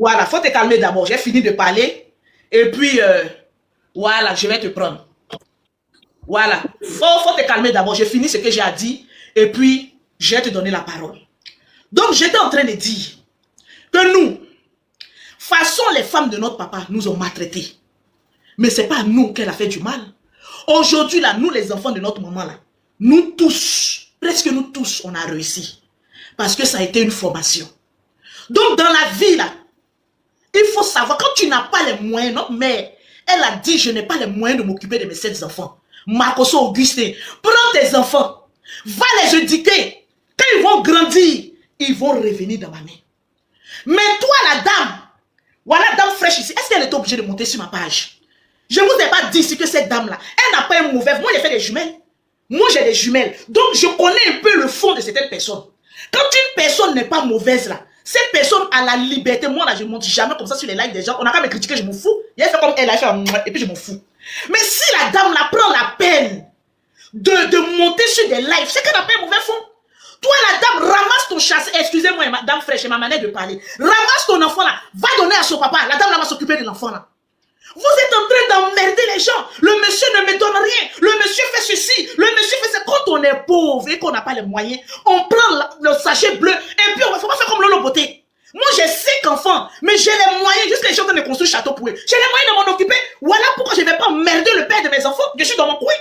Voilà, faut te calmer d'abord. J'ai fini de parler. Et puis, voilà, je vais te prendre. Voilà. Faut te calmer d'abord. J'ai fini ce que j'ai à dire. Et puis, je vais te donner la parole. Donc, j'étais en train de dire que nous, façon les femmes de notre papa nous ont maltraités. Mais ce n'est pas nous qu'elle a fait du mal. Aujourd'hui, là, nous, les enfants de notre maman, là, nous tous, presque nous tous, on a réussi. Parce que ça a été une formation. Donc, dans la vie, là, il faut savoir, quand tu n'as pas les moyens, notre mère, elle a dit, je n'ai pas les moyens de m'occuper de mes 7 enfants. Marcoso Augustin, prends tes enfants, va les éduquer. Quand ils vont grandir, ils vont revenir dans ma main. Mais toi, la dame, voilà, dame fraîche ici, est-ce qu'elle est obligée de monter sur ma page? Je ne vous ai pas dit ici que cette dame-là, elle n'a pas une mauvaise. Moi, j'ai fait des jumelles. Moi, j'ai des jumelles. Donc, je connais un peu le fond de certaines personnes. Quand une personne n'est pas mauvaise, là, cette personne a la liberté. Moi, là, je ne monte jamais comme ça sur les lives des gens. On n'a qu'à me critiquer, je m'en fous. Il a fait comme elle a fait, et puis je m'en fous. Mais si la dame, là, prend la peine de monter sur des lives, c'est qu'elle n'a pas un mauvais fond. Toi, la dame, ramasse ton chasse. Excusez-moi, madame fraîche, c'est ma manière de parler. Ramasse ton enfant, là. Va donner à son papa. La dame, là, va s'occuper de l'enfant, là. Vous êtes en train d'emmerder les gens. Le monsieur ne me donne rien. Le monsieur fait ceci. Le monsieur fait ça. Quand on est pauvre et qu'on n'a pas les moyens, on prend le sachet bleu et puis on va faire comme Lolo Beauté. Moi, j'ai 5 enfants, mais j'ai les moyens. Jusqu'à les gens qui me construisent château pour eux. J'ai les moyens de m'en occuper. Voilà pourquoi je ne vais pas emmerder le père de mes enfants. Je suis dans mon coin.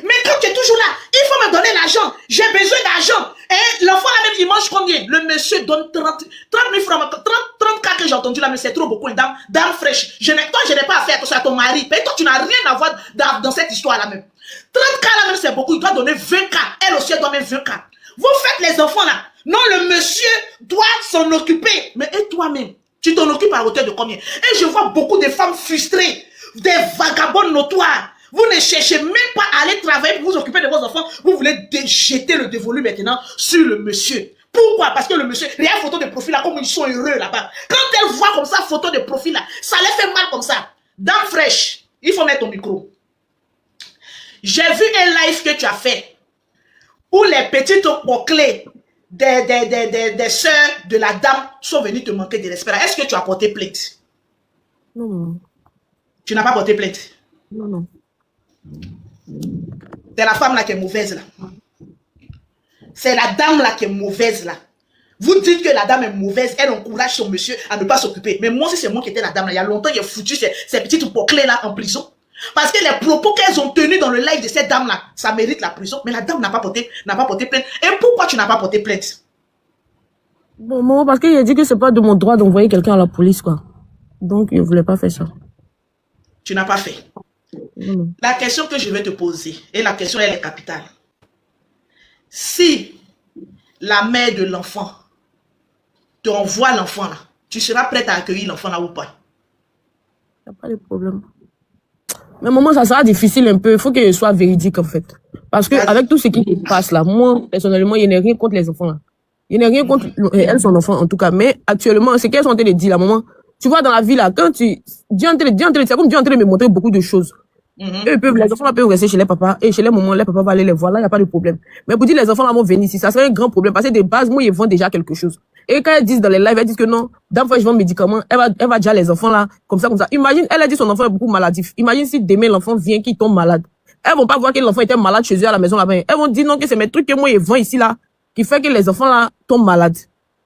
Mais quand tu es toujours là, il faut me donner l'argent. J'ai besoin d'argent. Et l'enfant là même, il mange combien? Le monsieur donne 30 000 francs. 30 cas que j'ai entendu là, mais c'est trop beaucoup. Une dame fraîche. Toi, je n'ai pas à faire attention à ton mari. Mais toi, tu n'as rien à voir dans cette histoire là même. 30 cas là même, c'est beaucoup. Il doit donner 20 cas. Elle aussi, elle doit mettre 20 cas. Vous faites les enfants là. Non, le monsieur doit s'en occuper. Mais et toi-même, tu t'en occupes à hauteur de combien? Et je vois beaucoup de femmes frustrées, des vagabonds notoires. Vous ne cherchez même pas à aller travailler pour vous occuper de vos enfants. Vous voulez jeter le dévolu maintenant sur le monsieur. Pourquoi? Parce que le monsieur, regarde photo de profil là, comme ils sont heureux là-bas. Quand elle voit comme ça, photo de profil là, ça les fait mal comme ça. Dame fraîche, il faut mettre ton micro. J'ai vu un live que tu as fait où les petites clés des sœurs de la dame sont venues te manquer de respect. Est-ce que tu as porté plainte? Non. Tu n'as pas porté plainte? Non. C'est la femme là qui est mauvaise là. C'est la dame là qui est mauvaise là. Vous dites que la dame est mauvaise, elle encourage son monsieur à ne pas s'occuper. Mais moi, si c'est moi qui étais la dame là, il y a longtemps, j'ai foutu ces petites bouclées là en prison. Parce que les propos qu'elles ont tenus dans le live de cette dame là, ça mérite la prison. Mais la dame n'a pas porté plainte. Et pourquoi tu n'as pas porté plainte? Bon, moi, parce qu'il a dit que c'est pas de mon droit d'envoyer quelqu'un à la police, quoi. Donc, il ne voulait pas faire ça. Tu n'as pas fait. La question que je vais te poser, et la question elle est capitale. Si la mère de l'enfant te envoie l'enfant là, tu seras prête à accueillir l'enfant là ou pas? Il n'y a pas de problème. Mais maman, ça sera difficile un peu. Il faut que je sois véridique en fait. Parce que avec tout ce qui se passe là, moi, personnellement, il n'y a rien contre les enfants là. Il n'y a rien contre elles, son enfant en tout cas. Mais actuellement, c'est qu'elles sont en train de dire là, maman. Tu vois, dans la vie là, quand tu... Dieu en train de me montrer beaucoup de choses. Les enfants là peuvent rester chez les papas et chez les mamans, les papas vont aller les voir, là, il n'y a pas de problème. Mais pour dire les enfants là vont venir ici, ça serait un grand problème parce que de base, moi, ils vendent déjà quelque chose. Et quand elles disent dans les lives, elles disent que non, d'un fois, je vends médicaments, elle va déjà les enfants là, comme ça. Imagine, elle a dit son enfant est beaucoup maladif. Imagine si demain l'enfant vient qui tombe malade. Elles vont pas voir que l'enfant était malade chez eux à la maison là-bas. Elles vont dire non, que c'est mes trucs que moi, ils vendent ici là, qui fait que les enfants là tombent malades.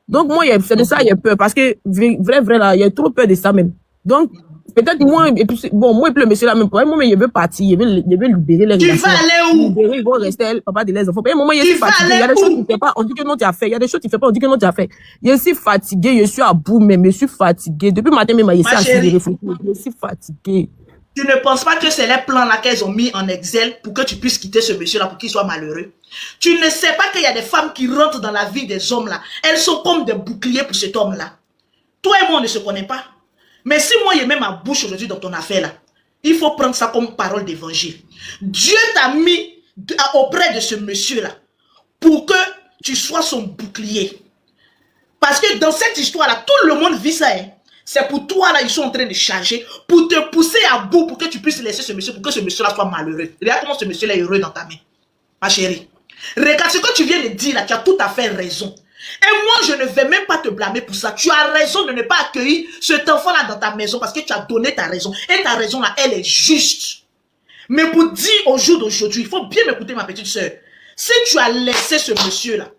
Donc moi, c'est de ça, il y a peur parce que, vrai là, il y a trop peur de ça même. Donc, peut-être moi, et puis, bon, moi et puis le monsieur là, même pour un moment, il veut partir, il veut libérer les Tu vas aller où? Libérer, ils vont rester, papa de les enfants. À un moment, il est fatigué. Il y a des choses qu'il ne fait pas, on dit que non, tu as fait. Il y a des choses qu'il ne fait pas, on dit que non, tu as fait. Je suis fatigué, je suis à bout, même, je suis fatigué. Depuis matin, même, je suis assis de réfléchir. Je suis fatigué. Tu ne penses pas que c'est les plans là qu'elles ont mis en exil pour que tu puisses quitter ce monsieur là pour qu'il soit malheureux? Tu ne sais pas qu'il y a des femmes qui rentrent dans la vie des hommes là. Elles sont comme des boucliers pour cet homme là. Toi et moi, on ne se connaît pas. Mais si moi, je mets ma bouche aujourd'hui dans ton affaire là, il faut prendre ça comme parole d'évangile. Dieu t'a mis auprès de ce monsieur là pour que tu sois son bouclier. Parce que dans cette histoire là, tout le monde vit ça. Hein. C'est pour toi là, ils sont en train de charger pour te pousser à bout pour que tu puisses laisser ce monsieur, pour que ce monsieur là soit malheureux. Regarde comment ce monsieur là est heureux dans ta main. Ma chérie. Regarde ce que tu viens de dire là, tu as tout à fait raison. Et moi, je ne vais même pas te blâmer pour ça. Tu as raison de ne pas accueillir cet enfant-là dans ta maison parce que tu as donné ta raison. Et ta raison là, elle est juste. Mais pour dire au jour d'aujourd'hui, il faut bien m'écouter ma petite soeur. Si tu as laissé ce monsieur-là,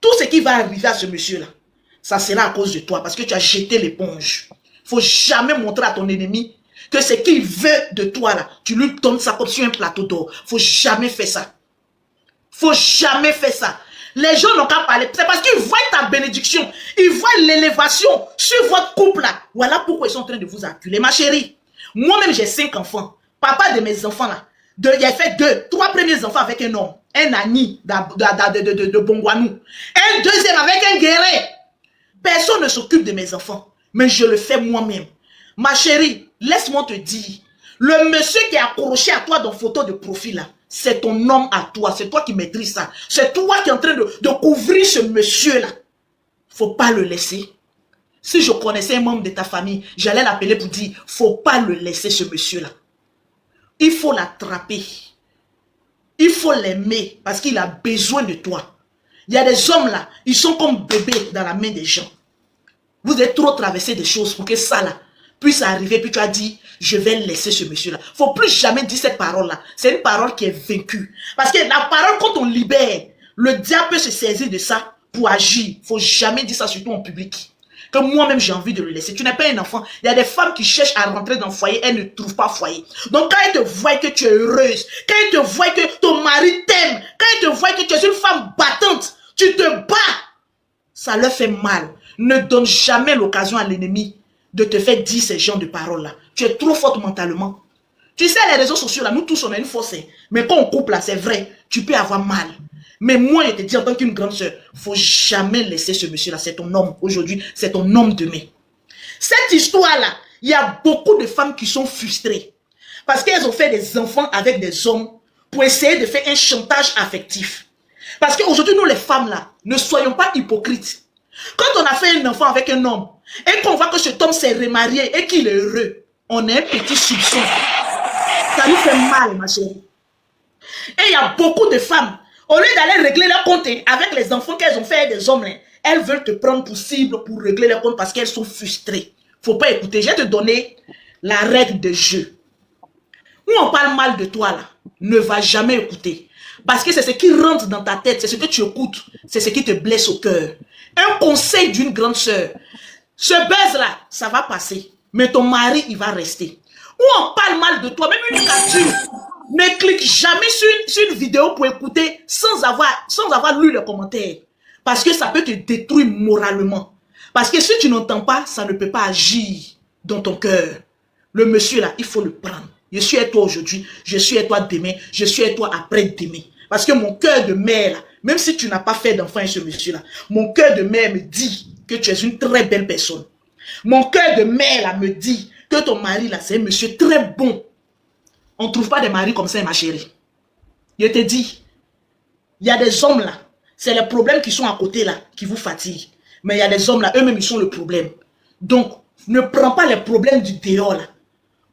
tout ce qui va arriver à ce monsieur-là, ça sera à cause de toi parce que tu as jeté l'éponge. Il ne faut jamais montrer à ton ennemi que ce qu'il veut de toi là, tu lui donnes ça comme sur un plateau d'or. Il ne faut jamais faire ça. Il ne faut jamais faire ça. Les gens n'ont qu'à parler. C'est parce qu'ils voient ta bénédiction. Ils voient l'élévation sur votre couple là. Voilà pourquoi ils sont en train de vous acculer. Ma chérie, moi-même j'ai 5 enfants. Papa de mes enfants là, il a fait 3 premiers enfants avec un homme. Un Ani de Bongwanou. Un deuxième avec un guerrier. Personne ne s'occupe de mes enfants. Mais je le fais moi-même. Ma chérie, laisse-moi te dire. Le monsieur qui est accroché à toi dans photo de profil là, c'est ton homme à toi. C'est toi qui maîtrises ça. C'est toi qui es en train de couvrir ce monsieur là. Faut pas le laisser. Si je connaissais un membre de ta famille, j'allais l'appeler pour dire, faut pas le laisser ce monsieur là. Il faut l'attraper. Il faut l'aimer parce qu'il a besoin de toi. Il y a des hommes là, ils sont comme bébés dans la main des gens. Vous êtes trop traversé des choses pour que ça là puisse arriver. Puis tu as dit, je vais laisser ce monsieur là. Faut plus jamais dire cette parole là. C'est une parole qui est vaincue. Parce que la parole, quand on libère, le diable peut se saisir de ça pour agir. Faut jamais dire ça, surtout en public. Que moi-même j'ai envie de le laisser. Tu n'es pas un enfant. Il y a des femmes qui cherchent à rentrer dans le foyer, elles ne trouvent pas foyer. Donc quand elles te voient que tu es heureuse, quand elles te voient que ton mari t'aime, quand elles te voient que tu es une femme battante, tu te bats, ça leur fait mal. Ne donne jamais l'occasion à l'ennemi de te faire dire ces genres de paroles-là. Tu es trop forte mentalement. Tu sais, les réseaux sociaux, là, nous tous, on a une force. Mais quand on coupe, là, c'est vrai, tu peux avoir mal. Mais moi, je te dis en tant qu'une grande sœur, il ne faut jamais laisser ce monsieur-là. C'est ton homme aujourd'hui, c'est ton homme demain. Cette histoire-là, il y a beaucoup de femmes qui sont frustrées. Parce qu'elles ont fait des enfants avec des hommes pour essayer de faire un chantage affectif. Parce qu'aujourd'hui, nous les femmes, là, ne soyons pas hypocrites. Quand on a fait un enfant avec un homme, et qu'on voit que cet homme s'est remarié et qu'il est heureux, on a un petit soupçon. Ça nous fait mal, ma chérie. Et il y a beaucoup de femmes, au lieu d'aller régler leur compte avec les enfants qu'elles ont fait avec des hommes, elles veulent te prendre pour cible pour régler leur compte parce qu'elles sont frustrées. Faut pas écouter. Je vais te donner la règle de jeu. Où on parle mal de toi, là, ne va jamais écouter. Parce que c'est ce qui rentre dans ta tête, c'est ce que tu écoutes, c'est ce qui te blesse au cœur. Un conseil d'une grande sœur, ce buzz-là, ça va passer. Mais ton mari, il va rester. Où on parle mal de toi, même une capture. Ne clique jamais sur une vidéo pour écouter sans avoir lu le commentaire. Parce que ça peut te détruire moralement. Parce que si tu n'entends pas, ça ne peut pas agir dans ton cœur. Le monsieur là, il faut le prendre. Je suis avec toi aujourd'hui, je suis avec toi demain, je suis avec toi après-demain. Parce que mon cœur de mère là, même si tu n'as pas fait d'enfant avec ce monsieur là, mon cœur de mère me dit que tu es une très belle personne. Mon cœur de mère là me dit que ton mari là, c'est un monsieur très bon. On ne trouve pas des maris comme ça, ma chérie. Je te dis, il y a des hommes là, c'est les problèmes qui sont à côté là, qui vous fatiguent. Mais il y a des hommes là, eux-mêmes, ils sont le problème. Donc, ne prends pas les problèmes du dehors là,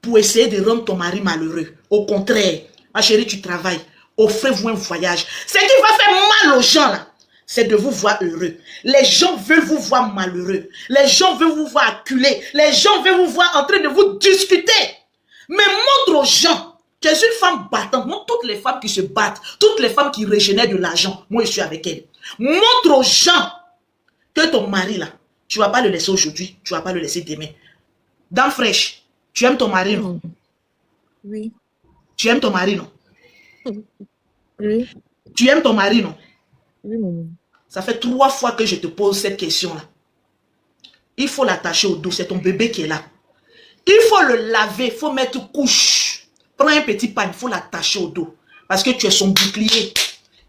pour essayer de rendre ton mari malheureux. Au contraire, ma chérie, tu travailles. Offrez-vous un voyage. Ce qui va faire mal aux gens là, c'est de vous voir heureux. Les gens veulent vous voir malheureux. Les gens veulent vous voir acculés. Les gens veulent vous voir en train de vous discuter. Mais montre aux gens. Tu es une femme battante. Montre toutes les femmes qui se battent. Toutes les femmes qui régénèrent de l'argent. Moi, je suis avec elles. Montre aux gens que ton mari, là, tu ne vas pas le laisser aujourd'hui. Tu ne vas pas le laisser demain. Dame fraîche, tu aimes ton mari, non? Oui. Tu aimes ton mari, non? Oui. Tu aimes ton mari, non? Oui, maman. Ça fait 3 fois que je te pose cette question-là. Il faut l'attacher au dos. C'est ton bébé qui est là. Il faut le laver. Il faut mettre couche. Prends un petit pan. Il faut l'attacher au dos. Parce que tu es son bouclier.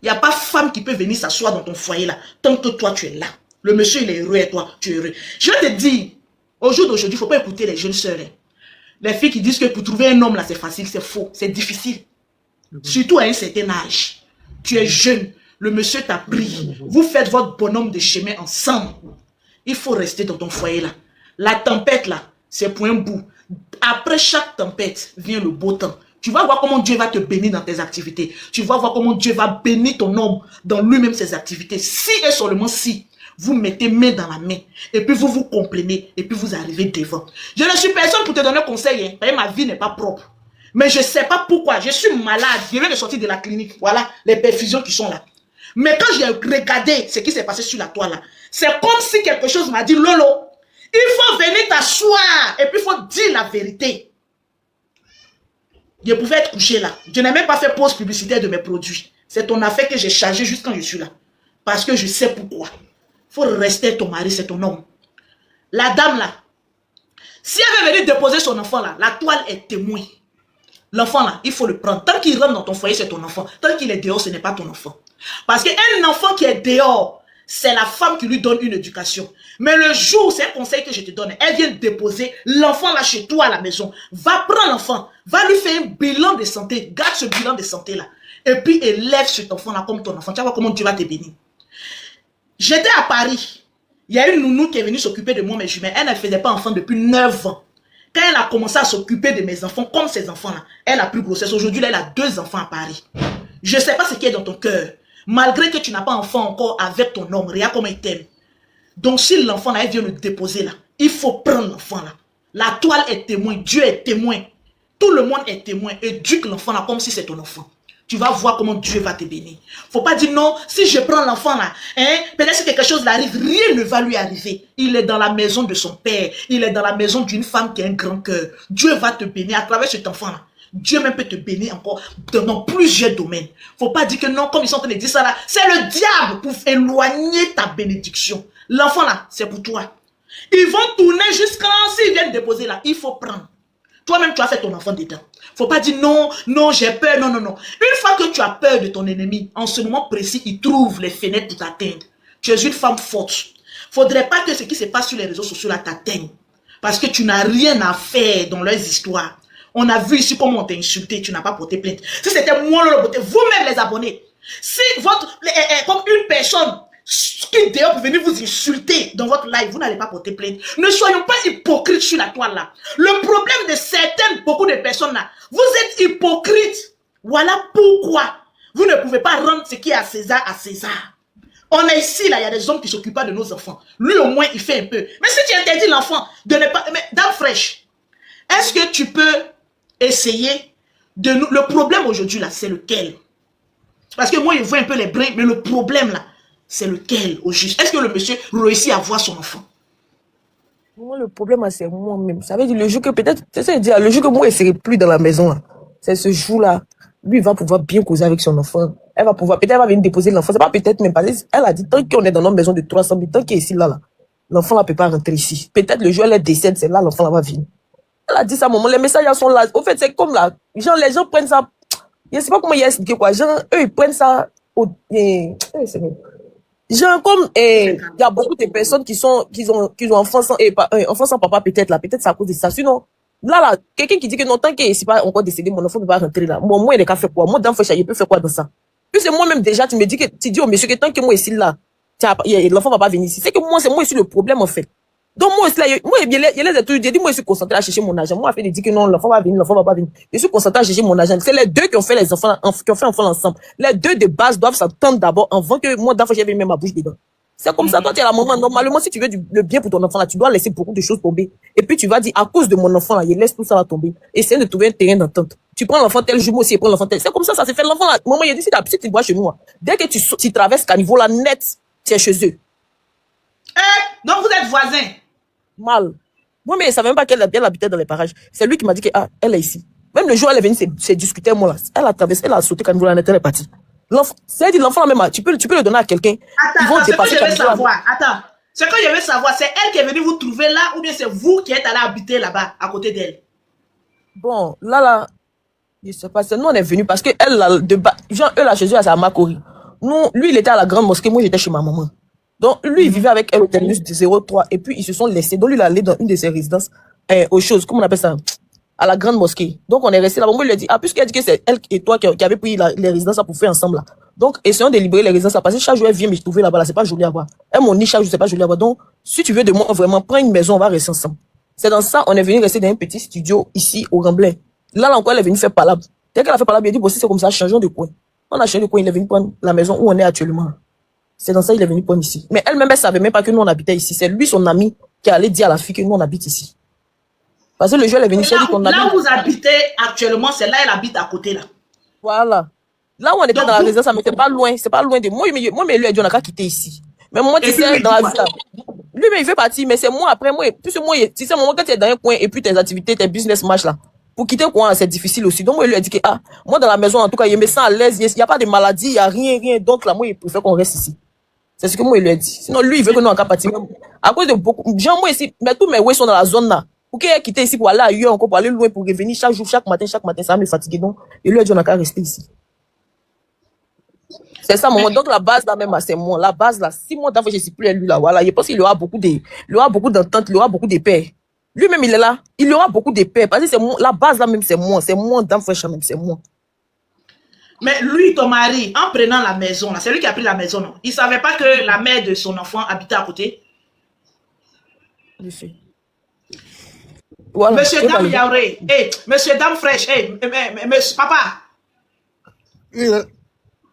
Il n'y a pas femme qui peut venir s'asseoir dans ton foyer là. Tant que toi, tu es là. Le monsieur, il est heureux et toi, tu es heureux. Je vais te dire, au jour d'aujourd'hui, il ne faut pas écouter les jeunes sœurs. Les filles qui disent que pour trouver un homme là, c'est facile. C'est faux. C'est difficile. Surtout à un certain âge. Tu es jeune. Le monsieur t'a pris. Vous faites votre bonhomme de chemin ensemble. Il faut rester dans ton foyer là. La tempête là, c'est pour un bout. Après chaque tempête, vient le beau temps. Tu vas voir comment Dieu va te bénir dans tes activités. Tu vas voir comment Dieu va bénir ton homme dans lui-même ses activités. Si et seulement si, vous mettez main dans la main, et puis vous vous comprenez, et puis vous arrivez devant. Je ne suis personne pour te donner conseil, hein. Ma vie n'est pas propre. Mais je ne sais pas pourquoi, je suis malade, je viens de sortir de la clinique, voilà, les perfusions qui sont là. Mais quand j'ai regardé ce qui s'est passé sur la toile là, c'est comme si quelque chose m'a dit, Lolo, il faut venir t'asseoir, et puis il faut dire la vérité. Je pouvais être couché là. Je n'ai même pas fait pause publicitaire de mes produits. C'est ton affaire que j'ai chargé juste quand je suis là. Parce que je sais pourquoi. Il faut rester ton mari, c'est ton homme. La dame là, si elle veut venir déposer son enfant là, la toile est témoin. L'enfant là, il faut le prendre. Tant qu'il rentre dans ton foyer, c'est ton enfant. Tant qu'il est dehors, ce n'est pas ton enfant. Parce qu'un enfant qui est dehors, c'est la femme qui lui donne une éducation. Mais le jour, c'est un conseil que je te donne, elle vient déposer l'enfant là chez toi à la maison. Va prendre l'enfant, va lui faire un bilan de santé. Garde ce bilan de santé là. Et puis élève cet enfant là comme ton enfant. Tu vas voir comment Dieu va te bénir. J'étais à Paris. Il y a une nounou qui est venue s'occuper de moi, mes jumelles. Elle ne faisait pas enfant depuis 9 ans. Quand elle a commencé à s'occuper de mes enfants, comme ces enfants-là, elle a pris grossesse. Aujourd'hui, elle a 2 enfants à Paris. Je ne sais pas ce qui est dans ton cœur. Malgré que tu n'as pas enfant encore avec ton homme, regarde comment il t'aime. Donc si l'enfant là, il vient le déposer là, il faut prendre l'enfant là. La toile est témoin, Dieu est témoin. Tout le monde est témoin. Éduque l'enfant là comme si c'est ton enfant. Tu vas voir comment Dieu va te bénir. Faut pas dire non, si je prends l'enfant là, hein, peut-être si quelque chose arrive, rien ne va lui arriver. Il est dans la maison de son père. Il est dans la maison d'une femme qui a un grand cœur. Dieu va te bénir à travers cet enfant là. Dieu même peut te bénir encore dans plusieurs domaines. Faut pas dire que non, comme ils sont en train de dire ça là, c'est le diable pour éloigner ta bénédiction. L'enfant là, c'est pour toi. Ils vont tourner jusqu'à s'ils viennent déposer là, il faut prendre. Toi-même, tu as fait ton enfant dedans. Faut pas dire non, non, j'ai peur, non, non, non. Une fois que tu as peur de ton ennemi, en ce moment précis, il trouve les fenêtres pour t'atteindre. Tu es une femme forte. Faudrait pas que ce qui se passe sur les réseaux sociaux là t'atteigne. Parce que tu n'as rien à faire dans leurs histoires. On a vu ici comment on t'a insulté, tu n'as pas porté plainte. Si c'était moi, vous-même les abonnés, si comme une personne qui dehors pour venir vous insulter dans votre live, vous n'allez pas porter plainte. Ne soyons pas hypocrites sur la toile là. Le problème de beaucoup de personnes là, vous êtes hypocrites. Voilà pourquoi vous ne pouvez pas rendre ce qui est à César. On est ici là, il y a des hommes qui s'occupent pas de nos enfants. Lui au moins il fait un peu. Mais si tu interdis l'enfant de ne pas... Mais dame fraîche, est-ce que tu peux essayer de nous... Le problème aujourd'hui là, c'est lequel? Parce que moi je vois un peu les brins, mais le problème là, c'est lequel au juste? Est-ce que le monsieur réussit à voir son enfant? Moi, le problème, c'est moi-même. Ça veut dire le jour que peut-être, c'est ça, dire, le jour que moi, je ne serai plus dans la maison, là. C'est ce jour-là. Lui, il va pouvoir bien causer avec son enfant. Elle va pouvoir, peut-être, elle va venir déposer l'enfant. C'est pas peut-être même pas. Elle a dit, tant qu'on est dans notre maison de 300 000, tant qu'il est ici, là, l'enfant, ne peut pas rentrer ici. Peut-être le jour où elle décède, c'est là, l'enfant, là, va venir. Elle a dit ça, maman. Les messages, sont là. Au fait, c'est comme là. Genre, les gens prennent ça. Je ne sais pas comment il a expliqué, quoi. Genre, eux, ils prennent ça genre comme il y a beaucoup de personnes qui ont enfants sans papa peut-être là, peut-être c'est à cause de ça. Sinon, là, quelqu'un qui dit que non, tant qu'il n'est pas encore décédé, mon enfant ne va pas rentrer là. Bon, moi, il est qu'à faire quoi? Moi, dans le fait, il peut faire quoi dans ça? Puis c'est moi-même déjà, tu me dis que, tu dis au monsieur que tant que moi ici là, l'enfant va pas venir ici. C'est que moi, c'est moi ici le problème en fait. Donc moi aussi là, moi, il y a les études, j'ai dit, moi, je suis concentré à chercher mon agent. Moi, il dit que non, l'enfant va venir, l'enfant va pas venir. Je suis concentré à chercher mon agent. C'est les deux qui ont fait les enfants, qui ont fait enfants ensemble. Les deux de base doivent s'entendre d'abord avant que moi, d'abord, j'avais mis ma bouche dedans. C'est comme ça, toi, tu es la maman. Normalement, si tu veux le bien pour ton enfant là, tu dois laisser beaucoup de choses tomber. Et puis, tu vas dire, à cause de mon enfant là, il laisse tout ça là tomber. Essaye de trouver un terrain d'entente. Tu prends l'enfant tel jour, moi aussi, il prend l'enfant tel. C'est comme ça se fait. L'enfant là, maman, il a dit, si tu vois chez nous, dès que tu traverses qu'à niveau là, net, tu es chez eux. Donc vous êtes voisins? Mal. Moi, mais elle savait même pas qu'elle habitait dans les parages. C'est lui qui m'a dit que, elle est ici. Même le jour où elle est venue se discuter, moi, là, elle a traversé, elle a sauté quand elle est partie. L'enfant, là, même, tu peux le donner à quelqu'un. Attends, ce que je veux savoir, ce que je veux savoir, c'est elle qui est venue vous trouver là, ou bien c'est vous qui êtes allé habiter là-bas, à côté d'elle? Bon, là, je sais pas, nous, on est venus parce que elle, là, genre, eux, là, chez eux, c'est à Makori. Nous, lui, il était à la grande mosquée, moi, j'étais chez ma maman. Donc, lui, il vivait avec elle au terminus de 03, et puis ils se sont laissés. Donc, lui, il est allé dans une de ses résidences, aux choses, comment on appelle ça, à la grande mosquée. Donc, on est resté là. Moi, il lui a dit, puisqu'elle dit que c'est elle et toi qui avez pris les résidences là pour faire ensemble là. Donc, essayons de libérer les résidences là, parce que chaque jour, elle vient me trouver là-bas, là, c'est pas joli à voir. Elle m'ont dit chaque jour, c'est pas joli à voir. Donc, si tu veux de moi, vraiment, prends une maison, on va rester ensemble. C'est dans ça, on est venu rester dans un petit studio ici, au Remblai. Là encore, elle est venue faire palabre. Dès qu'elle a fait palabre, elle a dit, bon, si c'est comme ça, changeons de coin. On a changé de coin, il est venu prendre la maison où on est actuellement. C'est dans ça qu'il est venu prendre ici. Mais elle-même, elle savait même pas que nous, on habitait ici. C'est lui, son ami, qui allait dire à la fille que nous, on habite ici. Parce que le jour, elle est venue, elle dit qu'on habite. Là où vous habitez actuellement, c'est là elle habite à côté, là. Voilà. Là où on était Donc, dans la résidence, ça m'était pas loin. C'est pas loin de moi. Mais lui, a dit, on a qu'à quitter ici. Mais moi, tu Et puis, sais, lui, dans il la dit vie, là, lui, mais il fait partie, mais c'est moi, après, moi, plus moi, tu sais, moi, quand tu es dans un coin, et puis tes activités, tes business marchent, là. Pour quitter le coin, c'est difficile aussi. Donc, moi, il lui a dit que, ah, moi, dans la maison, en tout cas, il me sent à l'aise, il n'y a pas de maladie, il n'y a rien. Donc, là, moi, il préfère qu'on reste ici. C'est ce que moi, il lui a dit. Sinon, lui, il veut que nous, en cas partir. À cause de beaucoup, gens, moi, ici, mais tous mes ouais sont dans la zone, là. Pour qu'il ait quitté ici, pour aller ailleurs, encore, pour aller loin, pour revenir chaque jour, chaque matin, ça va me fatiguer. Donc, il lui a dit, on a qu'à rester ici. C'est ça, maman. Donc, la base, là, même, c'est moi. La base, là, si moi, d'abord, je ne suis plus lui, là, voilà. Je pense qu'il aura beaucoup d'entente, il aura beaucoup de paix. Lui-même, il est là. Il aura beaucoup de paix. Parce que c'est moi, la base, là, même, c'est moi. C'est moi, dame fraîche, même, c'est moi. Mais lui, ton mari, en prenant la maison, là, c'est lui qui a pris la maison, non? Il ne savait pas que la mère de son enfant habitait à côté. Voilà. Monsieur Dame Yaouré, hey, monsieur Dame Fraîche, hey, monsieur, papa.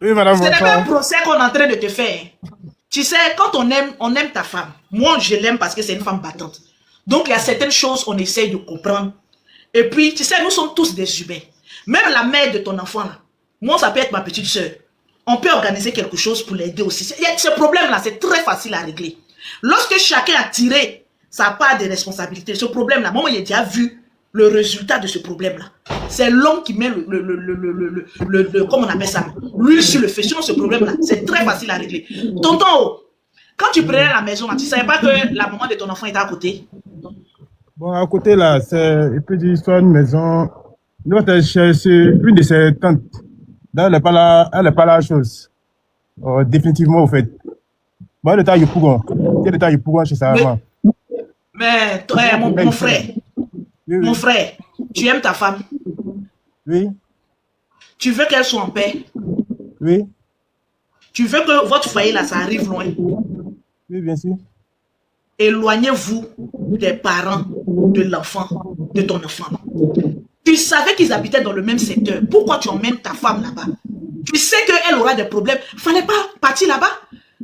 Oui, madame. Ce n'est pas un procès qu'on est en train de te faire. Tu sais, quand on aime ta femme. Moi, je l'aime parce que c'est une femme battante. Donc, il y a certaines choses qu'on essaye de comprendre. Et puis, tu sais, nous sommes tous des humains. Même la mère de ton enfant, là, moi, ça peut être ma petite soeur. On peut organiser quelque chose pour l'aider aussi. Ce problème-là, c'est très facile à régler. Lorsque chacun a tiré sa part de responsabilité, ce problème-là, moi, j'ai déjà vu le résultat de ce problème-là. C'est l'homme qui met comment on appelle ça, l'huile sur le feu. Sinon, ce problème-là, c'est très facile à régler. Tonton, quand tu prenais la maison, là, tu ne savais pas que la maman de ton enfant était à côté? Bon, à côté, là, il peut dire soit une maison. C'est une de ses tantes. Là, elle n'est pas là, chose. Définitivement, au fait. Bon, le temps, il est chez sa maman. Mais, mon frère, oui. Mon frère, tu aimes ta femme? Oui. Tu veux qu'elle soit en paix? Oui. Tu veux que votre foyer, là, ça arrive loin? Oui, bien sûr. Éloignez-vous des parents de l'enfant, de ton enfant. Tu savais qu'ils habitaient dans le même secteur. Pourquoi tu emmènes ta femme là-bas? Tu sais qu'elle aura des problèmes. Il ne fallait pas partir là-bas.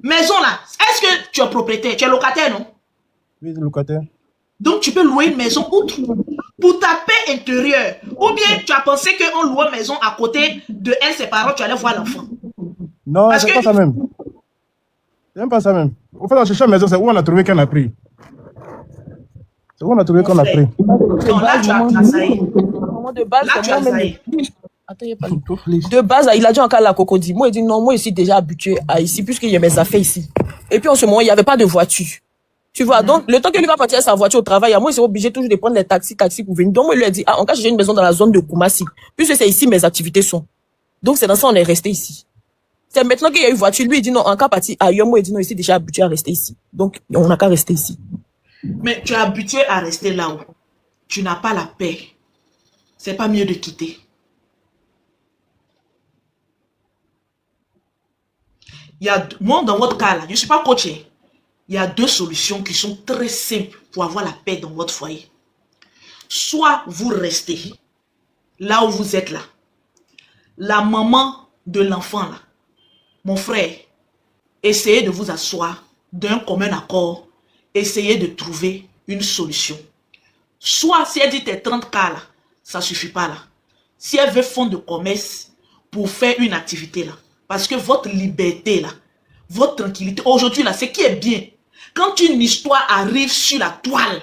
Maison là, est-ce que tu es propriétaire? Tu es locataire, non? Oui, locataire. Donc, tu peux louer une maison outre pour ta paix intérieure. Ou bien tu as pensé qu'en louant une maison à côté de un de ses parents, tu allais voir l'enfant. Non, c'est pas ça même. C'est même pas ça même. Au fait, on cherchait une maison, c'est où on a trouvé qu'on a pris. C'est où on a trouvé qu'on a pris. Non, là, tu as trassaillé. De base, là, tu as trassaillé. Attends, il n'y a pas de base, il a dit encore la cocodie. Moi, il dit non, moi, je suis déjà habitué à ici, puisqu'il y a mes affaires ici. Et puis, en ce moment, il n'y avait pas de voiture. Tu vois, donc, le temps que lui va partir à sa voiture au travail, moi, il s'est obligé toujours de prendre les taxis pour venir. Donc, moi, il lui a dit, ah, en cas, j'ai une maison dans la zone de Koumassi, puisque c'est ici mes activités sont. Donc, c'est dans ça, on est resté ici. C'est maintenant qu'il y a eu voiture, lui, il dit non, en cas parti ailleurs, moi, il dit non, il s'est déjà habitué à rester ici. Donc, on n'a qu'à rester ici. Mais tu es habitué à rester là où tu n'as pas la paix. C'est pas mieux de quitter. Moi, dans votre cas, là, je ne suis pas coaché. Il y a deux solutions qui sont très simples pour avoir la paix dans votre foyer. Soit vous restez là où vous êtes là. La maman de l'enfant là, mon frère, essayez de vous asseoir d'un commun accord. Essayez de trouver une solution. Soit si elle dit tes 30 cas là, ça ne suffit pas là. Si elle veut fond de commerce pour faire une activité là, parce que votre liberté là, votre tranquillité, aujourd'hui là, ce qui est bien, quand une histoire arrive sur la toile,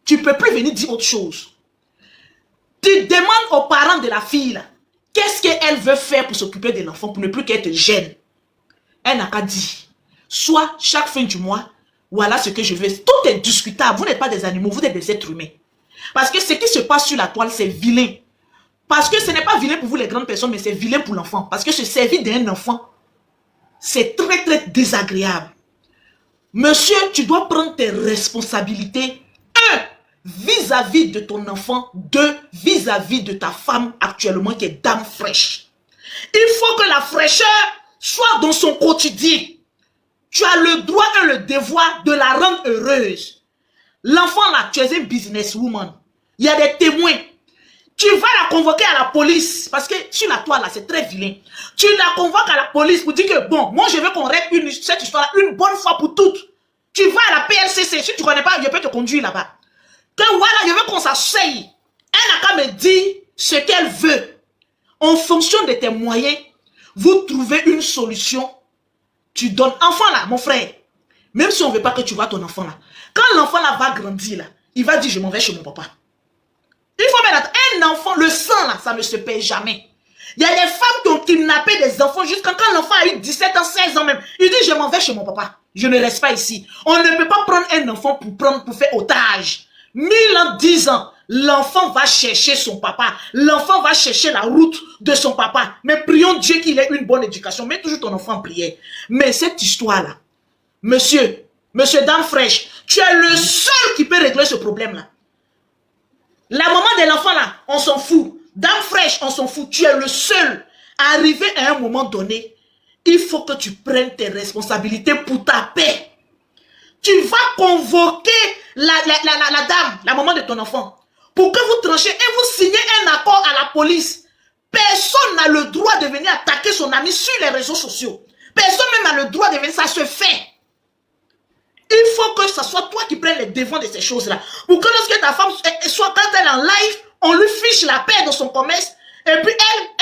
tu ne peux plus venir dire autre chose. Tu demandes aux parents de la fille là, qu'est-ce qu'elle veut faire pour s'occuper de l'enfant, pour ne plus qu'elle te gêne. Elle n'a qu'à dire, soit chaque fin du mois, voilà ce que je veux. Tout est discutable. Vous n'êtes pas des animaux, vous êtes des êtres humains. Parce que ce qui se passe sur la toile, c'est vilain. Parce que ce n'est pas vilain pour vous les grandes personnes, mais c'est vilain pour l'enfant. Parce que se servir d'un enfant, c'est très très désagréable. Monsieur, tu dois prendre tes responsabilités. 1. Vis-à-vis de ton enfant. 2. Vis-à-vis de ta femme actuellement qui est dame fraîche. Il faut que la fraîcheur soit dans son quotidien. Tu as le droit et le devoir de la rendre heureuse. L'enfant là, tu es un businesswoman. Il y a des témoins. Tu vas la convoquer à la police. Parce que sur la toile, là, c'est très vilain. Tu la convoques à la police pour dire que, bon, moi, je veux qu'on règle cette histoire-là une bonne fois pour toutes. Tu vas à la PLCC. Si tu ne connais pas, je peux te conduire là-bas. Que voilà, je veux qu'on s'asseye. Elle n'a qu'à me dire ce qu'elle veut. En fonction de tes moyens, vous trouvez une solution. Tu donnes. Enfant là, mon frère, même si on ne veut pas que tu vois ton enfant là, quand l'enfant là va grandir là, il va dire je m'en vais chez mon papa. Il faut mettre un enfant, le sang là, ça ne se paye jamais. Il y a des femmes qui ont kidnappé des enfants jusqu'à quand l'enfant a eu 17 ans, 16 ans même. Il dit je m'en vais chez mon papa. Je ne reste pas ici. On ne peut pas prendre un enfant pour faire otage. 1000 ans, 10 ans. L'enfant va chercher son papa. L'enfant va chercher la route de son papa. Mais prions Dieu qu'il ait une bonne éducation. Mets toujours ton enfant en prière. Mais cette histoire-là, monsieur, dame fraîche, tu es le seul qui peut régler ce problème-là. La maman de l'enfant là, on s'en fout. Dame fraîche, on s'en fout. Tu es le seul. Arrivé à un moment donné, il faut que tu prennes tes responsabilités pour ta paix. Tu vas convoquer la dame, la maman de ton enfant, pour que vous tranchiez et vous signez un accord à la police. Personne n'a le droit de venir attaquer son ami sur les réseaux sociaux. Personne même n'a le droit de venir, ça se fait. Il faut que ce soit toi qui prennes les devants de ces choses-là. Pour que lorsque ta femme soit, quand elle est en live, on lui fiche la paix dans son commerce. Et puis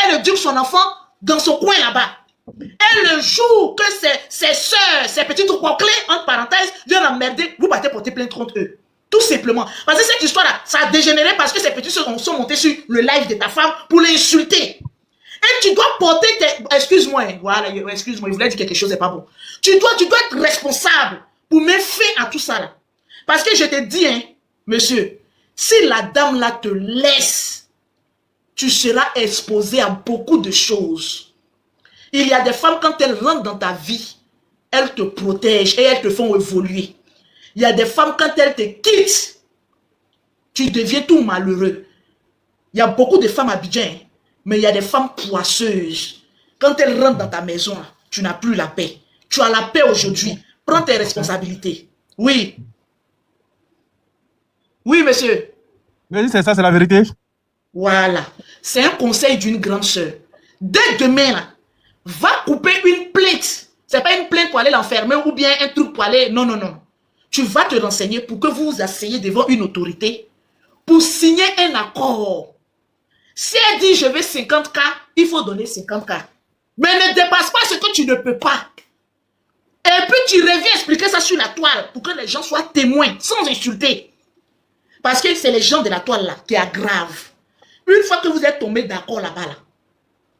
elle éduque son enfant dans son coin là-bas. Et le jour que ses soeurs, ses petites clés, entre parenthèses, viennent emmerder, vous partez porter plainte contre eux. Tout simplement. Parce que cette histoire-là, ça a dégénéré parce que ces petites soeurs sont montées sur le live de ta femme pour l'insulter. Et tu dois porter tes... Excuse-moi, voilà, excuse-moi, il voulait dire quelque chose, c'est pas bon. Tu dois être responsable pour mettre fin à tout ça là. Parce que je te dis, hein, monsieur, si la dame là te laisse, tu seras exposé à beaucoup de choses. Il y a des femmes, quand elles rentrent dans ta vie, elles te protègent et elles te font évoluer. Il y a des femmes, quand elles te quittent, tu deviens tout malheureux. Il y a beaucoup de femmes à Abidjan, hein, mais il y a des femmes poisseuses. Quand elles rentrent dans ta maison, tu n'as plus la paix. Tu as la paix aujourd'hui. Prends tes responsabilités. Oui. Oui, monsieur. Mais c'est ça, c'est la vérité. Voilà. C'est un conseil d'une grande sœur. Dès demain, là, va couper une plainte. Ce n'est pas une plainte pour aller l'enfermer ou bien un truc pour aller... Non, non, non. Tu vas te renseigner pour que vous vous asseyez devant une autorité pour signer un accord. Si elle dit je veux 50K, il faut donner 50K. Mais ne dépasse pas ce que tu ne peux pas. Et puis tu reviens expliquer ça sur la toile pour que les gens soient témoins sans insulter. Parce que c'est les gens de la toile là qui aggravent. Une fois que vous êtes tombé d'accord là-bas, là,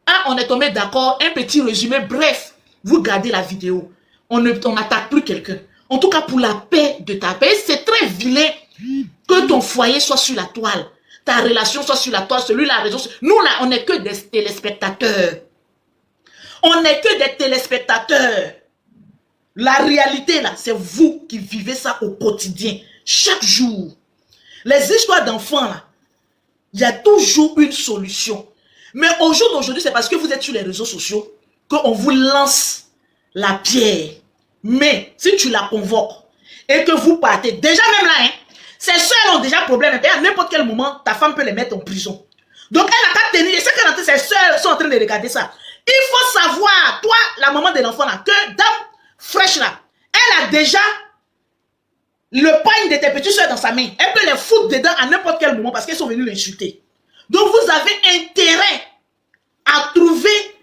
ah, on est tombé d'accord, un petit résumé, bref, vous gardez la vidéo. On n'attaque plus quelqu'un. En tout cas, pour la paix de ta paix, c'est très vilain que ton foyer soit sur la toile. Ta relation soit sur la toile, celui-là, la raison. Nous, là, on n'est que des téléspectateurs. On n'est que des téléspectateurs. La réalité, là, c'est vous qui vivez ça au quotidien, chaque jour. Les histoires d'enfants, là, il y a toujours une solution. Mais au jour d'aujourd'hui, c'est parce que vous êtes sur les réseaux sociaux qu'on vous lance la pierre. Mais si tu la convoques et que vous partez, déjà même là, hein, ces soeurs ont déjà problème. Et à n'importe quel moment, ta femme peut les mettre en prison. Donc elle n'a qu'à tenir. Et c'est quand ses soeurs sont en train de regarder ça. Il faut savoir, toi, la maman de l'enfant là, que dame fraîche là, elle a déjà le pagne de tes petites soeurs dans sa main. Elle peut les foutre dedans à n'importe quel moment parce qu'elles sont venues l'insulter. Donc vous avez intérêt à trouver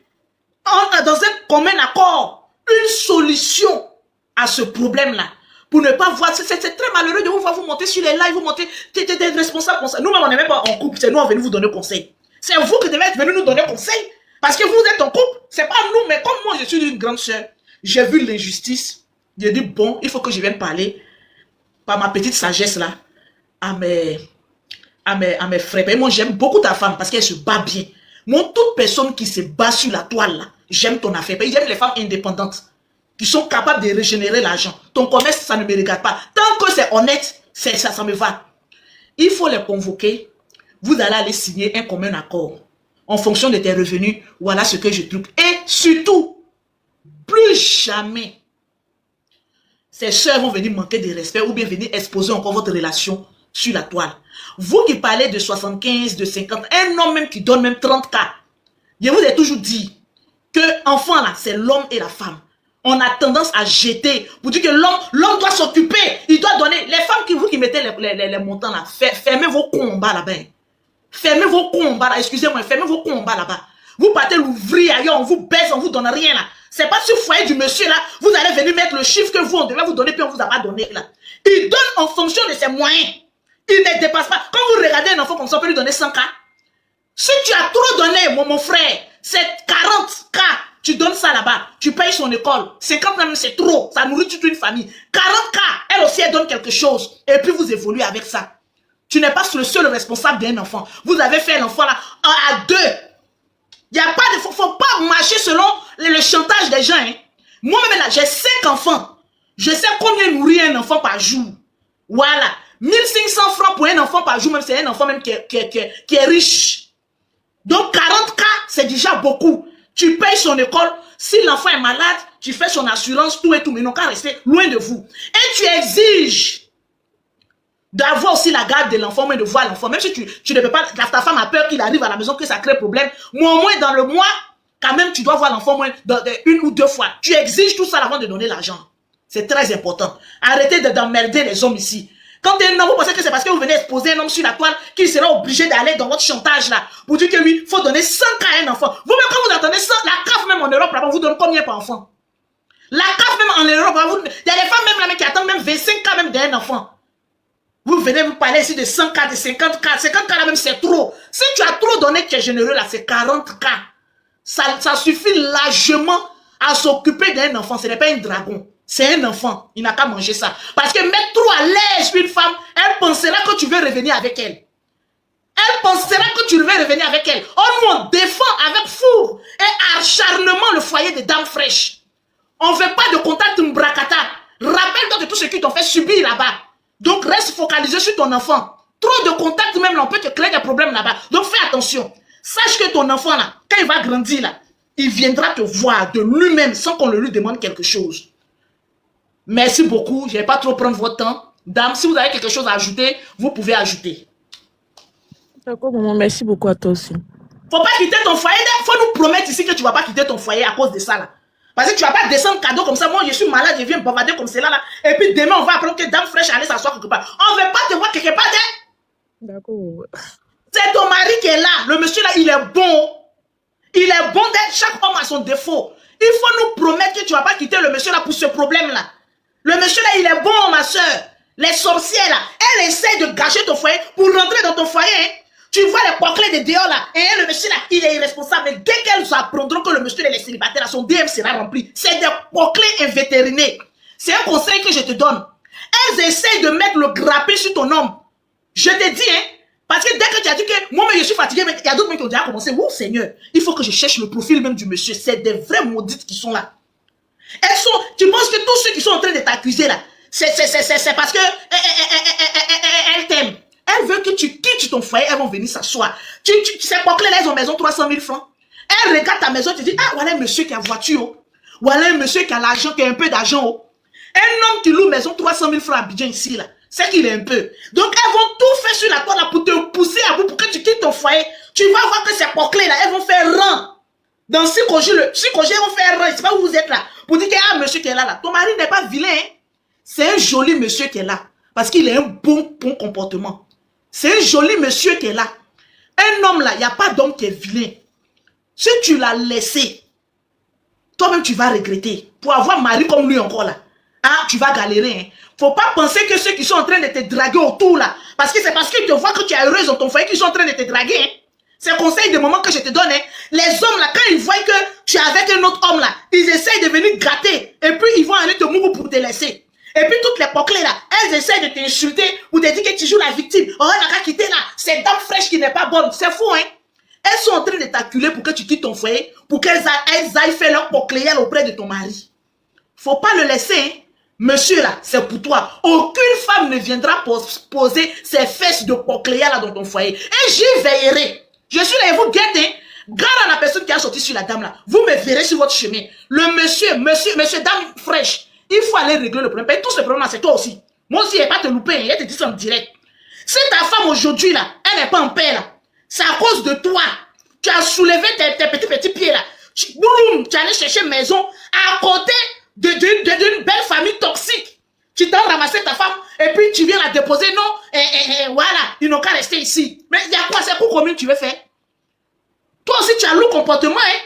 dans un commun accord une solution à ce problème-là. Pour ne pas voir, c'est très malheureux de vous voir vous monter sur les lives, vous monter, t'es responsable comme ça. Nous-mêmes, on n'est même pas en couple, c'est nous, on est venu vous donner conseil. C'est vous qui devez être venu nous donner conseil. Parce que vous êtes en couple, c'est pas nous, mais comme moi, je suis une grande sœur, j'ai vu l'injustice, j'ai dit, bon, il faut que je vienne parler, par ma petite sagesse là, à mes frères. Et moi, j'aime beaucoup ta femme parce qu'elle se bat bien. Moi, toute personne qui se bat sur la toile là, j'aime ton affaire. J'aime les femmes indépendantes qui sont capables de régénérer l'argent. Ton commerce, ça ne me regarde pas. Tant que c'est honnête, ça me va. Il faut les convoquer. Vous allez aller signer un commun accord. En fonction de tes revenus, voilà ce que je trouve. Et surtout, plus jamais, ces soeurs vont venir manquer de respect ou bien venir exposer encore votre relation sur la toile. Vous qui parlez de 75, de 50, un homme même qui donne même 30 cas. Je vous ai toujours dit que enfant là, c'est l'homme et la femme. On a tendance à jeter pour dire que l'homme doit s'occuper, il doit donner. Les femmes vous qui mettez les montants là, fermez vos combats là-bas. Fermez vos combats là, excusez-moi, fermez vos combats là-bas. Vous partez l'ouvrir ailleurs, on vous baisse, on vous donne rien là. C'est pas sur le foyer du monsieur là, vous allez venir mettre le chiffre que vous, on devait vous donner, puis on vous a pas donné là. Il donne en fonction de ses moyens. Il ne dépasse pas. Quand vous regardez un enfant comme ça, on peut lui donner 100 cas. Si tu as trop donné, mon frère, c'est 40 cas. Tu donnes ça là-bas, tu payes son école. 50 même, c'est trop. Ça nourrit toute une famille. 40 cas, elle aussi, elle donne quelque chose. Et puis, vous évoluez avec ça. Tu n'es pas le seul responsable d'un enfant. Vous avez fait l'enfant là à deux. Il n'y a pas de... Faut pas marcher selon le chantage des gens. Hein. Moi-même, là, j'ai 5 enfants. Je sais combien nourrir un enfant par jour. Voilà. 1500 francs pour un enfant par jour, même c'est un enfant même qui est riche. Donc 40 cas, c'est déjà beaucoup. Tu payes son école. Si l'enfant est malade, tu fais son assurance, tout et tout, mais non qu'à rester loin de vous. Et tu exiges d'avoir aussi la garde de l'enfant, mais de voir l'enfant. Même si tu ne peux pas, ta femme a peur qu'il arrive à la maison, que ça crée problème. Mais au moins dans le mois, quand même, tu dois voir l'enfant moins une ou deux fois. Tu exiges tout ça avant de donner l'argent. C'est très important. Arrêtez d'emmerder les hommes ici. Quand un homme, vous pensez que c'est parce que vous venez exposer un homme sur la toile qu'il sera obligé d'aller dans votre chantage là pour dire que oui, il faut donner 100 cas à un enfant. Vous-même, quand vous attendez 100, la CAF même en Europe, là-bas, vous donne combien par enfant? La CAF même en Europe, il y a des femmes même là qui attendent même 25 cas même d'un enfant. Vous venez vous parler ici de 100 cas, de 50 cas. 50 cas là même, c'est trop. Si tu as trop donné, tu es généreux là, c'est 40 cas. Ça suffit largement à s'occuper d'un enfant. Ce n'est pas un dragon. C'est un enfant. Il n'a qu'à manger ça. Parce que mettre trop à l'aise une femme, elle pensera que tu veux revenir avec elle. Elle pensera que tu veux revenir avec elle. Oh, nous, on défend avec four et acharnement le foyer des dames fraîches. On ne veut pas de contact mbracata. Rappelle-toi de tout ce qu'ils t'ont fait subir là-bas. Donc, reste focalisé sur ton enfant. Trop de contact, même là, on peut te créer des problèmes là-bas. Donc, fais attention. Sache que ton enfant, là, quand il va grandir, là, il viendra te voir de lui-même sans qu'on lui demande quelque chose. Merci beaucoup. Je ne vais pas trop prendre votre temps. Dame, si vous avez quelque chose à ajouter, vous pouvez ajouter. D'accord, maman. Merci beaucoup à toi aussi. Faut pas quitter ton foyer. Il faut nous promettre ici que tu ne vas pas quitter ton foyer à cause de ça, là. Parce que tu ne vas pas descendre cadeau comme ça. Moi, je suis malade, je viens me bavarder comme cela, là. Et puis demain, on va apprendre que Dame Fraîche allait s'asseoir quelque part. On ne veut pas te voir quelque part, hein? D'accord. C'est ton mari qui est là. Le monsieur là, il est bon. Il est bon d'être. Chaque homme a son défaut. Il faut nous promettre que tu ne vas pas quitter le monsieur là pour ce problème-là. Le monsieur là, il est bon, ma soeur. Les sorcières là, elles essaient de gâcher ton foyer pour rentrer dans ton foyer. Hein. Tu vois les poclés de dehors là. Et le monsieur là, il est irresponsable. Et dès qu'elles apprendront que le monsieur là, est célibataire, son DM sera rempli. C'est des poclés invétérinés. C'est un conseil que je te donne. Elles essayent de mettre le grappin sur ton homme. Je te dis, hein. Parce que dès que tu as dit que moi, je suis fatigué, mais il y a d'autres mecs qui ont déjà commencé. Oh Seigneur, il faut que je cherche le profil même du monsieur. C'est des vraies maudites qui sont là. Elles sont, tu penses que tous ceux qui sont en train de t'accuser là, c'est parce que elles t'aiment. Elles veulent que tu quittes ton foyer, elles vont venir s'asseoir. Tu sais quoi que là, elles ont maison 300 000 francs. Elles regardent ta maison, tu dis, ah, voilà un monsieur qui a voiture. Oh. Voilà un monsieur qui a l'argent, qui a un peu d'argent. Oh. Un homme qui loue maison 300 000 francs à Abidjan ici là, c'est qu'il est un peu. Donc elles vont tout faire sur la toile là pour te pousser à bout, pour que tu quittes ton foyer. Tu vas voir que ces poclés là, elles vont faire rang. Dans 6 congés, elles vont faire rang. Je sais pas où vous êtes là. Pour dire que, ah, monsieur qui est là, là. Ton mari n'est pas vilain. Hein? C'est un joli monsieur qui est là. Parce qu'il a un bon comportement. C'est un joli monsieur qui est là. Un homme là, il n'y a pas d'homme qui est vilain. Si tu l'as laissé, toi-même tu vas regretter. Pour avoir un mari comme lui encore là. Ah, tu vas galérer. Hein? Faut pas penser que ceux qui sont en train de te draguer autour là, parce que c'est parce qu'ils te voient que tu es heureuse dans ton foyer qu'ils sont en train de te draguer. Hein? C'est un conseil de moment que je te donne. Hein? Les hommes là, quand ils voient que tu es avec un autre homme là, ils essayent de venir gratter. Et puis ils vont aller te mourir pour te laisser. Et puis toutes les poclés là, elles essayent de t'insulter ou de dire que tu joues la victime. Oh, elle n'a qu'à quitter là. C'est Dame Fraîche qui n'est pas bonne. C'est fou, hein. Elles sont en train de t'acculer pour que tu quittes ton foyer, pour qu'elles aillent faire leur pocléel auprès de ton mari. Faut pas le laisser, hein. Monsieur là, c'est pour toi. Aucune femme ne viendra poser ses fesses de pocléel là dans ton foyer. Et j'y veillerai. Je suis là et vous guettez. Garde à la personne qui a sorti sur la dame là. Vous me verrez sur votre chemin. Le monsieur, Dame Fraîche. Il faut aller régler le problème. Et tout ce problème là, c'est toi aussi. Moi aussi, il n'y a pas te louper. Il te dit ça en direct. Si ta femme aujourd'hui, là, elle n'est pas en paix, là, c'est à cause de toi. Tu as soulevé tes petits pieds, là. Tu es allé chercher une maison à côté d'une belle famille toxique. Tu t'as ramassé ta femme et puis tu viens la déposer. Non, voilà, ils n'ont qu'à rester ici. Mais il y a quoi, c'est pour combien tu veux faire? Toi aussi, tu as le comportement, hein.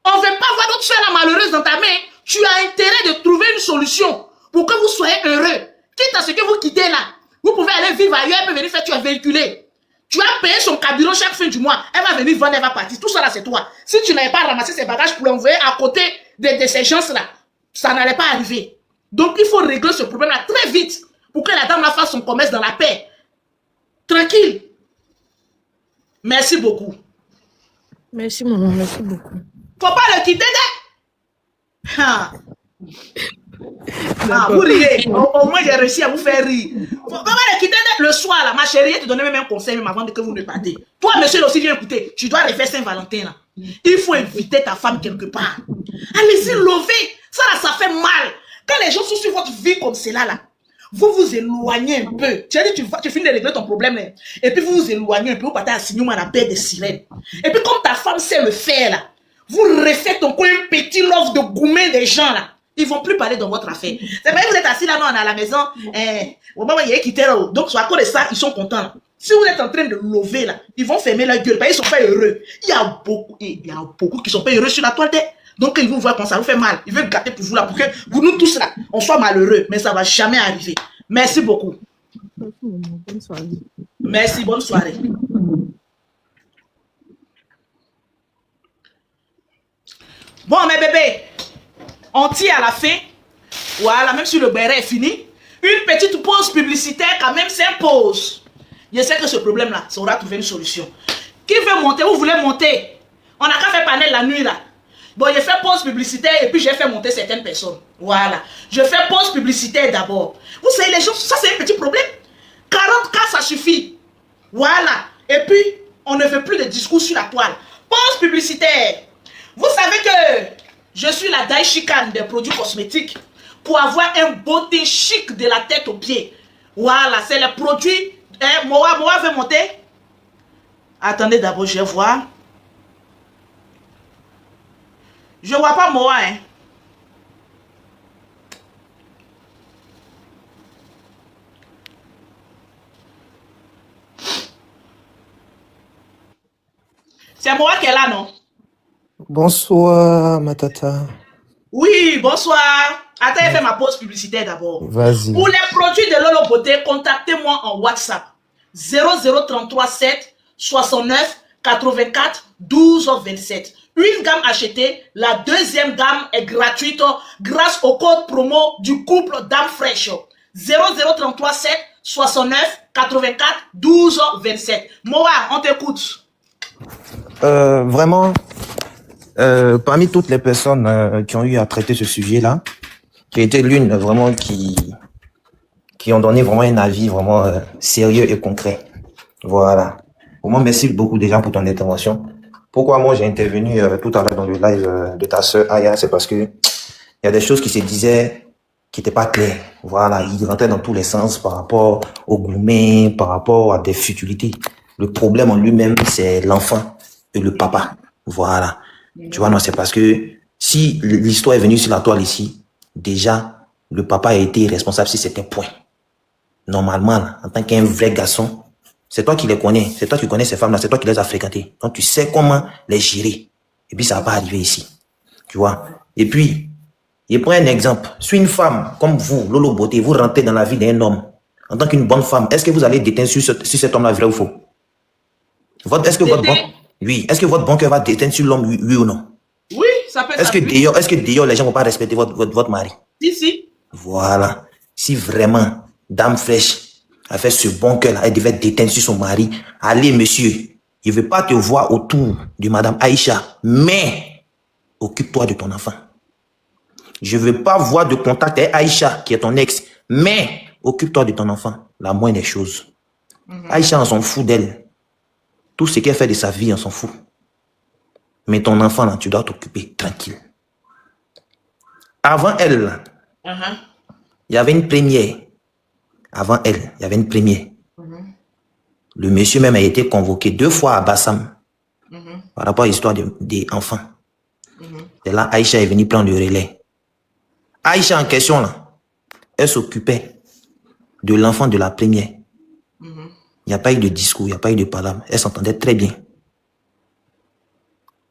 On ne veut pas voir d'autres soeurs malheureuses dans ta main. Tu as intérêt de trouver une solution pour que vous soyez heureux. Quitte à ce que vous quittez là. Vous pouvez aller vivre ailleurs, elle peut venir faire, tu as véhiculé. Tu as payé son carburant chaque fin du mois. Elle va venir vendre, elle va partir. Tout ça là, c'est toi. Si tu n'avais pas ramassé ses bagages pour l'envoyer à côté de ces gens-là, ça n'allait pas arriver. Donc, il faut régler ce problème-là très vite pour que la dame là fasse son commerce dans la paix. Tranquille. Merci beaucoup. Merci, maman. Merci beaucoup. Faut pas le quitter, hein? Vous riez. Au moins, j'ai réussi à vous faire rire. Faut pas le quitter le soir, là. Ma chérie, je te donnais même un conseil, même avant que vous ne partez. Toi, monsieur, aussi, viens écouter. Tu dois refaire Saint-Valentin, là. Il faut inviter ta femme quelque part. Allez-y, lever. Ça, là, ça fait mal. Quand les gens sont sur votre vie comme cela, là, vous vous éloignez un peu. Tu as dit, tu finis de régler ton problème, là. Et puis vous vous éloignez un peu, vous partez à signer à la paix des sirènes. Et puis comme ta femme sait le faire, là, vous refaites encore un petit love de gourmet des gens, là. Ils vont plus parler dans votre affaire. C'est vrai que vous êtes assis là, non, on est à la maison. Donc, à cause de ça, ils sont contents, là. Si vous êtes en train de lever, là, ils vont fermer leur gueule, parce qu'ils sont pas heureux. Il y a beaucoup qui sont pas heureux sur la toile. Donc, ils vont voir quand ça vous fait mal. Ils veulent gâter pour vous là, pour que vous, nous tous là, on soit malheureux. Mais ça va jamais arriver. Merci beaucoup. Bonne soirée. Merci, bonne soirée. Bon, mes bébés, on tire à la fin. Voilà, même si le béret est fini. Une petite pause publicitaire quand même s'impose. Je sais que ce problème-là, ça aura trouvé une solution. Qui veut monter? Vous voulez monter? On n'a qu'à faire panel la nuit là. Bon, je fais pause publicitaire et puis j'ai fait monter certaines personnes. Voilà. Je fais pause publicitaire d'abord. Vous savez, les gens, ça c'est un petit problème. 40 cas, ça suffit. Voilà. Et puis, on ne veut plus de discours sur la toile. Pause publicitaire. Vous savez que je suis la Daishikan des produits cosmétiques pour avoir un beauté chic de la tête aux pieds. Voilà, c'est le produit. Moa veut monter. Attendez d'abord, je vais voir. Je ne vois pas Moa, hein. C'est Moa qui est là, non? Bonsoir, ma tata. Oui, bonsoir. Attends, je fais ma pause publicitaire d'abord. Vas-y. Pour les produits de Lolo Beauté, contactez-moi en WhatsApp. 0033 7 69 84 12 27. Une gamme achetée, la deuxième gamme est gratuite grâce au code promo du couple Dame Fraîche. 0033 7 69 84 12 27. Moa, on t'écoute. Vraiment, parmi toutes les personnes qui ont eu à traiter ce sujet-là, qui était l'une vraiment qui ont donné vraiment un avis vraiment sérieux et concret. Voilà. Vraiment, merci beaucoup déjà pour ton intervention. Pourquoi moi j'ai intervenu tout à l'heure dans le live de ta sœur Aya, c'est parce que il y a des choses qui se disaient qui n'étaient pas claires. Voilà, il rentrait dans tous les sens par rapport au grooming, par rapport à des futilités. Le problème en lui-même, c'est l'enfant et le papa. Voilà. Tu vois, non, c'est parce que si l'histoire est venue sur la toile ici, déjà, le papa a été responsable sur certains points. Normalement, là, en tant qu'un vrai garçon, c'est toi qui les connais. C'est toi qui connais ces femmes-là. C'est toi qui les as fréquentées. Donc, tu sais comment les gérer. Et puis, ça va pas arriver ici. Tu vois. Et puis, je prends un exemple. Si une femme, comme vous, Lolo Beauté, vous rentrez dans la vie d'un homme, en tant qu'une bonne femme, est-ce que vous allez déteindre sur cet homme-là, vrai ou faux? Est-ce que votre bon cœur va déteindre sur l'homme, oui ou non? Oui, ça peut être. Est-ce que d'ailleurs, les gens vont pas respecter votre mari? Si. Voilà. Si vraiment, Dame Fraîche a fait ce bon cœur-là, elle devait déteindre sur son mari. Allez, monsieur, je ne veux pas te voir autour de Madame Aïcha, mais occupe-toi de ton enfant. Je ne veux pas voir de contact avec Aïcha, qui est ton ex, mais occupe-toi de ton enfant. La moindre des choses. Aïcha, on s'en fout d'elle. Tout ce qu'elle fait de sa vie, on s'en fout. Mais ton enfant, là, tu dois t'occuper tranquille. Avant elle, il y avait une première. Avant elle, il y avait une première. Le monsieur même a été convoqué 2 fois à Bassam par rapport à l'histoire des enfants. Et là, Aïcha est venue prendre le relais. Aïcha en question, là, elle s'occupait de l'enfant de la première. Il n'y a pas eu de discours, il n'y a pas eu de parole. Elle s'entendait très bien.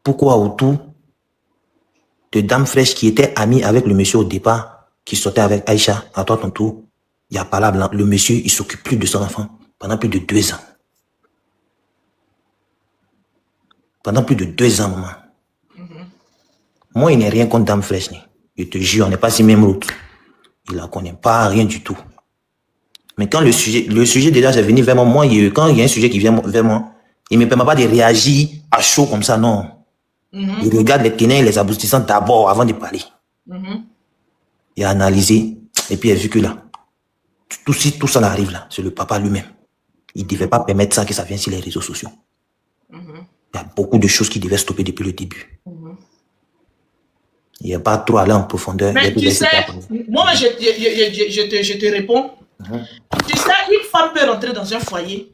Pourquoi autour de Dame Fraîche qui était amie avec le monsieur au départ, qui sortait avec Aïcha, à toi ton tour, il y a pas là, le monsieur, il s'occupe plus de son enfant pendant plus de 2 ans. Pendant plus de 2 ans, maman. Moi, il n'est rien contre Dame Fraîche. Je te jure, on n'est pas si même route. Il la connaît pas, rien du tout. Mais quand le sujet déjà, c'est venu vers moi, quand il y a un sujet qui vient vers moi, il ne me permet pas de réagir à chaud comme ça, non. Il regarde les tenants et les aboutissants d'abord avant de parler. Il a analysé, et puis il a vu que là, si tout ça arrive là, c'est le papa lui-même. Il ne devait pas permettre ça, que ça vienne sur les réseaux sociaux. Il y a beaucoup de choses qui devaient stopper depuis le début. Il n'y a pas trop aller en profondeur. Mais tu sais, moi je te réponds. Tu sais, une femme peut rentrer dans un foyer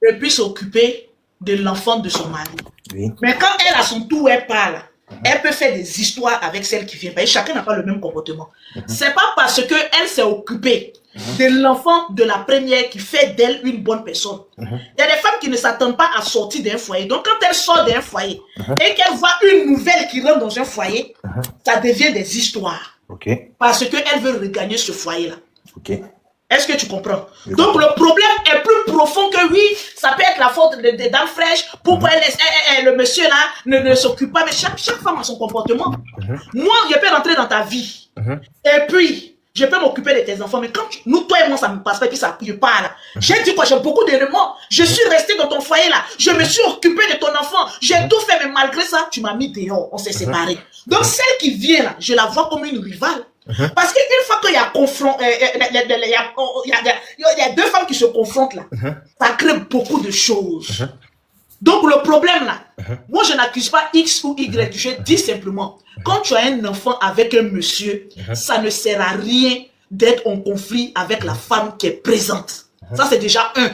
et puis s'occuper de l'enfant de son mari. Oui. Mais quand elle a son tour, elle parle. Elle peut faire des histoires avec celle qui vient. Et chacun n'a pas le même comportement. C'est pas parce qu'elle s'est occupée de l'enfant de la première qui fait d'elle une bonne personne. Il y a des femmes qui ne s'attendent pas à sortir d'un foyer. Donc quand elle sort d'un foyer et qu'elle voit une nouvelle qui rentre dans un foyer, ça devient des histoires. Parce qu'elle veut regagner ce foyer-là. Est-ce que tu comprends? Donc le problème est plus profond que oui, ça peut être la faute des dames fraîches. Pourquoi le monsieur là ne s'occupe pas? Mais chaque femme a son comportement. Moi, je peux rentrer dans ta vie. Et puis, je peux m'occuper de tes enfants. Mais quand nous, toi et moi, ça me passe pas, et puis ça je parle. J'ai dit quoi? J'ai beaucoup d'éléments. Je suis resté dans ton foyer là. Je me suis occupé de ton enfant. J'ai tout fait, mais malgré ça, tu m'as mis dehors. On s'est séparés. Donc celle qui vient là, je la vois comme une rivale. Parce qu'une fois qu'il y a il y a 2 femmes qui se confrontent là, ça crée beaucoup de choses. Donc le problème là, moi je n'accuse pas X ou Y, je dis simplement, quand tu as un enfant avec un monsieur, ça ne sert à rien d'être en conflit avec la femme qui est présente. Ça c'est déjà un.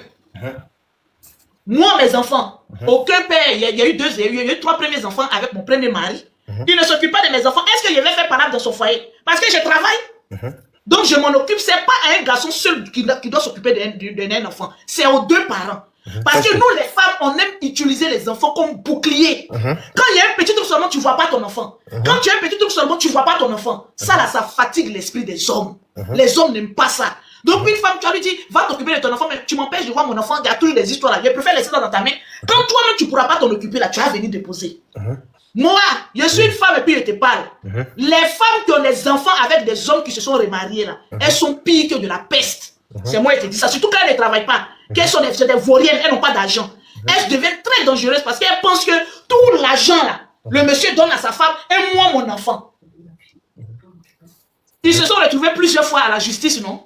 Moi mes enfants, aucun père, il y a eu 3 premiers enfants avec mon premier mari. Il ne s'occupe pas de mes enfants. Est-ce que je vais faire parade dans son foyer? Parce que je travaille. Donc je m'en occupe. C'est pas un garçon seul qui doit s'occuper d'un enfant. C'est aux 2 parents. Parce que nous les femmes, on aime utiliser les enfants comme bouclier. Quand il y a un petit truc seulement, tu ne vois pas ton enfant. Quand tu as un petit truc seulement, tu ne vois pas ton enfant. Ça là, ça fatigue l'esprit des hommes. Les hommes n'aiment pas ça. Donc une femme, tu as lui dit, va t'occuper de ton enfant, mais tu m'empêches de voir mon enfant. Il y a toujours des histoires là. Je préfère laisser ça dans ta main. Quand toi-même tu ne pourras pas t'en occuper là, tu vas venir déposer. Moi, je suis une femme et puis je te parle. Les femmes qui ont des enfants avec des hommes qui se sont remariés là, elles sont pires que de la peste. C'est moi qui te dis ça. Surtout quand elles ne travaillent pas, qu'elles sont des vauriennes, elles n'ont pas d'argent. Elles deviennent très dangereuses parce qu'elles pensent que tout l'argent là, le monsieur donne à sa femme et moi mon enfant. Ils se sont retrouvés plusieurs fois à la justice, non?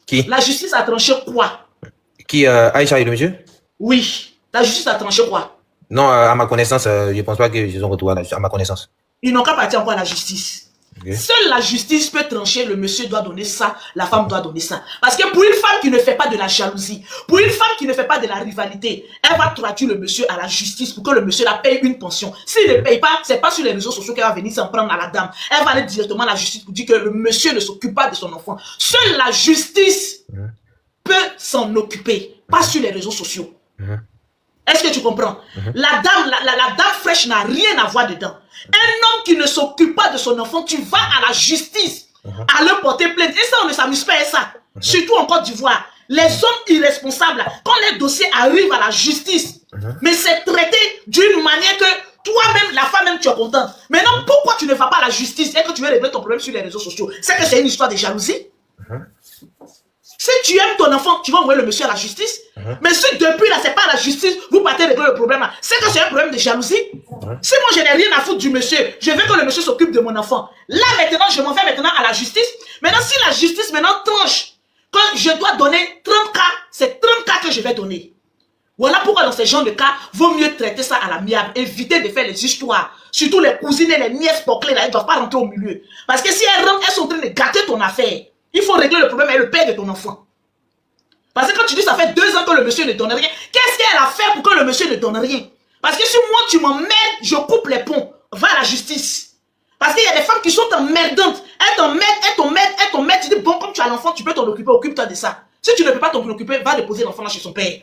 Qui? La justice a tranché quoi? Qui, Aïcha et le monsieur? Oui, la justice a tranché quoi? Non, à ma connaissance, je ne pense pas qu'ils ont retrouvé à ma connaissance. Ils n'ont qu'à partir encore à la justice. Seule la justice peut trancher, le monsieur doit donner ça, la femme doit donner ça. Parce que pour une femme qui ne fait pas de la jalousie, pour une femme qui ne fait pas de la rivalité, elle va traduire le monsieur à la justice pour que le monsieur la paye une pension. S'il ne paye pas, c'est pas sur les réseaux sociaux qu'elle va venir s'en prendre à la dame. Elle va aller directement à la justice pour dire que le monsieur ne s'occupe pas de son enfant. Seule la justice peut s'en occuper, pas sur les réseaux sociaux. Est-ce que tu comprends? La dame fraîche n'a rien à voir dedans. Un homme qui ne s'occupe pas de son enfant, tu vas à la justice à le porter plainte. Et ça, on ne s'amuse pas à ça. Surtout en Côte d'Ivoire. Les hommes irresponsables, quand les dossiers arrivent à la justice, mais c'est traité d'une manière que toi-même, la femme même, tu es contente. Maintenant, pourquoi tu ne vas pas à la justice et que tu veux régler ton problème sur les réseaux sociaux? C'est que c'est une histoire de jalousie. Si tu aimes ton enfant, tu vas envoyer le monsieur à la justice. Mais si depuis là, c'est pas à la justice, vous partez régler le problème là, c'est que c'est un problème de jalousie. Si moi je n'ai rien à foutre du monsieur, je veux que le monsieur s'occupe de mon enfant. Là maintenant, je m'en vais maintenant à la justice. Maintenant, si la justice maintenant tranche, quand je dois donner 30 cas, c'est 30 cas que je vais donner. Voilà pourquoi dans ces genres de cas, vaut mieux traiter ça à l'amiable. Éviter de faire les histoires. Surtout les cousines et les nièces bouclées là, elles ne doivent pas rentrer au milieu. Parce que si elles rentrent, elles sont en train de gâter ton affaire. Il faut régler le problème avec le père de ton enfant. Parce que quand tu dis ça fait 2 ans que le monsieur ne donne rien, qu'est-ce qu'elle a fait pour que le monsieur ne donne rien? Parce que si moi tu m'emmerdes, je coupe les ponts. Va à la justice. Parce qu'il y a des femmes qui sont emmerdantes. Elles t'emmerdent. Tu dis, bon, comme tu as l'enfant, tu peux t'en occuper, occupe-toi de ça. Si tu ne peux pas t'en occuper, va déposer l'enfant là chez son père.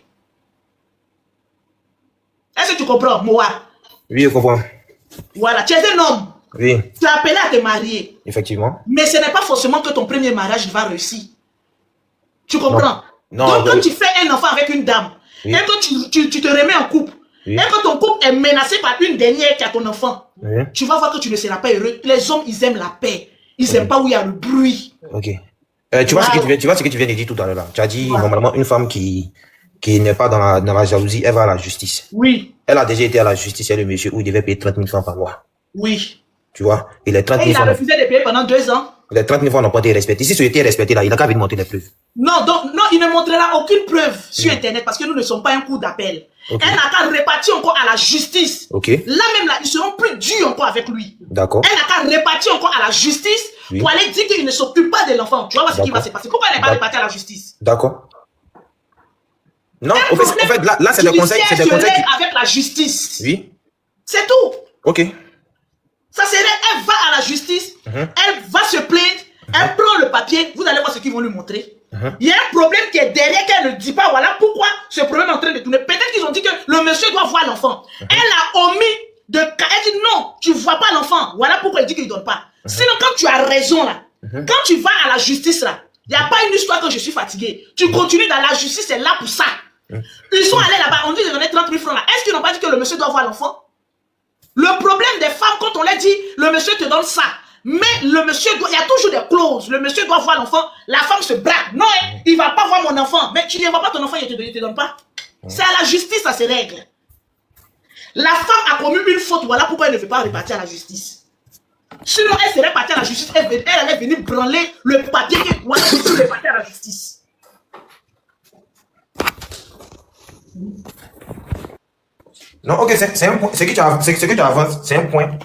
Est-ce que tu comprends, Moa? Oui, je comprends. Voilà, tu es un homme. Oui, Tu es appelé à te marier. effectivement. Mais ce n'est pas forcément que ton premier mariage va réussir. Tu comprends? Non, Donc, quand oui. tu fais un enfant avec une dame, Oui. et que tu te remets en couple, Oui. et que ton couple est menacé par une dernière qui a ton enfant, Oui. tu vas voir que tu ne seras pas heureux. Les hommes, ils aiment la paix. Ils n'aiment pas où il y a le bruit. Ok. Tu vois ce que tu viens de dire tout à l'heure là. Tu as dit, normalement, une femme qui n'est pas dans la jalousie, elle va à la justice. Oui, Elle a déjà été à la justice, et le monsieur, où il devait payer 30 000 francs par mois. oui. Tu vois? Et les 30 Et 000 il a francs, refusé de payer pendant 2 ans. les 30 000 francs n'ont pas été respectés. Si ça a été respecté là, il a qu'à venir monter les preuves. Non, donc, non, il ne montrera aucune preuve sur Internet parce que nous ne sommes pas un coup d'appel. Ok. Elle n'a qu'à répartir encore à la justice. Ok. Là même, là, ils seront plus durs encore avec lui. D'accord. Elle n'a qu'à répartir encore à la justice Oui. pour aller dire qu'il ne s'occupe pas de l'enfant. Tu vas voir ce qui va D'accord. se passer. Pourquoi elle n'est pas D'accord. répartie à la justice? D'accord. Non, en fait, là, c'est des conseils, judiciaire c'est des se conseils lève qui... avec la justice. Oui. C'est tout. Ok. Ça serait, elle va à la justice, Mhm. elle va se plaindre, elle prend le papier, vous allez voir ce qu'ils vont lui montrer. Mhm. Il y a un problème qui est derrière qu'elle ne dit pas, voilà pourquoi ce problème est en train de tourner. Peut-être qu'ils ont dit que le monsieur doit voir l'enfant. Elle a omis de... Elle dit non, tu ne vois pas l'enfant. Voilà pourquoi elle dit qu'il ne donne pas. Sinon, quand tu as raison là, quand tu vas à la justice là, il n'y a pas une histoire que je suis fatigué. Tu continues dans la justice, c'est là pour ça. Ils sont allés là-bas, on dit de donner 30 000 francs là. Est-ce qu'ils n'ont pas dit que le monsieur doit voir l'enfant? Le problème des femmes, quand on leur dit, le monsieur te donne ça, mais le monsieur doit, il y a toujours des clauses, le monsieur doit voir l'enfant, la femme se braque. Non, il ne va pas voir mon enfant, mais tu ne vois pas ton enfant, il ne te donne pas. C'est à la justice, ça se règle. La femme a commis une faute, voilà pourquoi elle ne veut pas repartir à la justice. Sinon, elle serait partie à la justice, elle allait venir branler le papier qui doit repartir à la justice. Non, ok, c'est un point. Ce que tu avances, c'est un point.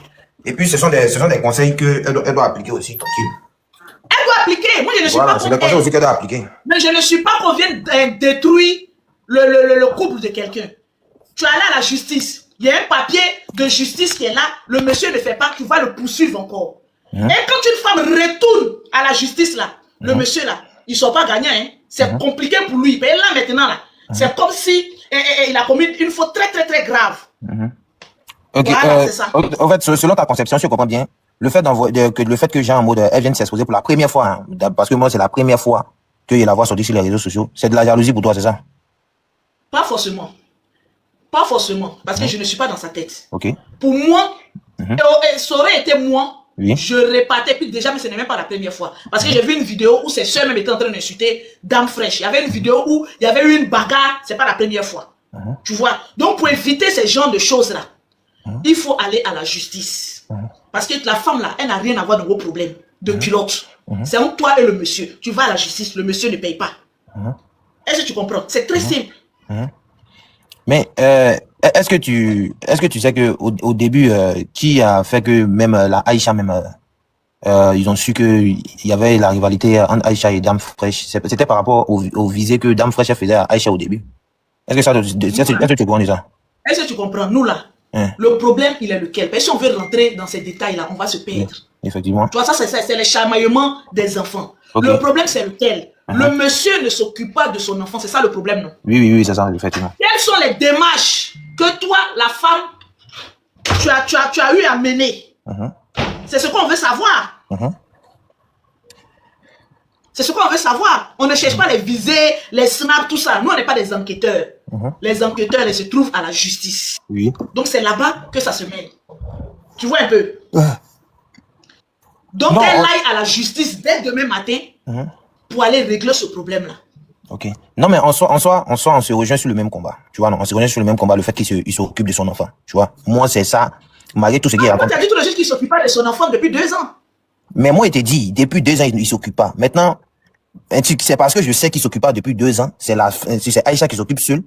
Et puis, ce sont des conseils qu'elle doit appliquer aussi, tranquille. Elle doit appliquer. Moi, je ne suis Voilà, pas c'est des contre conseils elle. aussi qu'elle doit appliquer. Mais je ne suis pas qu'on vienne détruire le couple de quelqu'un. Tu es allé à la justice. Il y a un papier de justice qui est là. Le monsieur ne fait pas, tu vas le poursuivre encore. Et quand une femme retourne à la justice là, le monsieur là, il ne sort pas gagnant. Hein. C'est compliqué pour lui. Mais là maintenant là, c'est comme si il a commis une faute très très très grave. Ok, Voilà, c'est ça. en fait, selon ta conception, si je comprends bien, le fait que j'ai en mode, elle vient de s'exposer pour la première fois, hein, parce que moi, c'est la première fois que je la vois sortir sur les réseaux sociaux, c'est de la jalousie pour toi, c'est ça? Pas forcément. Pas forcément. Parce que je ne suis pas dans sa tête. Ok. Pour moi, ça aurait été moi. Oui. Je répartais plus déjà, mais ce n'est même pas la première fois. Parce que j'ai vu une vidéo où ses soeurs même étaient en train d'insulter Dame Fraîche. Il y avait une vidéo où il y avait eu une bagarre, c'est pas la première fois. Tu vois? Donc pour éviter ce genre de choses-là, il faut aller à la justice. Parce que la femme là, elle n'a rien à voir dans vos problèmes de culotte. C'est entre toi et le monsieur. Tu vas à la justice, le monsieur ne paye pas. Est-ce que tu comprends? C'est très simple. Mais est-ce que tu sais que au début, qui a fait que même la Aïcha même ils ont su que il y avait la rivalité entre Aïcha et Dame Fraîche. C'était par rapport au visé que Dame Fraîche faisait à Aïcha au début. Est-ce que est-ce que tu connais ça? Est-ce que tu comprends? Nous là, le problème il est lequel? Parce que si on veut rentrer dans ces détails là, on va se perdre. Effectivement. Tu vois, ça c'est les chamaillements des enfants. Ok. Le problème c'est lequel? Le monsieur ne s'occupe pas de son enfant, c'est ça le problème, non? Oui, c'est ça, effectivement. Quelles sont les démarches que toi, la femme, tu as eu à mener? C'est ce qu'on veut savoir. C'est ce qu'on veut savoir. On ne cherche pas les visées, les snaps, tout ça. Nous, on n'est pas des enquêteurs. Les enquêteurs, ils se trouvent à la justice. Oui. Donc, c'est là-bas que ça se mène. Tu vois un peu? Donc, Non, elle aille à la justice dès demain matin pour aller régler ce problème-là. Ok. Non, mais en soi, on se rejoint sur le même combat. Tu vois, non, on se rejoint sur le même combat, le fait qu'il s'occupe de son enfant. Tu vois, moi, c'est ça, malgré tout ce qu'il raconte. Tu as dit tout le juste qu'il ne s'occupe pas de son enfant depuis 2 ans. Mais moi, il te dit, depuis 2 ans, il s'occupe pas. Maintenant, c'est parce que je sais qu'il s'occupe pas depuis 2 ans. C'est Aïcha qui s'occupe seule.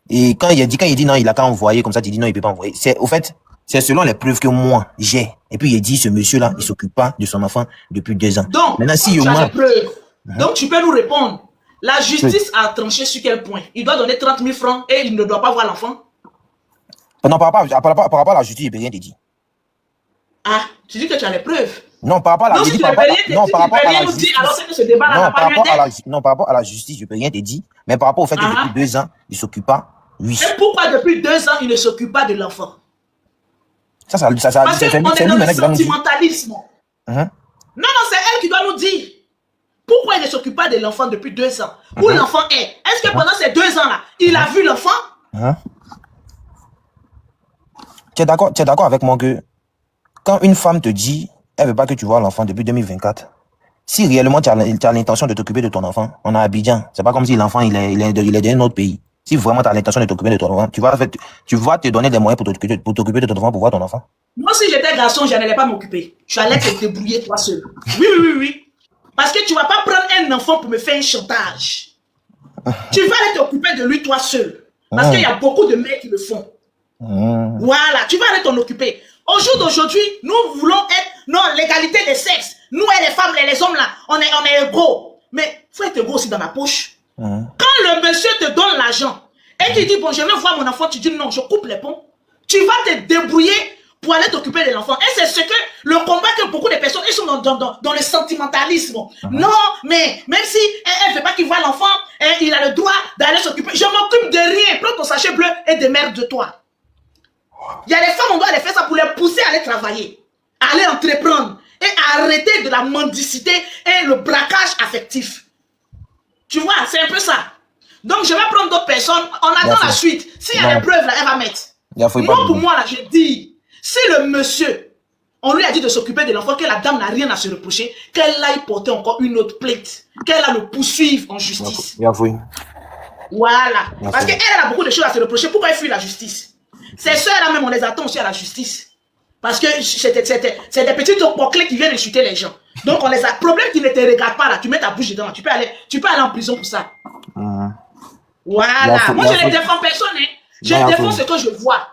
Et quand il dit non, il a qu'à envoyer, comme ça, tu dis non, il peut pas envoyer. Au fait, c'est selon les preuves que moi, j'ai. Et puis, il dit, ce monsieur-là, il s'occupe pas de son enfant depuis 2 ans. Donc, maintenant, si tu au as moins, des preuves. Donc, tu peux nous répondre. La justice a tranché sur quel point? Il doit donner 30 000 francs et il ne doit pas voir l'enfant? Non, par rapport à la justice, je peux rien te dire. Ah, tu dis que tu as les preuves. Non, par rapport à la Donc, si justice, tu ne peux rien nous dire, alors c'est que ce débat-là n'a pas lieu d'être. non, par rapport à la justice, je peux rien te dire. Mais par rapport au fait que depuis 2 ans, il ne s'occupe pas, oui. Et pourquoi depuis 2 ans, il ne s'occupe pas de l'enfant? Ça, Parce qu'on est dans le sentimentalisme. Non, c'est elle qui doit nous dire. Pourquoi il ne s'occupe pas de l'enfant depuis 2 ans? Où l'enfant est? Est-ce que pendant ces 2 ans-là, il a vu l'enfant? Tu es d'accord avec moi que quand une femme te dit, elle ne veut pas que tu vois l'enfant depuis 2024, si réellement tu as l'intention de t'occuper de ton enfant, on est à Abidjan, c'est pas comme si l'enfant il est d'un autre pays. Si vraiment tu as l'intention de t'occuper de ton enfant, tu vas te donner des moyens pour t'occuper de ton enfant, pour voir ton enfant. Moi, si j'étais garçon, je n'allais pas m'occuper. Je allais te débrouiller toi seul. Oui. Parce que tu ne vas pas prendre un enfant pour me faire un chantage. Tu vas aller t'occuper de lui toi seul. Parce qu'il y a beaucoup de mecs qui le font. Voilà, tu vas aller t'en occuper. Au jour d'aujourd'hui, nous voulons être... Non, l'égalité des sexes. Nous et les femmes et les hommes là, on est égaux. Mais il faut être égaux aussi dans ma poche. Quand le monsieur te donne l'argent et qu'il dit, bon, je veux voir mon enfant, tu dis non, je coupe les ponts. Tu vas te débrouiller pour aller t'occuper de l'enfant. Et c'est ce que le combat que beaucoup de personnes, ils sont dans le sentimentalisme. Non, mais même si elle ne veut pas qu'il voit l'enfant, il a le droit d'aller s'occuper. Je m'occupe de rien. Prends ton sachet bleu et démerde-toi. Il y a des femmes, on doit les faire ça pour les pousser à aller travailler, à aller entreprendre et arrêter de la mendicité et le braquage affectif. Tu vois, c'est un peu ça. Donc, je vais prendre d'autres personnes. On attend la suite. S'il y a des preuves, là, elle va mettre. Moi, pour moi, là, je dis, si le monsieur, on lui a dit de s'occuper de l'enfant, que la dame n'a rien à se reprocher, qu'elle aille porter encore une autre plainte, qu'elle a le poursuivre en justice. Voilà. Parce qu'elle a beaucoup de choses à se reprocher. Pourquoi elle fuit la justice? Ces soeurs-là, même, on les attend aussi à la justice. Parce que c'est des petits tocpoclés qui viennent insulter les gens. Donc, on les a. Problème qui ne te regarde pas, là, tu mets ta bouche dedans. Tu peux aller en prison pour ça. Voilà. Moi, je ne défends personne. Je défends ce que je vois.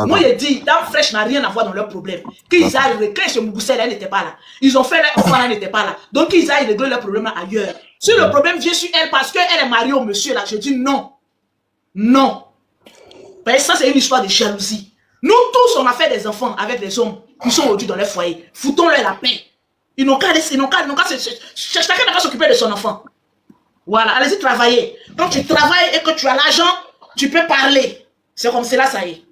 Moi, je dis, Dame Fraîche n'a rien à voir dans leurs problèmes. Qu'ils aillent, quand ce Mouboussel, elle n'était pas là. Ils ont fait leur enfant, elle n'était pas là. Donc, ils aillent régler leurs problèmes ailleurs. Si le problème vient sur elle parce qu'elle est mariée au monsieur, là, je dis non. Non. Parce que ça, c'est une histoire de jalousie. Nous tous, on a fait des enfants avec des hommes qui sont aujourd'hui dans les foyers. Foutons-leur la paix. Ils n'ont qu'à chacun n'a qu'à s'occuper de son enfant. Voilà, allez-y travailler. Quand tu travailles et que tu as l'argent, tu peux parler. C'est comme cela, ça y est.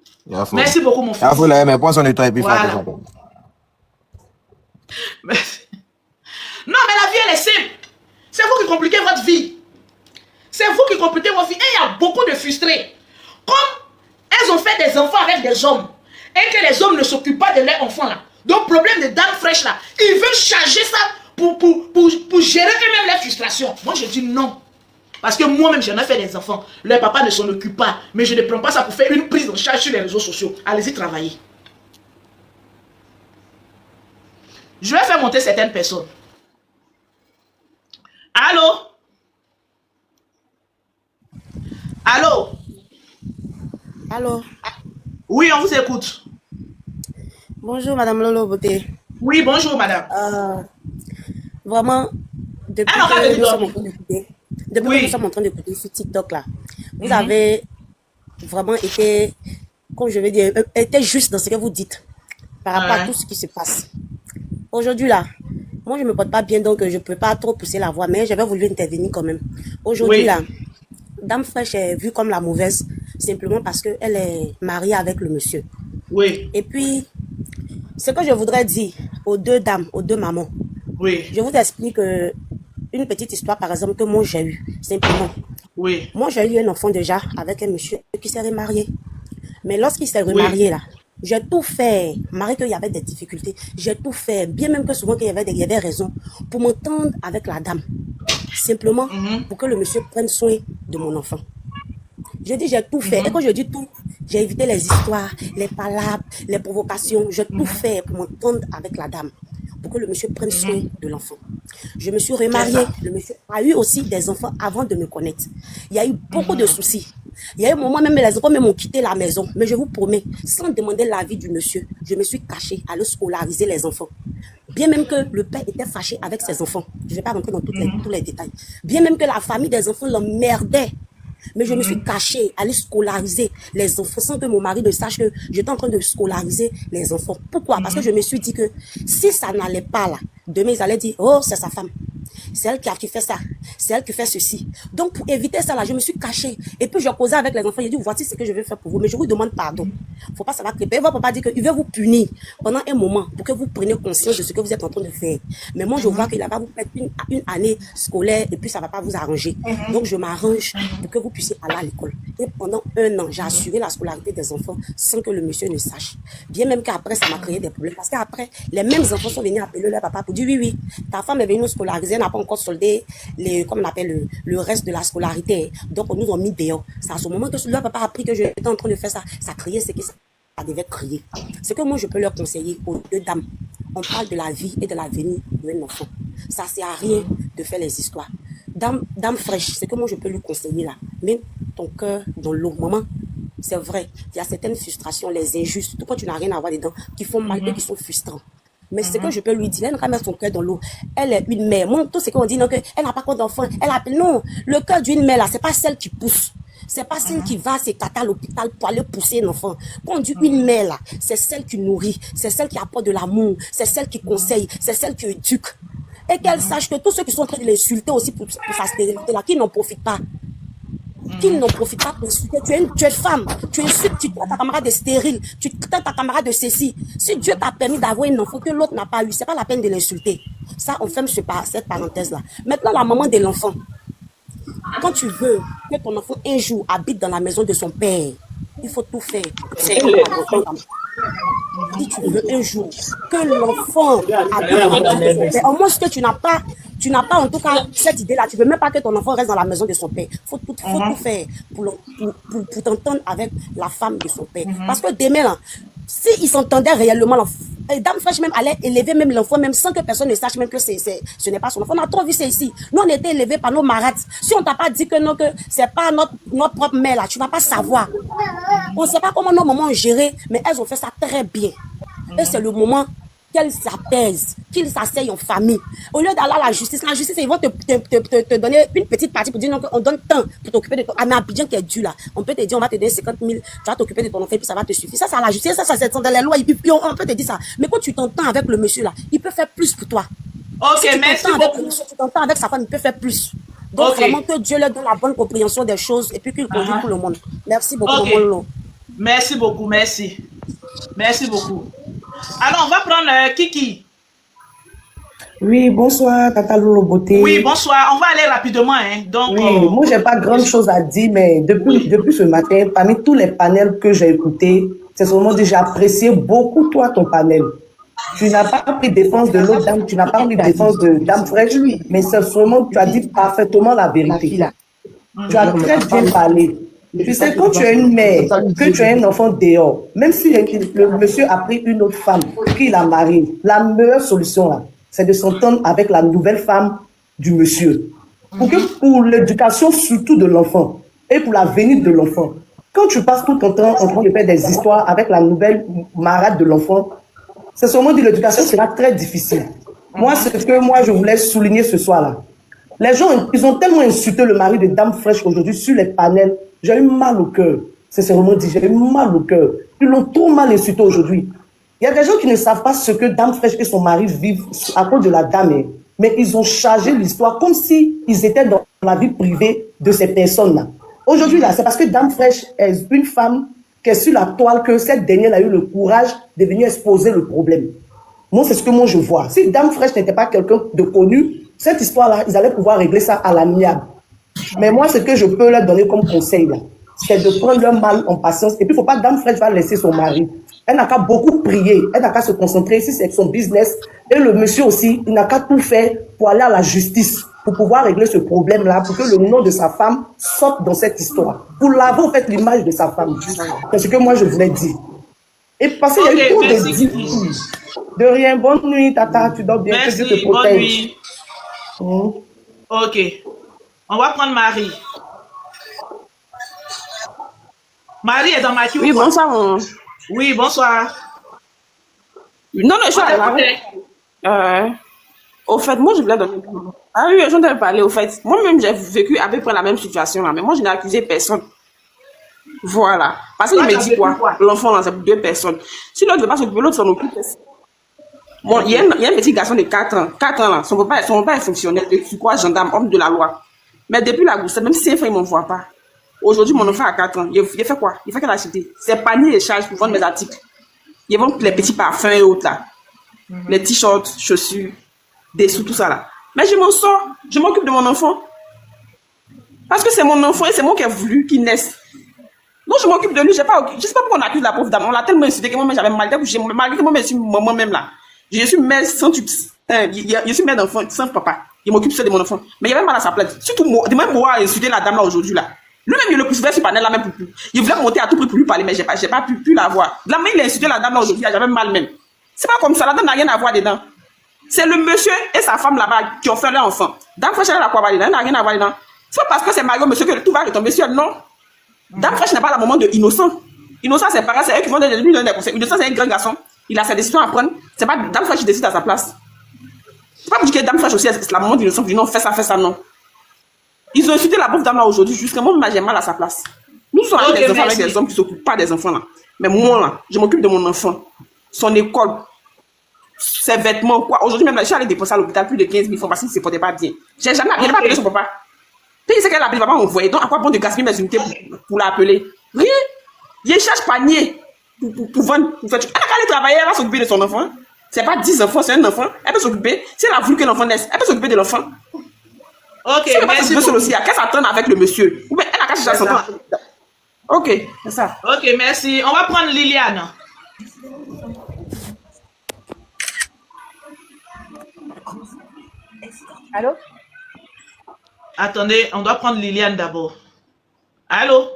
Merci beaucoup, mon fils. Mais prends son état et puis voilà. Non, mais la vie, elle est simple. C'est vous qui compliquez votre vie. C'est vous qui compliquez votre vie. Et il y a beaucoup de frustrés. Comme elles ont fait des enfants avec des hommes et que les hommes ne s'occupent pas de leurs enfants là. Donc, problème de Dame Fraîche là, ils veulent charger ça pour gérer eux-mêmes leurs frustrations. Moi, je dis non. Parce que moi-même, j'en ai fait des enfants. Leur papa ne s'en occupe pas. Mais je ne prends pas ça pour faire une prise en charge sur les réseaux sociaux. Allez-y travailler. Je vais faire monter certaines personnes. Allô? Allô? Allô? Oui, on vous écoute. Bonjour, Madame Lolo Beauté. Oui, bonjour, madame. Vraiment, depuis que nous sommes en train d'écouter sur TikTok, là, vous avez vraiment été, comme je vais dire, été juste dans ce que vous dites par rapport à tout ce qui se passe. Aujourd'hui, là, moi, je ne me porte pas bien, donc je ne peux pas trop pousser la voix, mais j'avais voulu intervenir quand même. Aujourd'hui, là, Dame Fraîche est vue comme la mauvaise, simplement parce qu'elle est mariée avec le monsieur. Oui. Et puis, ce que je voudrais dire aux deux dames, aux deux mamans, je vous explique une petite histoire, par exemple, que moi j'ai eu, simplement. Oui. Moi, j'ai eu un enfant déjà avec un monsieur qui s'est remarié. Mais lorsqu'il s'est remarié, là, j'ai tout fait, malgré qu'il y avait des difficultés, j'ai tout fait, bien même que souvent qu'il y avait raison, pour m'entendre avec la dame. Simplement pour que le monsieur prenne soin de mon enfant. Je dis, j'ai tout fait. Et quand je dis tout, j'ai évité les histoires, les palabres, les provocations. J'ai tout fait pour m'entendre avec la dame, pour que le monsieur prenne soin de l'enfant. Je me suis remariée. Le monsieur a eu aussi des enfants avant de me connaître. Il y a eu beaucoup de soucis. Il y a eu un moment, même les enfants même ont quitté la maison. Mais je vous promets, sans demander l'avis du monsieur, je me suis cachée à le scolariser les enfants. Bien même que le père était fâché avec ses enfants. Je ne vais pas rentrer dans tous les détails. Bien même que la famille des enfants l'emmerdait. Mais je me suis cachée, aller scolariser les enfants sans que mon mari ne sache que j'étais en train de scolariser les enfants. Pourquoi? Parce que je me suis dit que si ça n'allait pas là, demain ils allaient dire, oh, c'est sa femme. C'est elle qui fait ça. C'est elle qui fait ceci. Donc, pour éviter ça, là, je me suis cachée. Et puis, je causais avec les enfants. J'ai dit, voici ce que je vais faire pour vous. Mais je vous demande pardon. Faut pas savoir que votre papa dit qu'il veut vous punir pendant un moment pour que vous preniez conscience de ce que vous êtes en train de faire. Mais moi, je vois qu'il va vous mettre une année scolaire et puis ça va pas vous arranger. Donc, je m'arrange pour que vous puissiez aller à l'école. Et pendant 1 an, j'ai assuré la scolarité des enfants sans que le monsieur ne sache. Bien même qu'après, ça m'a créé des problèmes. Parce qu'après, les mêmes enfants sont venus appeler leur papa pour dire, oui, oui, ta femme est venue nous scolariser, elle n'a pas encore soldé comme on appelle le reste de la scolarité. Donc, on nous a mis dehors. C'est à ce moment que leur papa a appris que j'étais en train de faire ça. Ça criait ce que ça devait crier. Ce que moi, je peux leur conseiller aux 2 dames. On parle de la vie et de l'avenir d'un enfant. Ça ne sert à rien de faire les histoires. Dame fraîche, c'est que moi, je peux lui conseiller là. Mets ton cœur dans l'eau. Maman, c'est vrai, il y a certaines frustrations, les injustes, surtout quand tu n'as rien à voir dedans, qui font mal et qui sont frustrants. Mais ce que je peux lui dire, elle n'a qu'à mettre son cœur dans l'eau. Elle est une mère. Moi, tout ce qu'on dit, non, elle n'a pas compte d'enfant. Elle appelle, non, le cœur d'une mère, là, c'est pas celle qui pousse. C'est pas celle qui va s'écarter à l'hôpital pour aller pousser un enfant. Quand on dit une mère, là, c'est celle qui nourrit, c'est celle qui apporte de l'amour, c'est celle qui conseille, c'est celle qui éduque. Et qu'elle sache que tous ceux qui sont en train de l'insulter aussi pour sa stérilité, là, qui n'en profitent pas. Qu'ils n'en profitent pas pour insulter. Tu es femme, tu insultes, tu traites ta camarade de stérile, tu traites ta camarade de ceci. Si Dieu t'a permis d'avoir un enfant que l'autre n'a pas eu, c'est pas la peine de l'insulter. Ça, on ferme cette parenthèse-là. Maintenant, la maman de l'enfant. Quand tu veux que ton enfant un jour habite dans la maison de son père, il faut tout faire. Si tu veux un jour que l'enfant habite dans la maison de son père, au moins que tu n'as pas en tout cas cette idée-là, tu ne veux même pas que ton enfant reste dans la maison de son père. Il faut tout faire pour t'entendre avec la femme de son père. Parce que demain, là, s'ils s'entendaient réellement, Dame Fraîche même allait élever même l'enfant, même sans que personne ne sache même que ce n'est pas son enfant. On a trop vu ça ici. Nous, on a été élevés par nos marades. Si on t'a pas dit que non, que c'est pas notre propre mère là, tu vas pas savoir. On ne sait pas comment nos mamans ont géré, mais elles ont fait ça très bien. Et c'est le moment qu'elles s'apaisent, qu'ils s'asseyent en famille. Au lieu d'aller à la justice, ils vont te donner une petite partie pour dire non, on donne tant pour t'occuper de ton... Ah, mais Abidjan qui est dû là, on peut te dire on va te donner 50 000, tu vas t'occuper de ton enfant et puis ça va te suffire. Ça, c'est à la justice, ça c'est dans les lois, on peut te dire ça. Mais quand tu t'entends avec le monsieur là, il peut faire plus pour toi. Ok, si merci beaucoup. Tu t'entends avec sa femme, il peut faire plus. Donc vraiment que Dieu leur donne la bonne compréhension des choses et puis qu'il conduit tout le monde. Merci beaucoup, Molo. Merci beaucoup, merci. Merci beaucoup. Alors, on va prendre Kiki. Oui, bonsoir, Tata Lolo Beauté. Oui, bonsoir. On va aller rapidement. Hein. Donc, oui, moi, j'ai pas grand chose à dire, mais depuis ce matin, parmi tous les panels que j'ai écoutés, c'est seulement dit j'ai apprécié beaucoup, toi, ton panel. Tu n'as pas pris défense de l'autre dame, tu n'as pas pris défense de Dame Fraîche, mais c'est seulement tu as dit parfaitement la vérité. Tu as très bien parlé. Tu sais, quand tu es une mère, que tu as un enfant dehors, même si le monsieur a pris une autre femme, qu'il a mariée, la meilleure solution là, c'est de s'entendre avec la nouvelle femme du monsieur. Pour l'éducation surtout de l'enfant et pour l'avenir de l'enfant. Quand tu passes tout ton temps en train de faire des histoires avec la nouvelle marade de l'enfant, c'est seulement de l'éducation sera très difficile. Moi, c'est ce que je voulais souligner ce soir-là. Les gens, ils ont tellement insulté le mari de Dame Fraîche aujourd'hui sur les panels. J'ai eu mal au cœur. C'est vraiment dit, j'ai eu mal au cœur. Ils l'ont trop mal insulté aujourd'hui. Il y a des gens qui ne savent pas ce que Dame Fraîche et son mari vivent à cause de la dame. Mais ils ont chargé l'histoire comme s'ils étaient dans la vie privée de ces personnes-là. Aujourd'hui, là, c'est parce que Dame Fraîche est une femme qui est sur la toile que cette dernière a eu le courage de venir exposer le problème. Moi, c'est ce que moi je vois. Si Dame Fraîche n'était pas quelqu'un de connu, cette histoire-là, ils allaient pouvoir régler ça à l'amiable. Mais moi, ce que je peux leur donner comme conseil, là, c'est de prendre leur mal en patience. Et puis, il ne faut pas que Dame Fraîche va laisser son mari. Elle n'a qu'à beaucoup prier. Elle n'a qu'à se concentrer si c'est son business. Et le monsieur aussi, il n'a qu'à tout faire pour aller à la justice, pour pouvoir régler ce problème-là, pour que le nom de sa femme sorte dans cette histoire. Pour laver, en fait, l'image de sa femme. C'est ce que moi, je voulais dire. Et parce qu'il y a eu trop de difficultés. De rien. Bonne nuit, Tata. Tu dors bien. Merci, que Dieu te protège. bonne nuit. Ok. On va prendre Marie. Marie est dans ma queue. Oui, bonsoir. Oui, bonsoir. Non, non, je suis à la rue. Euh, Au fait, moi, je voulais donner. Ah oui, j'en ai parlé, au fait. Moi-même, j'ai vécu à peu près la même situation là, mais moi, je n'ai accusé personne. Voilà. Parce qu'il Toi, tu me as dit vécu quoi? quoi? L'enfant, là, c'est pour deux personnes. Si l'autre ne veut pas s'occuper, l'autre s'en occupe. Bon, Ok. il y a un petit garçon de 4 ans. 4 ans, là. Son papa est fonctionnaire, c'est quoi, gendarme, homme de la loi. Mais depuis la grossesse, même si c'est fait, il ne m'envoie pas. Aujourd'hui, mon enfant a 4 ans. Il fait quoi? Il fait quelle activité? C'est panier et charge pour vendre mes articles. Ils vendent les petits parfums et autres, là. Les t-shirts, chaussures, des sous, tout ça, là. Mais je m'en sors. Je m'occupe de mon enfant. Parce que c'est mon enfant et c'est moi qui ai voulu qu'il naisse. Donc, je m'occupe de lui. Je sais pas pourquoi on accuse la pauvre dame. On l'a tellement insulté que moi-même, j'avais mal. Malgré que moi-même, je suis moi-même là. Je suis mère sans je suis mère d'enfant sans papa. Il m'occupe seul de mon enfant. Mais il y avait mal à sa place. Surtout, de même moi, insulter la dame là aujourd'hui là. Lui-même, il le poussait sur panel là même pour. Il voulait monter à tout prix pour lui parler, mais j'ai pas pu la voir. Là, mais il a insulté la dame là aujourd'hui. J'avais mal même. C'est pas comme ça. La dame n'a rien à voir dedans. C'est le monsieur et sa femme là-bas qui ont fait leur enfant. Dame Fraîche, elle a quoi à voir dedans? Elle n'a rien à voir dedans. C'est pas parce que c'est Mario, monsieur, que tout va retomber sur elle, non. Dame Fraîche n'est pas la maman de Innocent. Innocent, c'est pareil, c'est eux qui vont lui donner des conseils. Innocent, c'est un grand garçon. Il a ses décisions à prendre. C'est pas Dame Fraîche qui décide à sa place. C'est pas pour dire que Dame Fraîche aussi, c'est la maman d'Innocent qui dit non, fais ça, non. Ils ont insulté la pauvre dame là aujourd'hui, jusqu'à moi, j'ai mal à sa place. Nous sommes avec Ok, des enfants, avec merci. des hommes qui ne s'occupent pas des enfants là. Mais moi là, je m'occupe de mon enfant. Son école, ses vêtements, quoi. Aujourd'hui même, là, je suis allée déposer à l'hôpital plus de 15 000 francs parce qu'il ne se portait pas bien. J'ai jamais, il n'a pas appelé son papa. Puis il sait qu'elle a appelé le papa, on voyait. Donc, à quoi bon de gaspiller mes unités pour l'appeler? Rien. Il cherche panier pour vendre. Pour faire... Elle a qu'à aller travailler, elle va s'occuper de son enfant. C'est pas 10 enfants, c'est un enfant. Elle peut s'occuper. Si elle a voulu que l'enfant naisse, elle peut s'occuper de l'enfant. Ok, Si elle ne peut pas merci s'occuper seule beaucoup. aussi, qu'elle s'attende avec le monsieur. Ou bien elle a qu'à chercher à C'est ça. s'entendre. Ok, c'est ça. Ok, merci. On va prendre Liliane. Allô? Attendez, on doit prendre Liliane d'abord. Allô?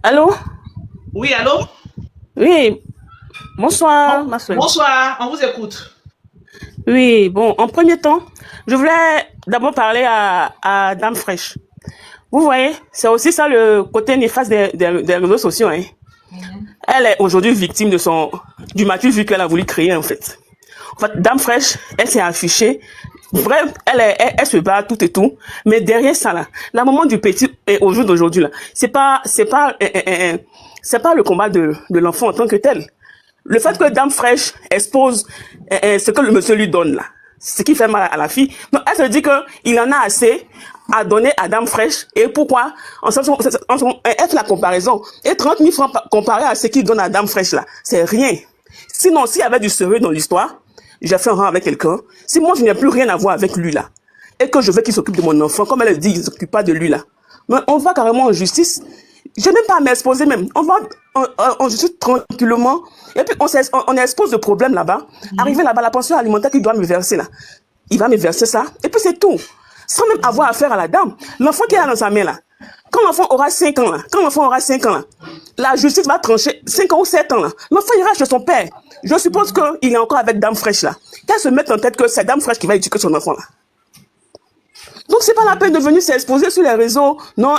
Allô? Oui, allô? Oui, bonsoir, ma soeur. Bonsoir, on vous écoute. Oui, bon, en premier temps, je voulais d'abord parler à Dame Fraîche. Vous voyez, c'est aussi ça le côté néfaste des réseaux sociaux. Hein. Elle est aujourd'hui victime du mature vu qu'elle a voulu créer en fait. En fait, Dame Fraîche, elle s'est affichée. Bref, elle se bat tout et tout. Mais derrière ça là, la maman du petit au jour d'aujourd'hui là, c'est pas le combat de l'enfant en tant que tel. Le fait que Dame Fraîche expose ce que le monsieur lui donne là, ce qui fait mal à la fille. Donc elle se dit que il en a assez à donner à Dame Fraîche. Et pourquoi? Elle fait la comparaison. Et 30 000 francs comparé à ce qu'il donne à Dame Fraîche là, c'est rien. Sinon, s'il y avait du sérieux dans l'histoire, j'ai fait un rang avec quelqu'un. Si moi je n'ai plus rien à voir avec lui là, et que je veux qu'il s'occupe de mon enfant, comme elle dit, il ne s'occupe pas de lui là, mais on va carrément en justice. Je n'ai même pas à m'exposer même. On va en justice tranquillement. Et puis on expose le problème là-bas. Arrivé là-bas, la pension alimentaire qu'il doit me verser là, il va me verser ça. Et puis c'est tout. Sans même avoir affaire à la dame. L'enfant qui est là dans sa main là, quand l'enfant aura 5 ans là, la justice va trancher 5 ans ou 7 ans là. L'enfant ira chez son père. Je suppose qu'il est encore avec Dame Fraîche là. Qu'elle se mette en tête que c'est Dame Fraîche qui va éduquer son enfant là. Donc c'est pas la peine de venir s'exposer sur les réseaux. Non,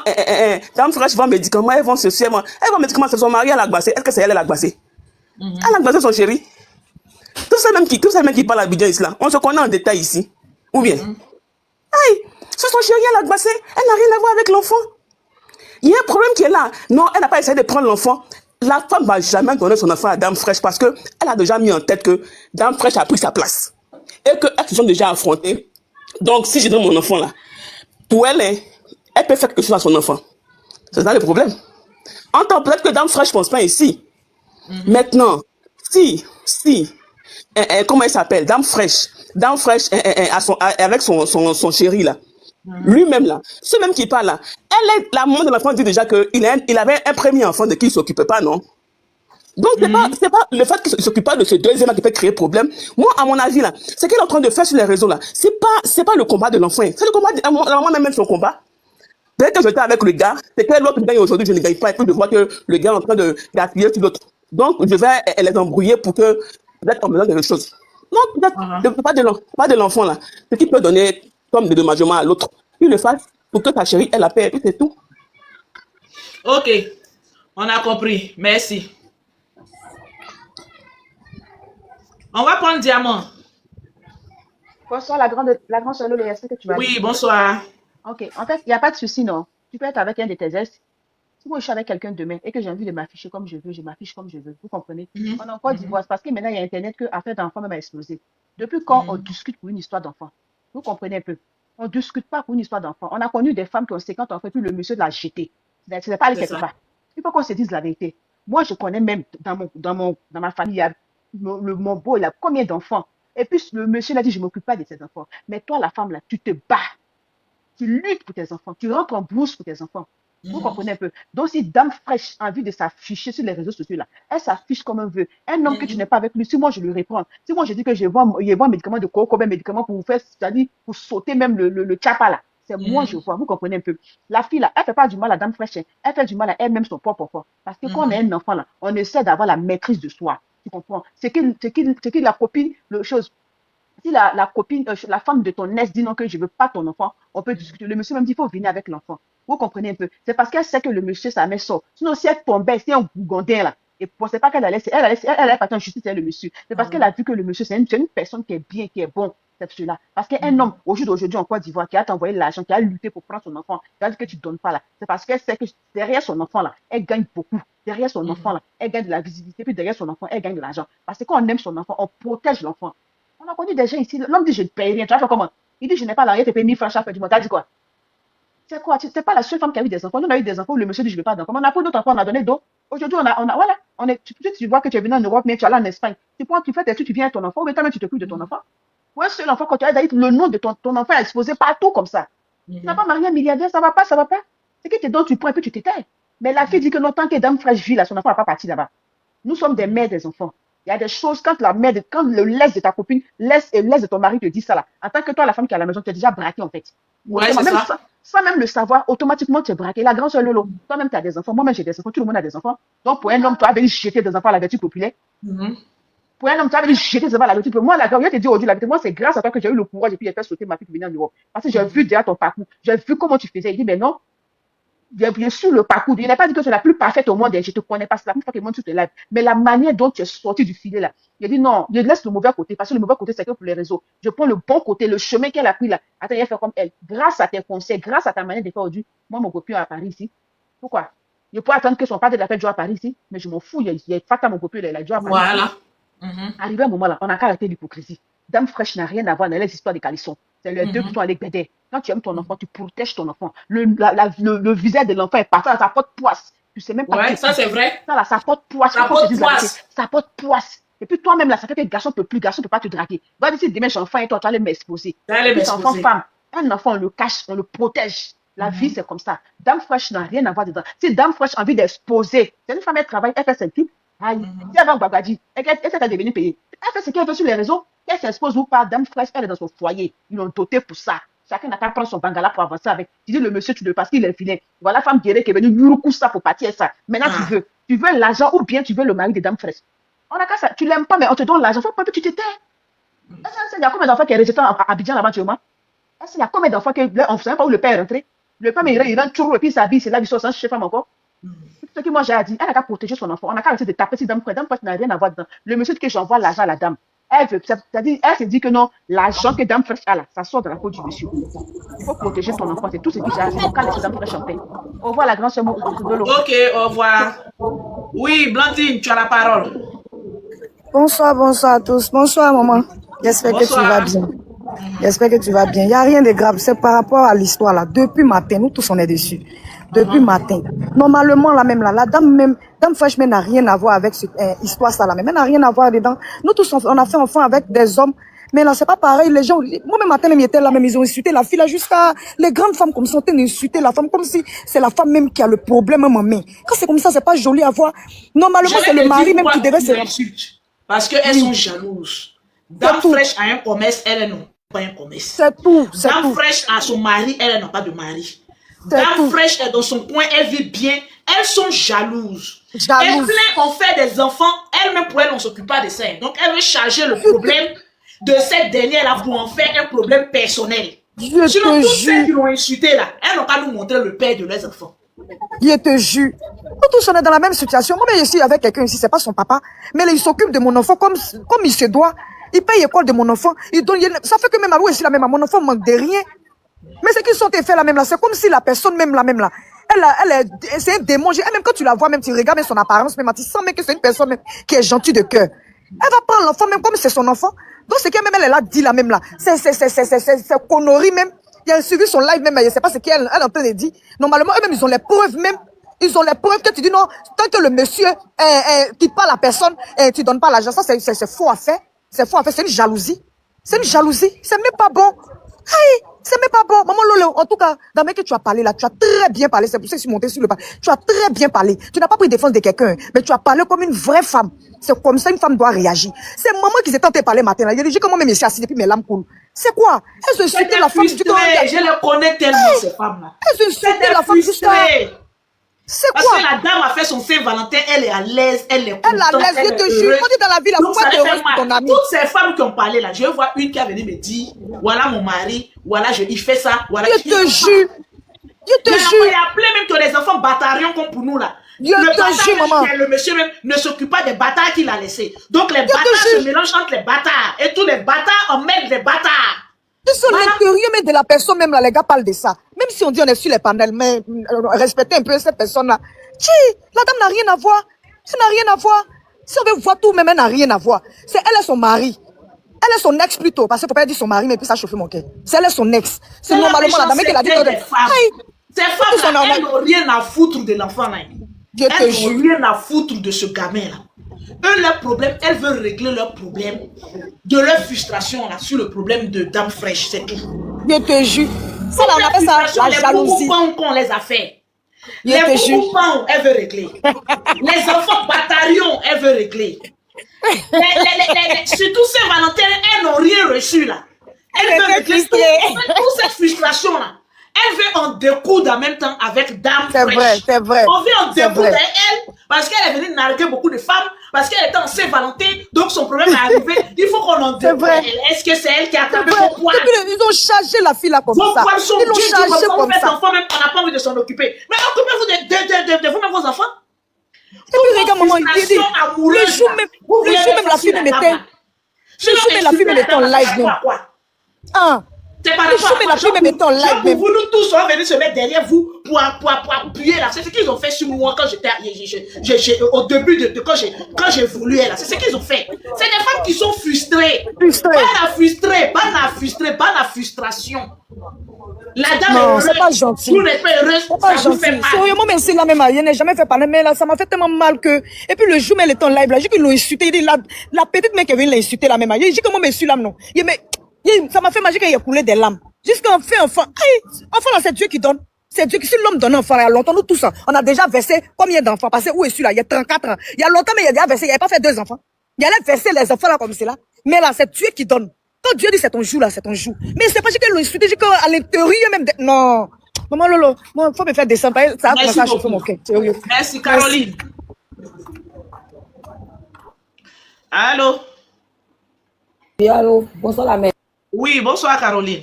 Dame Fraîche vend médicaments, elle vend ceci, elle vend médicaments, c'est son mari, elle a glacé. Est-ce que c'est elle a glacé? Elle a glacé son chéri. Tout ça même qui parle à Abidjan ici là, on se connaît en détail ici. Ou bien? Aïe, c'est son chéri, elle a glacé. Elle n'a rien à voir avec l'enfant. Il y a un problème qui est là. Non, elle n'a pas essayé de prendre l'enfant. La femme ne va jamais donner son enfant à Dame Fraîche parce qu'elle a déjà mis en tête que Dame Fraîche a pris sa place. Et qu'elles se sont déjà affrontées. Donc, si je donne mon enfant là, pour elle, elle peut faire quelque chose à son enfant. C'est ça le problème. En tant peut-être que Dame Fraîche ne pense pas ici. Maintenant, si, comment elle s'appelle? Dame Fraîche, avec son chéri là. Lui-même là, ce même qui parle là, la maman de l'enfant dit déjà qu'il avait un premier enfant de qui il ne s'occupait pas, non? Donc, c'est pas le fait qu'il ne s'occupe pas de ce deuxième qui peut créer problème. Moi, à mon avis là, ce qu'il est en train de faire sur les réseaux là, c'est pas le combat de l'enfant. C'est le combat de la maman même son combat. Dès que j'étais avec le gars, c'est que l'autre gagne aujourd'hui, je ne gagne pas. Et puis je vois que le gars est en train d'appuyer sur l'autre. Donc, je vais les embrouiller pour que peut-être on me donne quelque chose. Non, peut-être pas de l'enfant là. Ce qui peut donner comme dédommagement à l'autre. Il le fasse pour que ta chérie ait la paix. Et puis c'est tout. Ok, on a compris. Merci. On va prendre Diamant. Bonsoir, la grande sœur Lolo, est-ce que tu vas bien? Oui, bonsoir. Ok, en fait, il n'y a pas de souci, non. Tu peux être avec un de tes ex. Si moi je suis avec quelqu'un demain et que j'ai envie de m'afficher comme je veux, je m'affiche comme je veux. Vous comprenez? Mhm, On est en Côte mhm, d'Ivoire, c'est parce que maintenant il y a Internet que affaire d'enfant même a explosé. Depuis quand on mhm, discute pour une histoire d'enfant? Vous comprenez un peu? On ne discute pas pour une histoire d'enfant. On a connu des femmes qui ont 50 enfants, puis le monsieur l'a jeté. Ce n'est pas allé c'est quelque ça. part. Il faut qu'on se dise la vérité. Moi, je connais même dans ma famille, il y a mon beau, il a combien d'enfants? Et puis le monsieur l'a dit, je ne m'occupe pas de ses enfants. Mais toi, la femme, là, tu te bats. Tu luttes pour tes enfants, tu rentres en bourse pour tes enfants. Vous Mhm, comprenez un peu? Donc, si Dame Fraîche a envie de s'afficher sur les réseaux sociaux, là, elle s'affiche comme elle veut. Un homme que tu mhm, n'es pas avec lui, si moi je lui réponds, si moi je dis que je vends un médicament de coco, un médicament pour vous faire, c'est-à-dire pour sauter même le tchapa là, c'est moi je mhm, vois. Vous comprenez un peu? La fille là, elle fait pas du mal à Dame Fraîche, hein. Elle fait du mal à elle-même son propre enfant. Parce que quand on est mhm, un enfant là, on essaie d'avoir la maîtrise de soi. Tu comprends? C'est que la copine, le chose, si la copine, la femme de ton ex dit non, que je ne veux pas ton enfant, on peut discuter. Le monsieur même dit, il faut venir avec l'enfant. Vous comprenez un peu? C'est parce qu'elle sait que le monsieur, sa mère sort. Sinon, si elle tombait, c'est un bougondin là. Et ne pensez pas qu'elle allait, elle allait partir en justice, c'est le monsieur. C'est parce qu'elle mhm, a vu que le monsieur, c'est une personne qui est bien, qui est bon. C'est celui-là. Parce qu'un homme, mhm, au jour d'aujourd'hui en Côte d'Ivoire, qui a t'envoyé l'argent, qui a lutté pour prendre son enfant, qui a dit que tu ne donnes pas là, c'est parce qu'elle sait que derrière son enfant là, elle gagne beaucoup. Derrière son enfant mhm. là, elle gagne de la visibilité, puis derrière son enfant, elle gagne de l'argent. Parce que quand on aime son enfant, on protège l'enfant. On a connu des gens ici, l'homme dit je ne paye rien. Tu vas faire comment? Il dit je n'ai pas l'argent, tu payes 1000 francs chaque fin du mois. Tu as dit quoi? C'est quoi? C'est pas la seule femme qui a eu des enfants. Nous, on a eu des enfants où le monsieur dit je ne veux pas d'enfants. On a pris d'autres enfants, on a donné d'autres. Aujourd'hui, voilà, tu vois que tu es venu en Europe, mais tu es allé en Espagne. Tu fais tes trucs, tu viens avec ton enfant, ou bien toi-même tu t'occupes de ton enfant. Ou un seul enfant, quand tu as dit le nom de ton enfant est exposé partout comme ça. Tu n'as Mhm. pas marié un milliardaire, ça va pas, ça va pas. C'est que tu donnes, tu prends et puis tu t'étais. Mais la fille dit que non, tant que Dame Fraîche vit là, son enfant n'a pas parti là-bas. Nous sommes des mères des enfants. Il y a des choses, quand quand le laisse de ta copine, laisse de ton mari te dit ça là, en tant que toi, la femme qui est à la maison, tu es déjà braqué en fait. Ouais, Autrement, c'est même ça. sans même le savoir, automatiquement tu es braqué. La grande soeur Lolo, toi-même tu as des enfants, moi-même j'ai des enfants, tout le monde a des enfants. Donc pour un homme, tu vas venir jeter des enfants à la vertu populaire. Mhm, Pour un homme, tu vas venir jeter des enfants à la vertu populaire. Moi, la grande, je te dis aujourd'hui la vérité, moi c'est grâce à toi que j'ai eu le courage et puis j'ai fait sauter ma fille pour venir en Europe. Parce que j'ai vu mhm. déjà ton parcours, j'ai vu comment tu faisais. Il dit, mais non, bien sûr le parcours. Il n'a pas dit que tu es la plus parfaite au monde et je te connais pas, c'est la première fois que moi tu te lèves. Mais la manière dont tu es sorti du filet là, il a dit non, je laisse le mauvais côté parce que le mauvais côté c'est que pour les réseaux. Je prends le bon côté, le chemin qu'elle a pris là. Attends, il a fait comme elle. Grâce à tes conseils, grâce à ta manière de faire aujourd'hui, moi mon copain à Paris ici. Pourquoi? Je peux attendre que son père de la fête joue à Paris ici, mais je m'en fous. Il y a Fata mon copain, il a joué à Paris ici. Voilà. Mhm, Arrivé à un moment là, on a qu'à arrêter l'hypocrisie. Dame Fraîche n'a rien à voir dans les histoires des calissons. C'est les deux qui mhm, sont allés péter. Quand tu aimes ton mhm. enfant, tu protèges ton enfant. Le visage de l'enfant est parti, ça porte poisse. Tu sais même pas Ouais, qui ça qui. c'est vrai. Ça là, ça porte poisse. Il Ça faut qu'on se porte dise la vérité. poisse. Ça porte poisse. Et puis toi-même là, ça fait que garçon ne peut plus, garçon ne peut pas te draguer. Va dire si demain j'ai enfant et toi, tu vas aller m'exposer. Ça Et allait puis c'est enfant, m'exposer. femme. Un enfant, on le cache, on le protège. La vie, Mhm, c'est comme ça. Dame Fraîche n'a rien à voir dedans. Si Dame Fraîche a envie d'exposer, c'est une femme, elle travaille, elle fait ses trucs. Aïe. Si mhm, elle va au Bagadi, elle s'est devenue payée. Elle fait ce qu'elle veut sur les réseaux. Elle s'expose ou pas. Dame Fraîche, elle est dans son foyer. Ils l'ont doté pour ça. Chacun n'a qu'à prendre son bangala pour avancer avec. Tu dis le monsieur, tu le passes, il est vilain. Voilà, femme guérie qui est venue, lui ça pour partir ça. Maintenant, ah, tu veux l'argent ou bien tu veux le mari de Dame Fraîche. On a qu'à ça. Tu l'aimes pas, mais on te donne l'argent. Faut pas que tu t'étais. Il y a combien d'enfants qui est rejeté à Abidjan là-bas, tu vois? Il y a combien d'enfants qui, on ne sait même pas où le père est rentré. Le père, il rentre toujours et puis il s'habille, c'est là, il sort sans chez femme encore. C'est ce que moi j'ai dit. Elle n'a qu'à protéger son enfant. On n'a qu'à arrêter de taper si Dame Fraîche. Dame Fraîche n'a rien à voir dedans. Le monsieur dit que j'envoie l'argent à la dame. C'est-à-dire, elle se dit que non, l'argent que Dame Fraîche a là, ça sort de la peau du monsieur. Il faut protéger ton enfant. C'est tout ce que j'ai à dire. Quand laisser Dame Fraîche en paix. Au revoir la grande sœur de l'eau. ok, au revoir. Oui, Blandine, tu as la parole. Bonsoir, bonsoir à tous. Bonsoir, maman. J'espère que tu vas Bonsoir. bien. Mhm, J'espère que tu vas bien. Il n'y a rien de grave. C'est par rapport à l'histoire là. Depuis matin, nous tous on est dessus. Depuis mhm, matin. Normalement, la dame Fraîche même n'a rien à voir avec cette histoire ça là. Mais elle n'a rien à voir dedans. Nous tous on a fait enfant avec des hommes. Mais là, c'est pas pareil. Les gens, moi-même matin, ils étaient là, même ils ont insulté la fille là jusqu'à les grandes femmes comme ça, ont insulté la femme comme si c'est la femme même qui a le problème en main. Quand c'est comme ça, c'est pas joli à voir. Normalement, Je c'est vais le te mari dire même qui pourquoi devait ils se. insultent. Parce qu'elles Oui, sont jalouses. c'est Dame tout. Fraîche a un commerce, elle n'a pas un commerce. C'est tout. C'est Dame tout. Fraîche a son mari, elle n'a pas de mari. C'est Dame tout. Fraîche est dans son coin, elle vit bien. Elles sont jalouses. Et Jalouse. plein ont fait des enfants, elle-même pour elle, on ne s'occupe pas de ça. Donc elle veut charger le problème de cette dernière-là pour en faire un problème personnel. Je Sinon, te toutes celles qui jure. l'ont insulté là, elles n'ont pas nous montrer le père de leurs enfants. Je te jure. Nous tous, on est dans la même situation. Moi, je suis avec quelqu'un ici, c'est pas son papa. Mais là, il s'occupe de mon enfant comme il se doit. Il paye l'école de mon enfant. Il donne, ça fait que même à aussi, là, même à mon enfant manque de rien. Mais ce qu'ils sont fait là même là, c'est comme si la personne même là, c'est un démon. Même quand tu la vois, même tu regardes même son apparence, même tu sens même que c'est une personne même qui est gentille de cœur. Elle va prendre l'enfant même comme c'est son enfant. Donc ce qu'elle même elle a dit là même là, c'est connerie même. Il a suivi son live même, je sais pas ce qu'elle est en train de dire. Normalement eux-mêmes ils ont les preuves même. Ils ont les preuves que tu dis non, tant que le monsieur quitte pas la personne, tu donnes pas l'argent. Ça c'est faux à faire. C'est faux à faire, c'est une jalousie. C'est une jalousie. C'est même pas bon. Hey, c'est même pas bon. Maman Lolo, en tout cas, dans le que tu as parlé là, tu as très bien parlé. C'est pour ça que je suis montée sur le pas. Tu as très bien parlé. Tu n'as pas pris défense de quelqu'un, mais tu as parlé comme une vraie femme. C'est comme ça une femme doit réagir. C'est maman qui s'est tentée parler matin là. Il a dit comment même ici assis depuis mes lames coulent. C'est quoi? Elles insultent la femme. Je le connais tellement, ces femmes-là. Elles insultent la femme jusqu'à... C'est Parce quoi? que la dame a fait son Saint-Valentin, elle est à l'aise, elle est contente. Elle a l'aise, je te jure. On dit dans la vie, là, Donc, pourquoi ça tu fait es mal. ton ami? Toutes ces femmes qui ont parlé là, je vois une qui est venue me dire, voilà mon mari, voilà, il fait ça, voilà. Je te jure. Je te jure. Il a appelé même que les enfants bâtarions comme pour nous là. Je te jure, maman. Le monsieur même ne s'occupe pas des bâtards qu'il a laissés. Donc les bâtards se mélangent entre les bâtards. Et tous les bâtards emmènent des bâtards. Ils sont l'intérieur même de la personne, même là, les gars parlent de ça. Même si on dit on est sur les panels, mais respectez un peu cette personne-là. La dame n'a rien à voir. Elle n'a rien à voir. Si on veut voir tout, même elle n'a rien à voir. C'est elle et son mari. Elle est son ex plutôt, parce qu'il ne faut pas dire son mari, mais puis ça chauffe mon cœur. C'est elle et son ex. C'est normalement la dame qui l'a dit. Ces femmes, elles n'ont rien à foutre de l'enfant. Elles n'ont rien à foutre de ce gamin-là. Eux, leur problème, elles veulent régler leur problème, de leur frustration là, sur le problème de Dame Fraîche, c'est tout. Je te jure. Ça, on appelle ça la jalousie. Qu'on les a fait. Les bouboupans, elle veut régler. Les enfants bataillons, elle veut régler. Surtout Saint-Valentin, elles n'ont rien reçu là. Elle veut régler toute cette frustration là. Elle veut en découdre en même temps avec Dame Fraîche. C'est vrai, c'est vrai. On veut en découdre avec elle parce qu'elle est venue narguer beaucoup de femmes, parce qu'elle était en Saint-Valentin, donc son problème est arrivé. Il faut qu'on en découdre. Est-ce que c'est elle qui a attrapé vos poils? Ils ont chargé la fille là comme vos ça. Poils sont Ils l'ont chargé comme ça. Enfants, même, on n'a pas envie de s'en occuper. Mais occupez-vous de vous-même, vos enfants. Et puis regarde maman, il dit, le jour même la fille me mettait. Le jour même la fille me mettait en live même. Ah. C'est pas vous nous tous on venus se mettre derrière vous pour appuyer là. C'est ce qu'ils ont fait sur moi quand j'étais au début de quand j'ai voulu là. C'est ce qu'ils ont fait. C'est des femmes qui sont frustrées. Pas la frustration. La dame est heureuse. C'est pas gentil. Vous n'êtes pas heureuse. C'est pas gentil. Sérieusement, même si là même, il n'a jamais fait parler, mais là, ça m'a fait tellement mal que. Et puis le jour, mais elle était en live là, j'ai dit qu'ils l'ont insulté. Il dit, la petite mec qui vient l'insulter là même. Il dit comment mais sur l'âme non. Ça m'a fait magique qu'il y a coulé des larmes. Jusqu'en fait enfant. Enfant là, c'est Dieu qui donne. C'est Dieu qui, si l'homme donne un enfant, il y a longtemps, nous tous, on a déjà versé combien d'enfants? Parce que où est celui-là? Il y a 34 ans. Il y a longtemps, mais il a déjà versé, il n'avait pas fait 2 enfants. Il allait verser les enfants là comme c'est là. Mais là, c'est Dieu qui donne. Quand Dieu dit c'est ton jour là, c'est ton jour. Mais c'est pas juste que l'on insulte, c'est qu'à l'intérieur même non. Maman Lolo, moi, faut me faire descendre. Ça a commencé à chauffer mon cœur. Merci Caroline. Allô? Oui, allô, bonsoir la mère. Oui, bonsoir Caroline.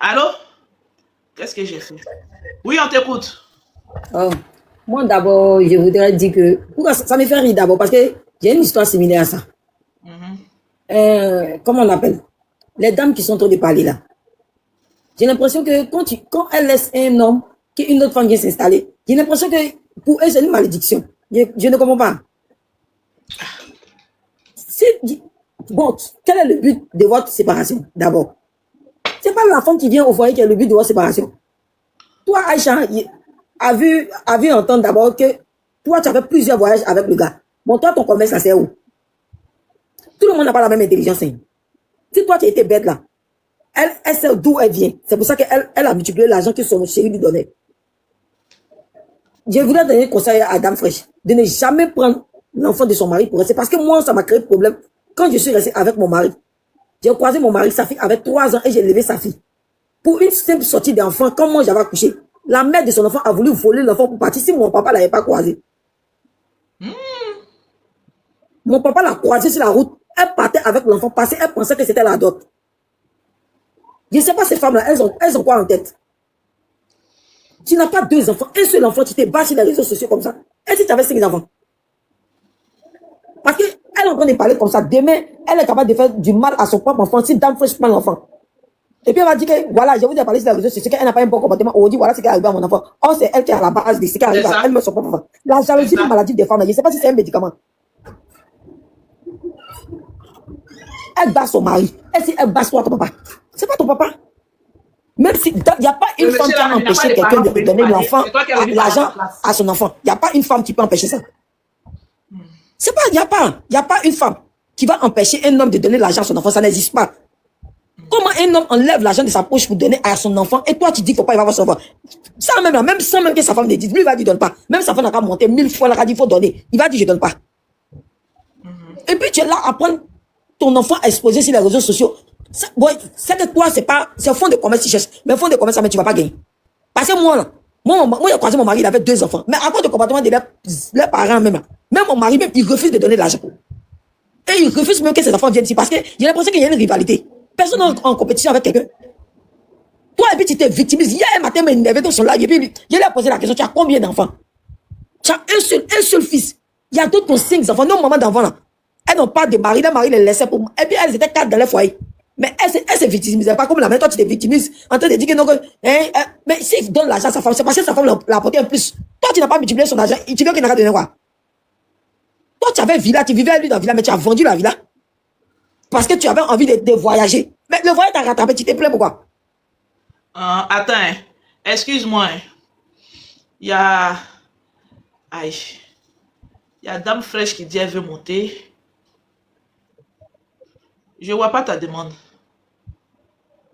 Allô? Qu'est-ce que j'ai fait? Oui, on t'écoute. Moi d'abord, je voudrais dire que... Pourquoi ça me fait rire d'abord? Parce que j'ai une histoire similaire à ça. Comment on appelle? Les dames qui sont en train de parler là. J'ai l'impression que quand elles laissent un homme, qu'une autre femme vient s'installer, j'ai l'impression que pour eux c'est une malédiction. Je ne comprends pas. Bon, quel est le but de votre séparation d'abord? C'est pas la femme qui vient au foyer qui est le but de votre séparation. Toi, Aïcha, a vu entendre d'abord que toi, tu as fait plusieurs voyages avec le gars. Bon, toi, ton commerce, ça sert où? Tout le monde n'a pas la même intelligence. Hein. Si toi, tu as été bête là, elle sait d'où elle vient. C'est pour ça qu'elle a multiplié l'argent que son chéri lui donnait. Je voudrais donner un conseil à Dame Fraîche de ne jamais prendre l'enfant de son mari pour rester. Parce que moi, ça m'a créé problème. Quand je suis restée avec mon mari, j'ai croisé mon mari, sa fille, avec 3 ans et j'ai élevé sa fille. Pour une simple sortie d'enfant, quand moi j'avais accouché, la mère de son enfant a voulu voler l'enfant pour partir si mon papa l'avait pas croisé. Mon papa l'a croisé sur la route. Elle partait avec l'enfant passé, elle pensait que c'était la dot. Je ne sais pas ces femmes-là, elles ont quoi en tête? Tu n'as pas 2 enfants, un seul enfant, tu t'es battu sur les réseaux sociaux comme ça. Et si tu avais 5 enfants? Parce qu'elle est en train de parler comme ça. Demain, elle est capable de faire du mal à son propre enfant si Dame Fresh prend l'enfant. Et puis elle va dire que, voilà, je vous ai parlé sur la réseau, c'est qu'elle n'a pas un bon comportement. On dit, voilà, c'est qu'elle arrive à mon enfant. Or, c'est elle qui est à la base de ce qui arrive à elle, son propre enfant. La jalousie, c'est une maladie des femmes. Je ne sais pas si c'est un médicament. Elle bat son mari. Et si elle bat toi, ton papa, c'est pas ton papa. Même si, il n'y a pas une femme qui a empêché quelqu'un de donner l'enfant, l'argent à son enfant. Il n'y a pas une femme qui peut empêcher ça. C'est pas, il n'y a pas une femme qui va empêcher un homme de donner l'argent à son enfant. Ça n'existe pas. Comment un homme enlève l'argent de sa poche pour donner à son enfant et toi tu dis qu'il ne faut pas y avoir son enfant? Ça même là, même sans même que sa femme ne dise, lui il va dire donne pas. Même sa femme n'a qu'à monter 1000 fois, elle a dit il faut donner. Il va dire je donne pas. Et puis tu es là à prendre ton enfant à exposer sur les réseaux sociaux. C'est que toi c'est fonds de commerce tu cherches. Mais fonds de commerce, mais tu ne vas pas gagner. Parce que moi là, moi j'ai croisé mon mari, il avait 2 enfants. Mais à cause du comportement de leurs parents même là, même mon mari même, il refuse de donner de l'argent. Et il refuse même que ses enfants viennent ici parce que j'ai l'impression qu'il y a une rivalité. Personne n'est en compétition avec quelqu'un. Toi, et puis tu t'es victimisé. Hier matin, il m'énervé dans son live. Et puis, je lui ai posé la question, tu as combien d'enfants? Tu as un seul fils. Il y a d'autres qui ont 5 enfants. Non, maman d'enfants là. Elles n'ont pas de mari. Le mari les laissait pour moi. Et puis, elles étaient 4 dans leur foyer. Mais elles se victimisent. Pas comme la mère. Toi, tu te victimises en train de dire que non. Mais s'il donne l'argent à sa femme, c'est parce que sa femme l'a apporté un plus. Toi, tu n'as pas multiplié son argent. Tu veux qu'il n'a pas donné quoi? Toi, tu avais une villa. Tu vivais avec lui dans la villa, mais tu as vendu la villa. Parce que tu avais envie de voyager. Mais le voyage t'a rattrapé, tu t'es plaint pourquoi? Attends, excuse-moi. Il y a... Aïe. Il y a Dame Fresh qui dit elle veut monter. Je vois pas ta demande.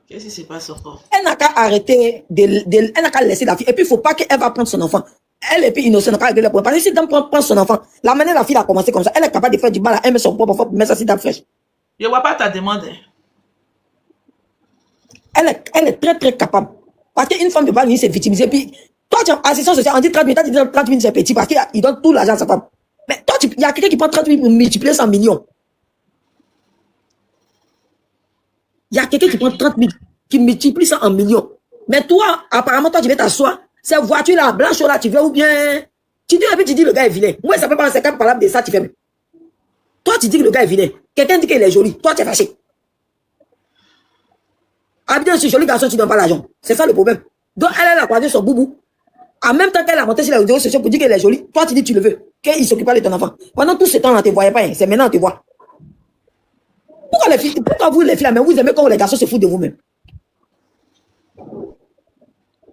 Qu'est-ce qui se passe encore? Elle n'a qu'à arrêter, elle n'a qu'à laisser la fille. Et puis, il ne faut pas qu'elle va prendre son enfant. Elle est plus innocente, n'a pas régler le problème. Parce que si Dame prend son enfant, la manière la fille a commencé comme ça, elle est capable de faire du mal à elle, mais son propre enfant pour mettre ça sur Dame Fresh. Je vois pas ta demande. Elle est très, très capable. Parce qu'une femme ne peut pas venir se victimiser. Puis, toi, tu as assistance sociale, on dit 30 000, toi, tu dis 30 000, c'est petit parce qu'il donne tout l'argent à sa femme. Mais toi, il y a quelqu'un qui prend 30 000 pour multiplier 100 millions. Il y a quelqu'un qui prend 30 000, qui multiplie ça en millions. Mais toi, apparemment, toi, tu veux t'asseoir. Cette voiture-là, blanche-là, tu veux ou bien. Tu dis, et puis tu dis, le gars est vilain. Moi, ça peut pas, c'est quand parler de ça, tu fais. Toi, tu dis que le gars est vilain. Quelqu'un dit qu'il est joli. Toi, tu es fâché. Ah bien, ce joli garçon, tu ne donnes pas l'argent. C'est ça le problème. Donc, elle a croisé son boubou. En même temps qu'elle a monté sur la réseaux sociaux pour dire qu'elle est jolie, toi, tu dis que tu le veux. Qu'il ne s'occupe pas de ton enfant. Pendant tout ce temps, on ne te voyait pas. Hein. C'est maintenant on te voit. Pourquoi vous, les filles, mais vous aimez quand les garçons se foutent de vous-même?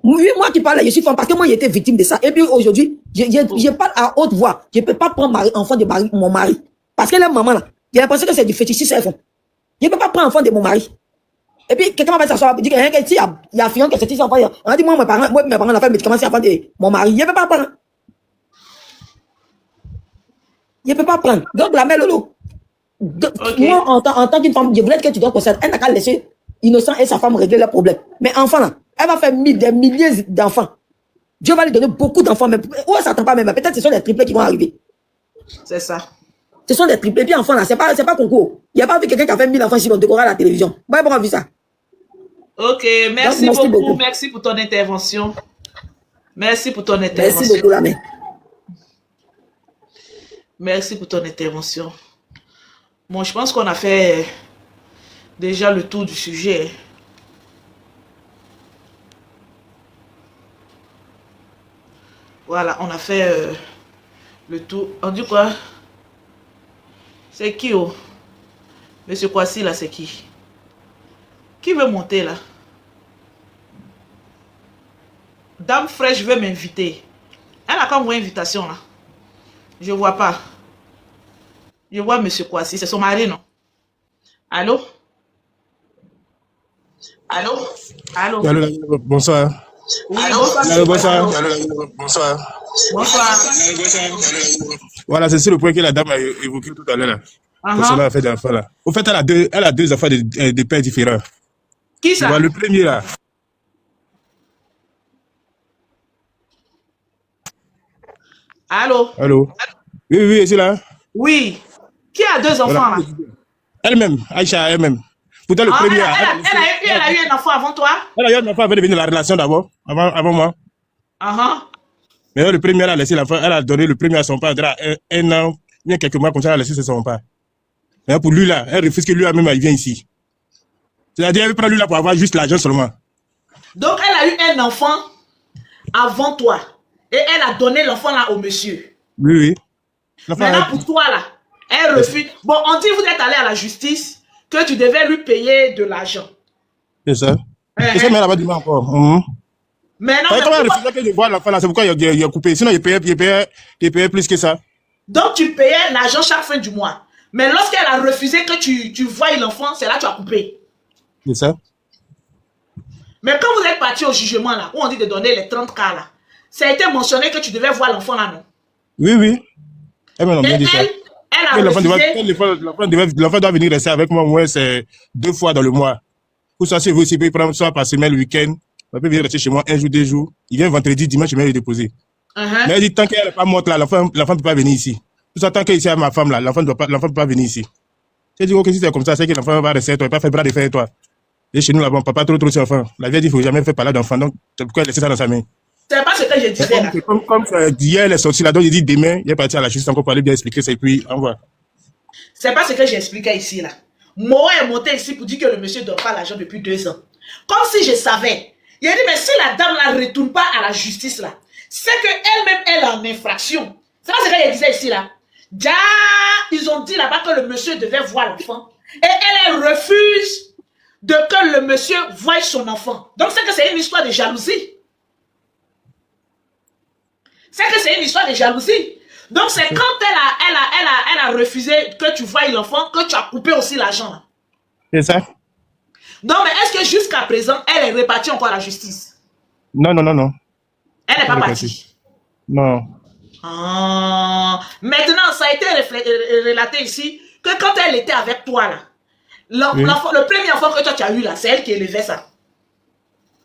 Oui, moi qui parle, je suis femme parce que moi, j'ai été victime de ça. Et puis aujourd'hui, je parle à haute voix. Je ne peux pas prendre enfant de mon mari. Parce que la maman, là, j'ai l'impression que c'est du fétichisme. Je ne peux pas prendre enfant de mon mari. Et puis, quelqu'un va s'asseoir et dire qu'il y a Fion qui est sorti sans enfant. On a dit, moi, mes parents ont fait médicaments sur l'enfant de mon mari. Je ne peux pas prendre. Je ne peux pas prendre. Donc, la mère Lolo. Okay. Moi, en tant qu'une femme, je voulais que tu dois concerner. Elle n'a qu'à laisser Innocent et sa femme régler leurs problèmes. Mais enfant, là, elle va faire des milliers d'enfants. Dieu va lui donner beaucoup d'enfants. Mais où elle s'attend pas même. Peut-être que ce sont des triplés qui vont arriver. C'est ça. Ce sont des triplés. Puis enfants, là, c'est pas concours. Il n'y a pas vu quelqu'un qui a fait 1000 enfants ici, on décorait à la télévision. Moi, j'ai pas vu ça. Ok, merci beaucoup. Merci pour ton intervention. Merci pour ton intervention. Merci beaucoup, la mère. Merci pour ton intervention. Bon, je pense qu'on a fait déjà le tour du sujet. Voilà, on a fait le tour. On dit quoi? C'est qui, oh? Monsieur Kwasi, là, c'est qui? Qui veut monter, là? Dame Fresh veut m'inviter. Elle a comme une invitation, là. Je vois pas. Je vois Monsieur Kwasi, c'est son mari, non? Allô? Allô? Allô? Allô, bonsoir. Oui, bonsoir. Allô, bonsoir. Bonsoir. Voilà, c'est sur le point que la dame a évoqué tout à l'heure. Là. Cela a fait d'enfants là. Au fait, elle a deux enfants de pères différents. Qui ça? Le premier là. Allô? Allô? Oui, c'est là. Oui. Qui a 2 enfants là? Elle-même, Aïcha elle-même. Pourtant le premier. Elle a eu un enfant avant toi? Elle a eu un enfant avant de venir la relation d'abord, avant moi. Mais le premier, elle a laissé l'enfant, elle a donné le premier à son père, un an, vient quelques mois comme ça, elle a laissé ses enfants. Mais pour lui, là, elle refuse que lui-même, il vient ici. C'est-à-dire, elle prend lui là pour avoir juste l'argent seulement. Donc, elle a eu un enfant avant toi. Et elle a donné l'enfant là au monsieur. Oui, oui. Maintenant, pour toi là, elle refuse. Bon, on dit vous êtes allé à la justice que tu devais lui payer de l'argent. C'est ça. C'est ça, mais elle n'a pas dit encore. Maintenant, comment elle refusait que je vois l'enfant là, c'est pourquoi il a coupé. Sinon, il payait plus que ça. Donc, tu payais l'argent chaque fin du mois. Mais lorsqu'elle a refusé que tu voies l'enfant, c'est là que tu as coupé. C'est ça. Mais quand vous êtes parti au jugement là, où on dit de donner les 30 cas là, ça a été mentionné que tu devais voir l'enfant là, non? Oui, oui. Elle m'a bien dit ça. Elle a refusé. L'enfant doit venir rester avec moi au moins 2 fois dans le mois. Pour ça, si vous aussi, il peut prendre soit par semaine, le week-end. Il peut venir rester chez moi 1 jour, 2 jours. Il vient vendredi, dimanche, je vais le déposer. Mais elle dit, tant qu'elle n'est pas morte là, l'enfant ne peut pas venir ici. Tout ça, tant qu'elle est ici à ma femme là, l'enfant ne peut pas venir ici. J'ai dit, ok, si c'est comme ça, c'est que l'enfant va rester avec toi, il ne va pas faire bras de fer avec toi. Et chez nous, là, bon, papa, trop ses enfants. La vie a dit, il ne faut jamais faire parler d'enfant. Donc, c'est pourquoi elle laisse ça dans sa main. C'est pas ce que je disais là. Comme hier, elle est sortie là, donc il dit demain, il est parti à la justice encore pour aller bien expliquer ça et puis envoie. C'est pas ce que j'expliquais ici là. Moi est monté ici pour dire que le monsieur ne donne pas l'argent depuis 2 ans. Comme si je savais. Il a dit, mais si la dame là ne retourne pas à la justice là, c'est qu'elle-même, elle est en infraction. C'est pas ce que je disais ici là. Déjà, ils ont dit là-bas que le monsieur devait voir l'enfant. Et elle refuse de que le monsieur voie son enfant. Donc c'est que c'est une histoire de jalousie. C'est que c'est une histoire de jalousie. Donc c'est quand elle a refusé que tu voies l'enfant que tu as coupé aussi l'argent. C'est ça. Non, mais est-ce que jusqu'à présent, elle est répartie encore à la justice? Non. Elle n'est pas partie. Non. Maintenant, ça a été relaté ici que quand elle était avec toi là, le premier enfant que toi tu as eu là, c'est elle qui élevait ça.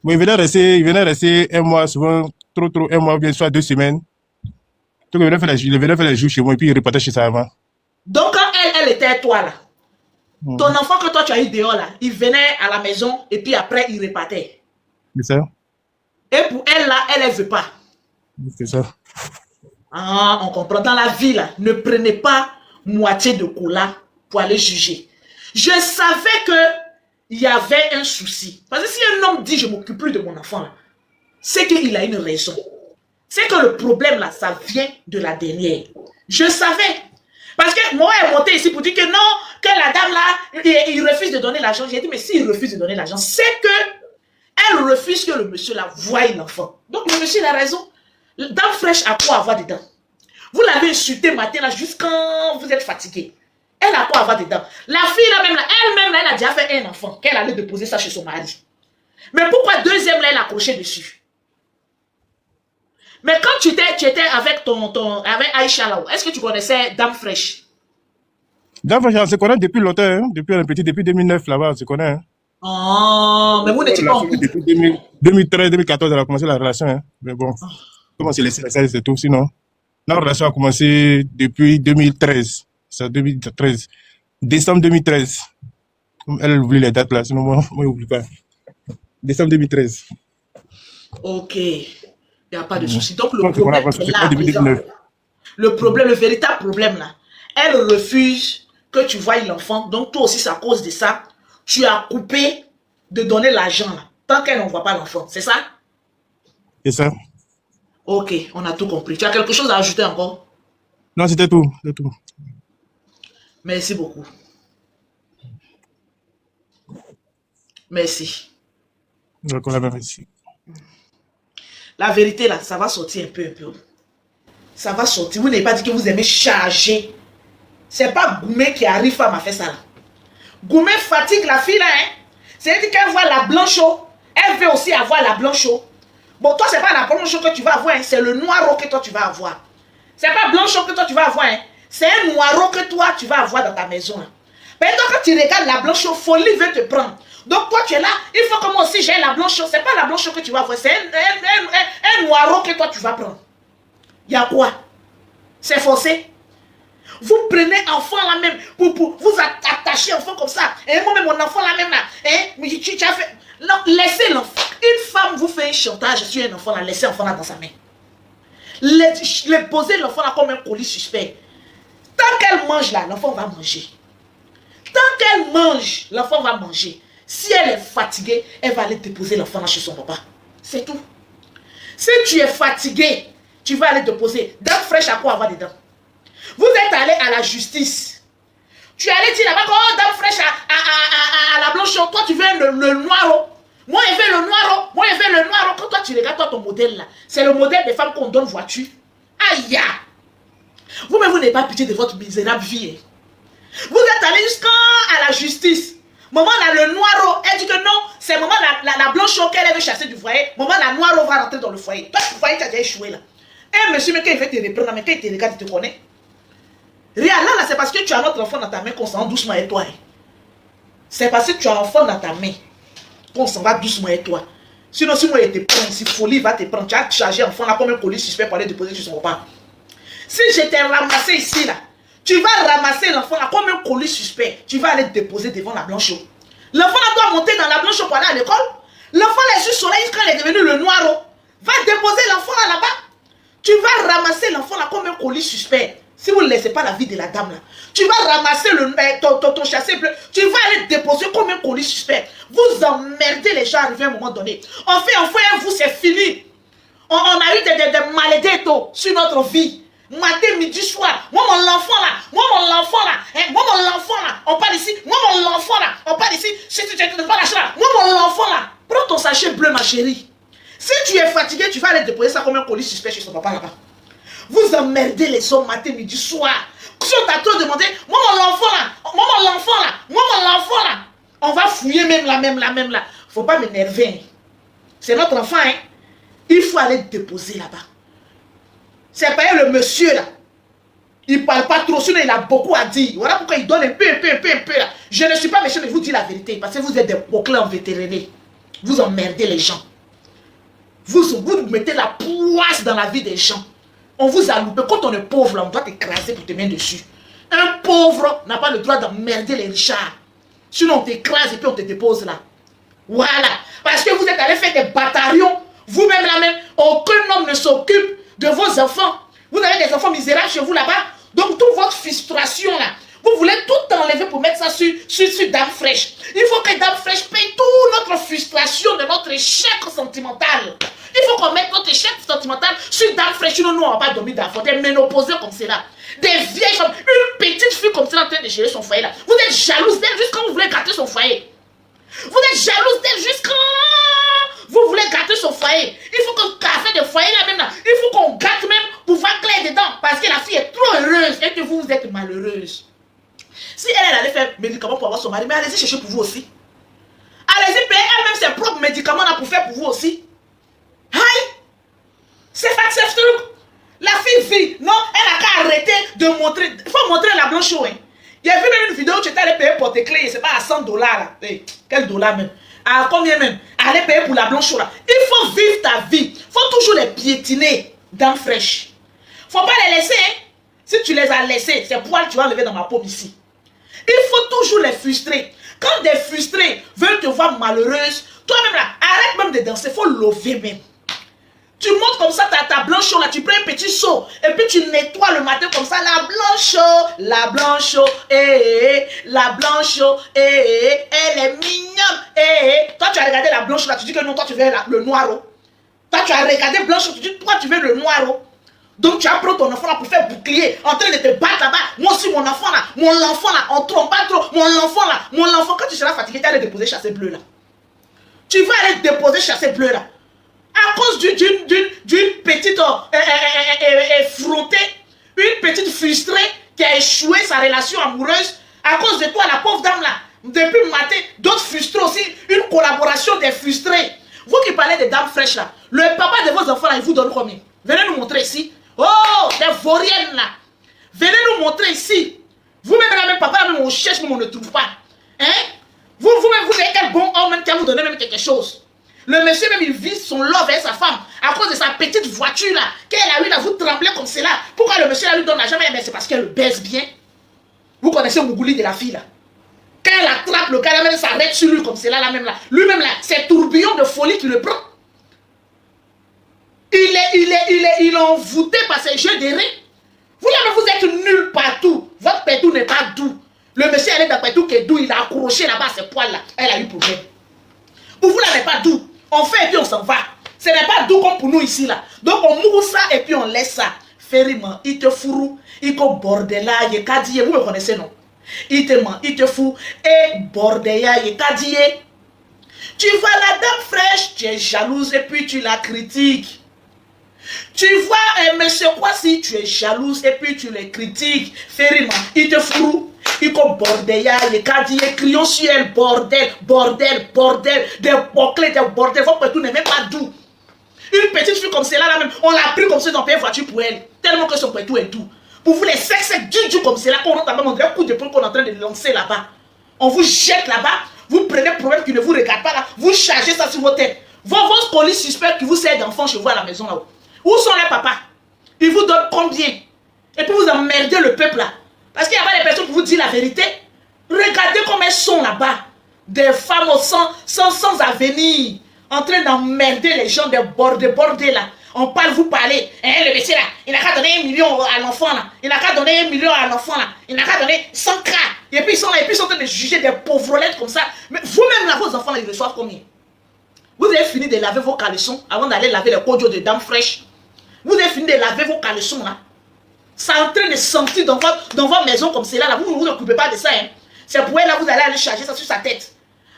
Oui, il venait rester 1 mois, souvent trop, 1 mois, bien soit 2 semaines. Donc il venait faire les jours chez moi et puis il repartait chez sa maman. Donc quand elle était avec toi là, ton enfant que toi tu as eu dehors là, il venait à la maison et puis après il repartait. C'est ça. Et pour elle là, elle ne veut pas. C'est ça. On comprend. Dans la vie là, ne prenez pas moitié de cola pour aller juger. Je savais que il y avait un souci. Parce que si un homme dit je m'occupe plus de mon enfant là, c'est qu'il a une raison. C'est que le problème là, ça vient de la dernière. Je savais. Parce que moi, elle est montée ici pour dire que non, que la dame là, il refuse de donner l'argent. J'ai dit, mais s'il refuse de donner l'argent, c'est que elle refuse que le monsieur là voie l'enfant. Donc le monsieur il a raison. Dame fraîche a quoi avoir dedans? Vous l'avez insulté matin là, jusqu'à quand vous êtes fatigué. Elle a quoi avoir dedans? La fille là même là, elle-même là, elle a déjà fait un enfant, qu'elle allait déposer ça chez son mari. Mais pourquoi deuxième là, elle a accroché dessus? Mais quand tu étais avec avec Aïcha là, est-ce que tu connaissais Dame Fraîche? Dame Fraîche, on se connaît depuis longtemps, hein? Depuis 2009 là-bas, on se connaît. Hein? Oh, mais vous n'étiez pas en couple. Depuis 2013, 2014, elle a commencé la relation. Hein? Mais bon, comment c'est laissé ça, c'est tout. Sinon, la relation a commencé depuis 2013. C'est 2013. Décembre 2013. Comme elle oublie les dates là, sinon moi, je n'oublie pas. Décembre 2013. Ok. Il n'y a pas de souci. Donc, le problème est là. Le véritable problème là, elle refuse que tu voies l'enfant. Donc, toi aussi, c'est à cause de ça. Tu as coupé de donner l'argent là. Tant qu'elle n'envoie pas l'enfant. C'est ça? C'est ça. Ok, on a tout compris. Tu as quelque chose à ajouter encore? Non, c'était tout. C'était tout. Merci beaucoup. Merci. D'accord, merci. La vérité là, ça va sortir un peu. Ça va sortir. Vous n'avez pas dit que vous aimez charger. C'est pas Goumé qui arrive à m'a fait ça là. Goumé fatigue la fille là, hein. C'est-à-dire qu'elle voit la blanche-eau. Elle veut aussi avoir la blanche-eau. Bon, toi, c'est pas la blanche-eau que tu vas avoir, hein. C'est le noiro que toi tu vas avoir. C'est pas blanche-eau que toi tu vas avoir, hein. C'est un noiro que toi tu vas avoir dans ta maison là. Mais donc quand tu regardes la blanche-eau, folie veut te prendre. Donc toi tu es là, il faut que moi aussi j'ai la blanche-eau. C'est pas la blanche-eau que tu vas avoir, c'est un noiro que toi tu vas prendre. Il y a quoi? C'est forcé. Vous prenez enfant là même, pour vous attacher enfant comme ça. Et moi-même, mon enfant là même là. Hein, tu as fait. Non, laissez l'enfant. Une femme vous fait un chantage sur un enfant là, laissez l'enfant là dans sa main. Poser l'enfant là comme un colis suspect. Tant qu'elle mange là, l'enfant va manger. Tant qu'elle mange, l'enfant va manger. Si elle est fatiguée, elle va aller déposer l'enfant chez son papa. C'est tout. Si tu es fatigué, tu vas aller déposer. Dame fraîche à quoi avoir dedans? Vous êtes allé à la justice. Tu es allé dire là-bas, oh, dame fraîche à la blanche, toi tu veux le noir. Moi je veux le noir. Moi je veux le noir. Quand toi tu regardes toi, ton modèle là, c'est le modèle des femmes qu'on donne voiture. Aïe! Vous-même, vous n'avez pas pitié de votre misérable vie. Vous êtes allé jusqu'à la justice. Maman, là, le noir, elle dit que non, c'est maman, la blanche qu'elle veut chasser du foyer. Maman, la noire va rentrer dans le foyer. Toi, le foyer, tu as déjà échoué là. Eh, monsieur, mais quand il veut te reprendre, mais quand il te regarde, il te connaît. Rien, là, c'est parce que tu as notre enfant dans ta main qu'on s'en va doucement avec toi. C'est parce que tu as un enfant dans ta main qu'on s'en va doucement avec toi. Sinon, si moi, il te prend, si folie va te prendre, tu as chargé l'enfant là comme un colis suspect pour aller déposer sur son papa. Si je t'ai ramassé ici, là, tu vas ramasser l'enfant là comme un colis suspect. Tu vas aller déposer devant la blanche. L'enfant là doit monter dans la blanche pour aller à l'école. L'enfant là est sur le soleil quand il est devenu le noir. Va déposer l'enfant là-bas. Tu vas ramasser l'enfant là comme un colis suspect. Si vous ne laissez pas la vie de la dame là, tu vas ramasser ton chassé bleu. Tu vas aller déposer comme un colis suspect. Vous emmerdez les gens arrivés à un moment donné. Enfin, vous c'est fini. On a eu des maladies sur notre vie. Matin, midi, soir. Moi, mon enfant là. Moi, mon enfant là. Moi, mon enfant là. On parle ici. Moi, mon enfant là. On parle ici. Si tu ne pas lâcher là. Moi, mon enfant là. Prends ton sachet bleu, ma chérie. Si tu es fatigué, tu vas aller déposer ça comme un colis suspect chez son papa là-bas. Vous emmerdez les hommes matin, midi, soir. Si on t'a trop demandé, moi, mon enfant là. Moi, mon enfant là. Moi, mon enfant là. On va fouiller même là. Faut pas m'énerver. C'est notre enfant, hein. Il faut aller déposer là-bas. C'est pas le monsieur là. Il parle pas trop, sinon il a beaucoup à dire. Voilà pourquoi il donne un peu là. Je ne suis pas méchant, mais je vous dis la vérité. Parce que vous êtes des bouclés en vétérinaire. Vous emmerdez les gens. Vous mettez la poisse dans la vie des gens. On vous a loupé. Quand on est pauvre là, on doit t'écraser pour te mettre dessus. Un pauvre n'a pas le droit d'emmerder les richards. Sinon on t'écrase et puis on te dépose là. Voilà. Parce que vous êtes allé faire des bataillons. Vous-même là même, aucun homme ne s'occupe de vos enfants. Vous avez des enfants misérables chez vous là-bas. Donc toute votre frustration là, vous voulez tout enlever pour mettre ça sur Dame Fraîche. Il faut que Dame Fraîche paye toute notre frustration de notre échec sentimental. Il faut qu'on mette notre échec sentimental sur Dame Fraîche. Sinon nous on va pas dormir d'enfants. Des ménopausés comme cela. Des vieilles femmes. Une petite fille comme ça en train de gérer son foyer là. Vous êtes jalouse d'elle juste quand vous voulez gâter son foyer. Vous êtes jalouse d'elle juste quand vous voulez gâter son foyer. Il faut qu'on casse des foyers là même là. Il faut qu'on gâte même pour voir clair dedans. Parce que la fille est trop heureuse et que vous êtes malheureuse. Si elle allait faire médicaments pour avoir son mari, mais allez-y chercher pour vous aussi. Allez-y payer elle-même ses propres médicaments là pour faire pour vous aussi. Aïe! C'est fait ce truc. La fille vit. Non, elle a qu'à arrêter de montrer. Il faut montrer la blanche. Hein. Il y a vu même une vidéo où tu étais allé payer pour tes clés. C'est pas à $100 là. Hey, quel dollar même? À combien même? Aller payer pour la blanche là. Il faut vivre ta vie. Il faut toujours les piétiner Dame Fraîche. Faut pas les laisser. Hein. Si tu les as laissés, c'est poil tu vas enlever dans ma paume ici. Il faut toujours les frustrer. Quand des frustrés veulent te voir malheureuse, toi-même là, arrête même de danser. Il faut lever même. Tu montes comme ça ta blanche là, tu prends un petit seau et puis tu nettoies le matin comme ça. La blanche, la blanche, elle est mignonne, Toi tu as regardé la blanche là, tu dis que non, toi tu veux le noir. Toi tu as regardé blanche, tu dis toi tu veux le noir. Donc tu as pris ton enfant là pour faire bouclier, en train de te battre là-bas. Moi aussi mon enfant là, on trompe pas trop. Mon enfant, quand tu seras fatigué, tu vas aller déposer chassé bleu là. Tu vas aller déposer chassé bleu là. À cause d'une petite effrontée, une petite frustrée qui a échoué sa relation amoureuse, à cause de toi, la pauvre dame là, depuis le matin, d'autres frustrés aussi, une collaboration des frustrés. Vous qui parlez des Dames Fraîches là, le papa de vos enfants là, il vous donne combien? Venez nous montrer ici. Oh, des vauriennes là. Venez nous montrer ici. Vous-même là, même papa, là, même on cherche, mais on ne trouve pas. Hein? Vous-même, vous avez quel bon homme même qui va vous donner même quelque chose. Le monsieur même il vit son love avec sa femme à cause de sa petite voiture là qu'elle a eu là, vous tremblez comme cela. Pourquoi le monsieur là lui donne l'argent? Mais c'est parce qu'elle le baise bien. Vous connaissez le mougouli de la fille là. Quand elle attrape le gars là, même s'arrête sur lui comme cela là même là. Lui-même là, c'est tourbillon de folie qui le prend. Il est envoûté par ses jeux de rire. Vous là, vous êtes nuls partout. n'est pas doux. Le monsieur, elle est d'après tout qui est doux, il a accroché là-bas ses poils là. Elle a eu problème. Pour vous, là, n'est pas doux. On fait et puis on s'en va. Ce n'est pas doux comme pour nous ici là. Donc on mouille ça et puis on laisse ça. Feriment, il te fourrou, il te bordela, il te dit, vous me connaissez non? Il te ment, il te fout, et bordela, il te dit. Tu vois la dame fraîche, tu es jalouse et puis tu la critiques. Tu vois monsieur Kwasi, tu es jalouse et puis tu les critiques. Feriment, il te fourrou. Il comme bordel, les caddiers, crions sur elle, bordel, bordel, bordel, des boucles, des bordels, votre tout n'est même pas doux. Une petite fille comme celle-là, là même, on l'a pris comme ça dans une voiture pour elle, tellement que son pétou est doux. Pour vous, les sexes du comme celle-là, qu'on rentre même, on dirait un coup de poing qu'on est en train de lancer là-bas. On vous jette là-bas, vous prenez le problème qui ne vous regarde pas là, vous chargez ça sur votre tête. Vos polices suspects qui vous servent d'enfants chez vous à la maison là-haut. Où sont les papas? Ils vous donnent combien? Et puis vous emmerdez le peuple là. Parce qu'il n'y a pas des personnes qui vous disent la vérité. Regardez comme elles sont là-bas. Des femmes sans avenir. En train d'emmerder les gens, des bordés là. On parle, vous parlez. Hein, le monsieur là, il n'a qu'à donner 1 million à l'enfant là. Il n'a qu'à donner 1 million à l'enfant là. Il n'a qu'à donner 100 cas. Et puis ils sont là, et puis ils sont en train de juger des pauvrolettes comme ça. Mais vous-même là, vos enfants là, ils reçoivent combien? Vous avez fini de laver vos caleçons avant d'aller laver les codios de dames fraîches. Vous avez fini de laver vos caleçons là. Ça est en train de sentir dans votre maison comme c'est là. Vous ne vous occupez pas de ça. Hein. C'est pour elle là, vous allez aller charger ça sur sa tête.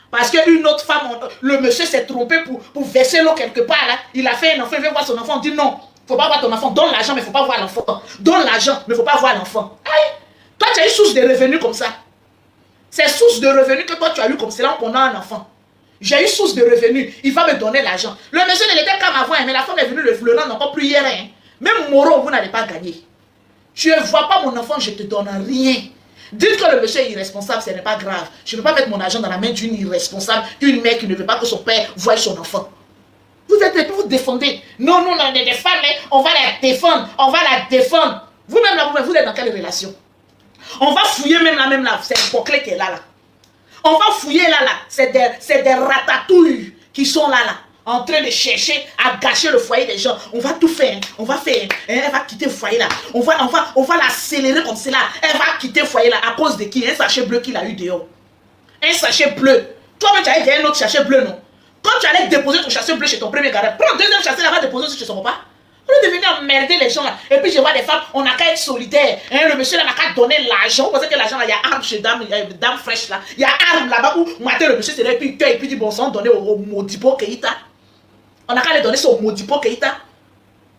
Parce qu'une autre femme, le monsieur s'est trompé pour verser l'eau quelque part là. Il a fait un enfant, il veut voir son enfant. On dit non, il ne faut pas voir ton enfant. Donne l'argent, mais il ne faut pas voir l'enfant. Donne l'argent, mais il ne faut pas voir l'enfant. Aïe, toi tu as une source de revenus comme ça. C'est source de revenus que toi tu as eu comme cela pendant un enfant. J'ai une source de revenus, il va me donner l'argent. Le monsieur ne l'était qu'à m'avoir, mais la femme est venue le rendre encore plus hier. Hein. Même Moro, vous n'allez pas gagner. Tu ne vois pas mon enfant, je ne te donne rien. Dites que le monsieur est irresponsable, ce n'est pas grave. Je ne peux pas mettre mon argent dans la main d'une irresponsable, d'une mère qui ne veut pas que son père voie son enfant. Vous êtes vous défendez. Non, non, on est des femmes, mais on va la défendre. On va la défendre. Vous-même là, vous êtes dans quelle relation? On va fouiller même là, c'est un bouclé qui est là. On va fouiller là. C'est des ratatouilles qui sont là. En train de chercher à gâcher le foyer des gens. On va tout faire. On va faire. Elle va quitter le foyer là. On va l'accélérer comme cela. Elle va quitter le foyer là. À cause de qui? Un sachet bleu qu'il a eu dehors. Un sachet bleu. Toi-même, tu allais gagner un autre sachet bleu, non? Quand tu allais déposer ton sachet bleu chez ton premier gardien, prends le deuxième sachet là, va déposer chez son papa. Vous devez venir emmerder les gens là. Et puis je vois des femmes, on n'a qu'à être solidaire. Hein, le monsieur là n'a qu'à donner l'argent. Vous pensez que l'argent là, il y a arme chez dame fraîche là. Il y a arme là-bas où matin le monsieur c'est là et puis dit bon sang donner au Modibo Keïta. On n'a qu'à les donner ça au Modibo Keïta.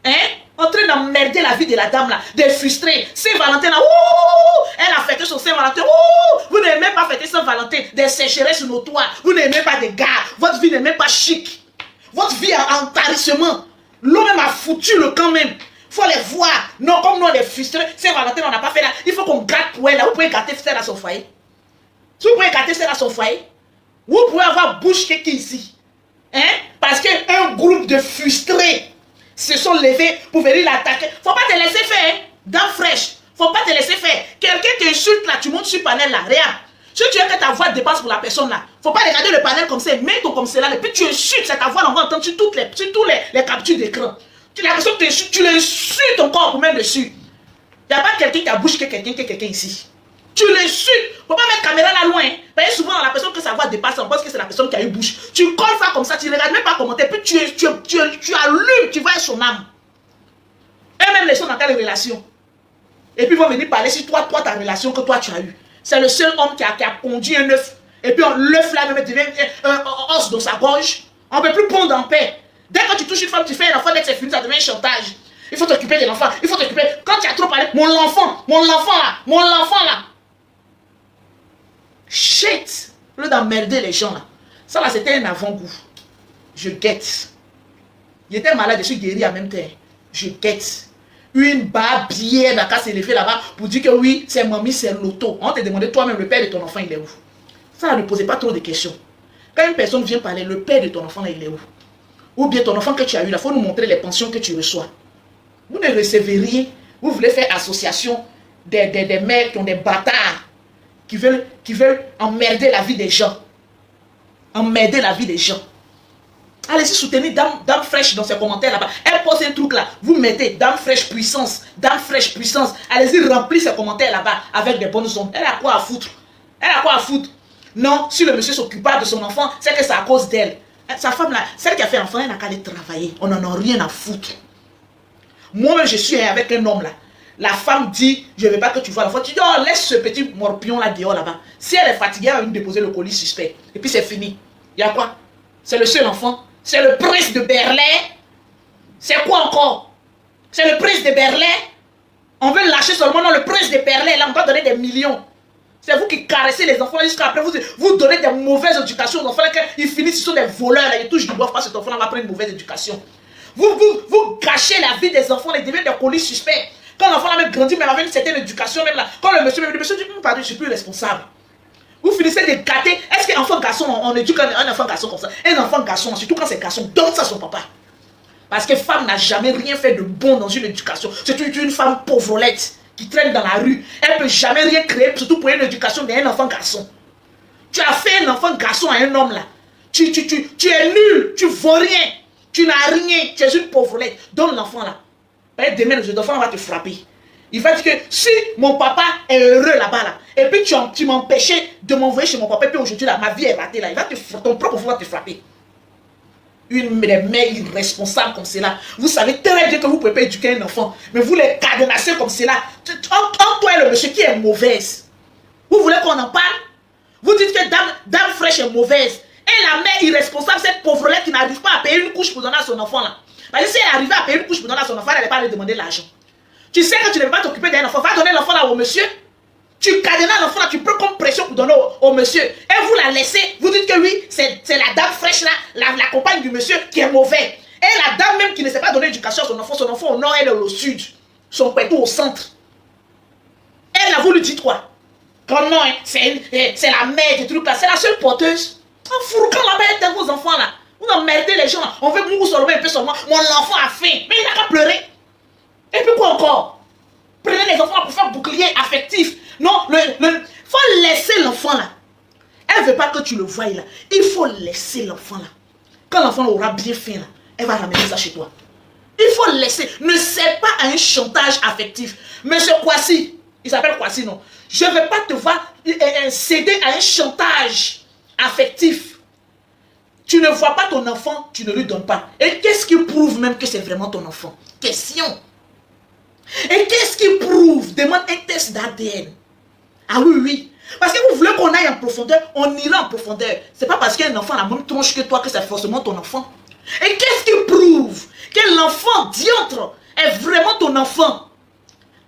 Hein? En train d'emmerder la vie de la dame là, de frustrer. Saint-Valentin là, ouh, elle a fêté son Saint-Valentin, ouh, vous n'avez même pas fêté Saint-Valentin, des sécheresses sur nos toits, vous n'avez même pas de gars, votre vie n'est même pas chic. Votre vie est en tarissement. L'homme même a foutu le camp même. Il faut les voir. Non, comme nous on est frustrés, Saint-Valentin on n'a pas fait là, il faut qu'on gâte pour elle là, vous pouvez gâter celle à son foyer. Si vous pouvez gâter celle à son foyer, vous pouvez avoir bouche qui ici. Hein? Parce qu'un groupe de frustrés se sont levés pour venir l'attaquer. Faut pas te laisser faire, hein? Dame fraîche. Faut pas te laisser faire. Quelqu'un t'insulte là, tu montes sur le panel là, regarde. Si tu veux que ta voix dépasse pour la personne là, faut pas regarder le panel comme ça, mets ton comme cela, et puis tu insultes, c'est ta voix, on va entendre sur tous les captures d'écran. Tu as l'impression que tu l'insultes encore pour mettre dessus. Il n'y a pas quelqu'un qui a bouche que quelqu'un ici. Tu l'insultes. Faut pas mettre la caméra là loin. Parce que souvent, la personne que sa voix dépasse, on pense que c'est la personne qui a eu bouche. Tu colles ça comme ça, tu ne regardes même pas commenter, puis tu allumes, tu vois son âme. Et même les gens dans quelle relation. Et puis ils vont venir parler sur toi, ta relation que toi tu as eue. C'est le seul homme qui a conduit un œuf. Et puis l'œuf là même devient un os dans sa gorge. On ne peut plus pondre en paix. Dès que tu touches une femme, tu fais un enfant, dès que c'est fini, ça devient un chantage. Il faut t'occuper de l'enfant. Il faut t'occuper. Quand tu as trop parlé, mon enfant là. Shit. Au lieu d'emmerder les gens là. Ça là, c'était un avant-goût. Je guette. Il était malade, je suis guéri en même temps. Je guette. Une barbière n'a qu'à s'élever là-bas pour dire que oui, c'est mamie, c'est l'auto. On te demandait toi-même, le père de ton enfant, il est où? Ça ne posait pas trop de questions. Quand une personne vient parler, le père de ton enfant, là, il est où? Ou bien ton enfant que tu as eu, il faut nous montrer les pensions que tu reçois. Vous ne recevez rien. Vous voulez faire association des mères qui ont des bâtards, qui veulent emmerder la vie des gens. Emmerder la vie des gens. Allez-y soutenir Dame Fraîche dans ses commentaires là-bas. Elle poste un truc là. Vous mettez Dame Fraîche puissance. Dame Fraîche puissance. Allez-y remplir ses commentaires là-bas avec des bonnes ondes. Elle a quoi à foutre? Elle a quoi à foutre? Non, si le monsieur s'occupe pas de son enfant, c'est que c'est à cause d'elle. Sa femme là, celle qui a fait enfant, elle n'a qu'à aller travailler. On n'en a rien à foutre. Moi-même, je suis avec un homme là. La femme dit, je ne veux pas que tu vois l'enfant. Tu dis, oh, laisse ce petit morpion là dehors là-bas. Si elle est fatiguée, elle va venir déposer le colis suspect. Et puis c'est fini. Il y a quoi? C'est le seul enfant. C'est le prince de Berlin. C'est quoi encore? C'est le prince de Berlin. On veut lâcher seulement dans le prince de Berlin. Là, on doit donner des millions. C'est vous qui caressez les enfants jusqu'à après. Vous donnez des mauvaises éducations aux enfants. Ils finissent, ils sont des voleurs. Ils touchent du bois parce que cet enfant va prendre une mauvaise éducation. Vous gâchez la vie des enfants. Ils deviennent des colis suspects. Quand l'enfant a même grandi, mais avec une certaine éducation, même là. Quand le monsieur dit, pardon, je ne suis plus responsable. Vous finissez de gâter. Est-ce qu'un enfant garçon, on éduque un enfant garçon comme ça? Un enfant garçon, surtout quand c'est garçon, donne ça à son papa. Parce que femme n'a jamais rien fait de bon dans une éducation. C'est une femme pauvrolette qui traîne dans la rue. Elle ne peut jamais rien créer, surtout pour une éducation d'un enfant garçon. Tu as fait un enfant garçon à un homme là. Tu es nul, tu ne vaux rien. Tu n'as rien, tu es une pauvrolette. Donne l'enfant là. Demain, l'enfant va te frapper. Il va dire que si mon papa est heureux là-bas, là, et puis tu m'empêchais de m'envoyer chez mon papa, et puis aujourd'hui, là, ma vie est ratée, là, ton propre enfant va te frapper. Une des mères irresponsables comme cela. Vous savez très bien que vous ne pouvez pas éduquer un enfant, mais vous les cadenassez comme cela. Entre toi et le monsieur qui est mauvaise. Vous voulez qu'on en parle? Vous dites que Dame Fraîche est mauvaise. Et la mère irresponsable, cette pauvrelette qui n'arrive pas à payer une couche pour donner à son enfant, là. Parce que si elle arrivait à payer une couche pour donner à son enfant, elle n'allait pas aller demander l'argent. Tu sais que tu ne peux pas t'occuper d'un enfant. Va donner l'enfant là au monsieur. Tu cadenas l'enfant là, tu prends comme pression pour donner au monsieur. Et vous la laissez. Vous dites que oui, c'est la Dame Fraîche là, la compagne du monsieur qui est mauvais. Et la dame même qui ne sait pas donner l'éducation à son enfant au nord, elle est au sud. Son père au centre. Elle a voulu dire quoi? Quand non, hein, c'est la mère des trucs là. C'est la seule porteuse. En fourquant là-bas, elle est vos enfants là. Vous emmerdez les gens là. On veut mourir seulement un peu seulement. Mon enfant a faim. Mais il n'a qu'à pleurer. Et puis quoi encore? Prenez les enfants pour faire bouclier affectif. Non, faut laisser l'enfant là. Elle ne veut pas que tu le voies là. Il faut laisser l'enfant là. Quand l'enfant aura bien faim là, elle va ramener ça chez toi. Il faut laisser. Ne cède pas à un chantage affectif. Monsieur Kwasi, il s'appelle Kwasi, non? Je ne vais pas te voir céder à un chantage affectif. Tu ne vois pas ton enfant, tu ne lui donnes pas. Et qu'est-ce qui prouve même que c'est vraiment ton enfant? Question. Et qu'est-ce qui prouve? Demande un test d'ADN. Ah oui, oui. Parce que vous voulez qu'on aille en profondeur, on ira en profondeur. C'est pas parce qu'il y a un enfant à la même tronche que toi que c'est forcément ton enfant. Et qu'est-ce qui prouve que l'enfant diantre est vraiment ton enfant?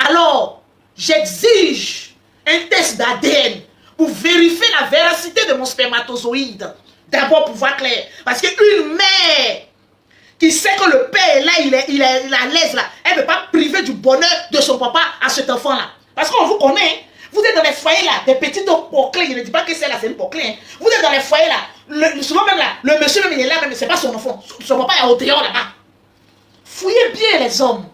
Alors, j'exige un test d'ADN pour vérifier la véracité de mon spermatozoïde. D'abord pour voir clair. Parce qu'une mère qui sait que le père est là, il est à l'aise là, elle ne peut pas priver du bonheur de son papa à cet enfant là. Parce qu'on vous connaît, vous êtes dans les foyers là, des petites poclés, je ne dis pas que c'est là, c'est une poclée. Hein. Vous êtes dans les foyers là, souvent même là, le monsieur même il est là, mais c'est pas son enfant. Son papa est au dehors là-bas. Fouillez bien les hommes.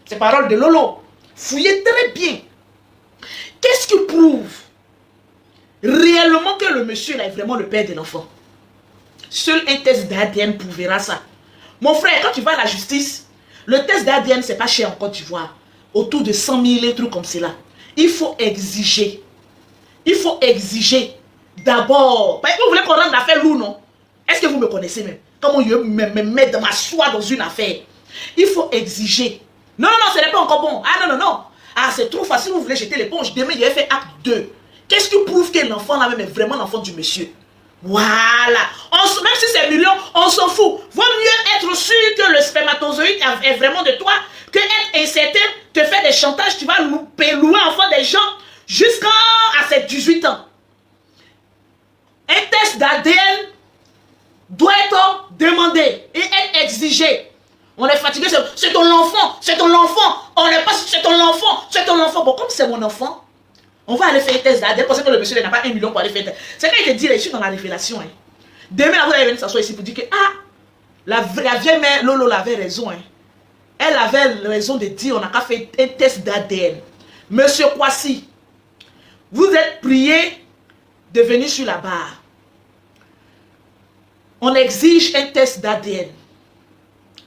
C'est parole de Lolo. Fouillez très bien. Qu'est-ce qui prouve réellement que le monsieur là est vraiment le père de l'enfant? Seul un test d'ADN prouvera ça. Mon frère, quand tu vas à la justice, le test d'ADN, c'est pas cher en Côte d'Ivoire. Autour de 100 000 trucs comme cela. Il faut exiger. Il faut exiger. D'abord. Vous voulez qu'on rende l'affaire lourde, non? Est-ce que vous me connaissez même? Comment je me mets dans ma soie dans une affaire? Il faut exiger. Non, non, ce n'est pas encore bon. Ah non, non, non. Ah, c'est trop facile, vous voulez jeter l'éponge. Demain, je vais faire acte 2. Qu'est-ce qui prouve que l'enfant là même est vraiment l'enfant du monsieur? Voilà. Même si c'est million, on s'en fout. Vaut mieux être sûr que le spermatozoïde est vraiment de toi que être incertain, te faire des chantages, tu vas louer enfant des gens jusqu'à ses 18 ans. Un test d'ADN doit être demandé et être exigé. On est fatigué, c'est ton enfant, c'est ton enfant. On n'est pas, c'est ton enfant, c'est ton enfant. Bon, comme c'est mon enfant, on va aller faire un test d'ADN parce que le monsieur n'a pas 1 million pour aller faire un test. C'est quand il te dit, là, je suis dans la révélation. Hein. Demain, vous allez venir s'asseoir ici pour dire que, ah, la vieille mère Lolo avait raison. Hein. Elle avait raison de dire, on n'a qu'à faire un test d'ADN. Monsieur Kwasi, vous êtes prié de venir sur la barre. on exige un test d'ADN.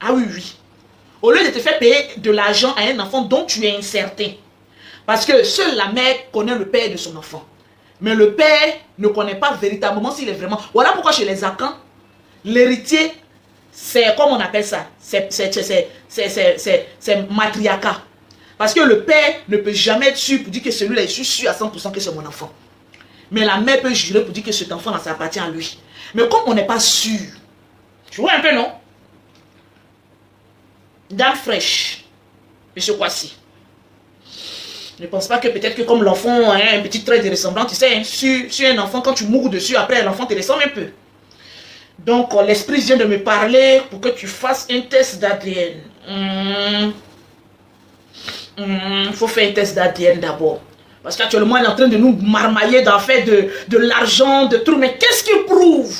Ah oui, oui. Au lieu de te faire payer de l'argent à un enfant dont tu es incertain. Parce que seule la mère connaît le père de son enfant. Mais le père ne connaît pas véritablement s'il est vraiment... Voilà pourquoi chez les Akans, l'héritier, c'est comme on appelle ça, c'est matriarcat. Parce que le père ne peut jamais être sûr pour dire que celui-là, je suis sûr à 100% que c'est mon enfant. Mais la mère peut jurer pour dire que cet enfant-là, ça appartient à lui. Mais comme on n'est pas sûr, tu vois un peu, non? Dame fraîche, monsieur Kwasi. Ne pense pas que peut-être que comme l'enfant a un petit trait de ressemblance, tu sais, hein, sur un enfant, quand tu mourres dessus, après l'enfant te ressemble un peu. Donc l'esprit vient de me parler pour que tu fasses un test d'ADN. Il faut faire un test d'ADN d'abord. Parce qu'actuellement, il est en train de nous marmailler d'en faire de l'argent, de tout. Mais qu'est-ce qui prouve?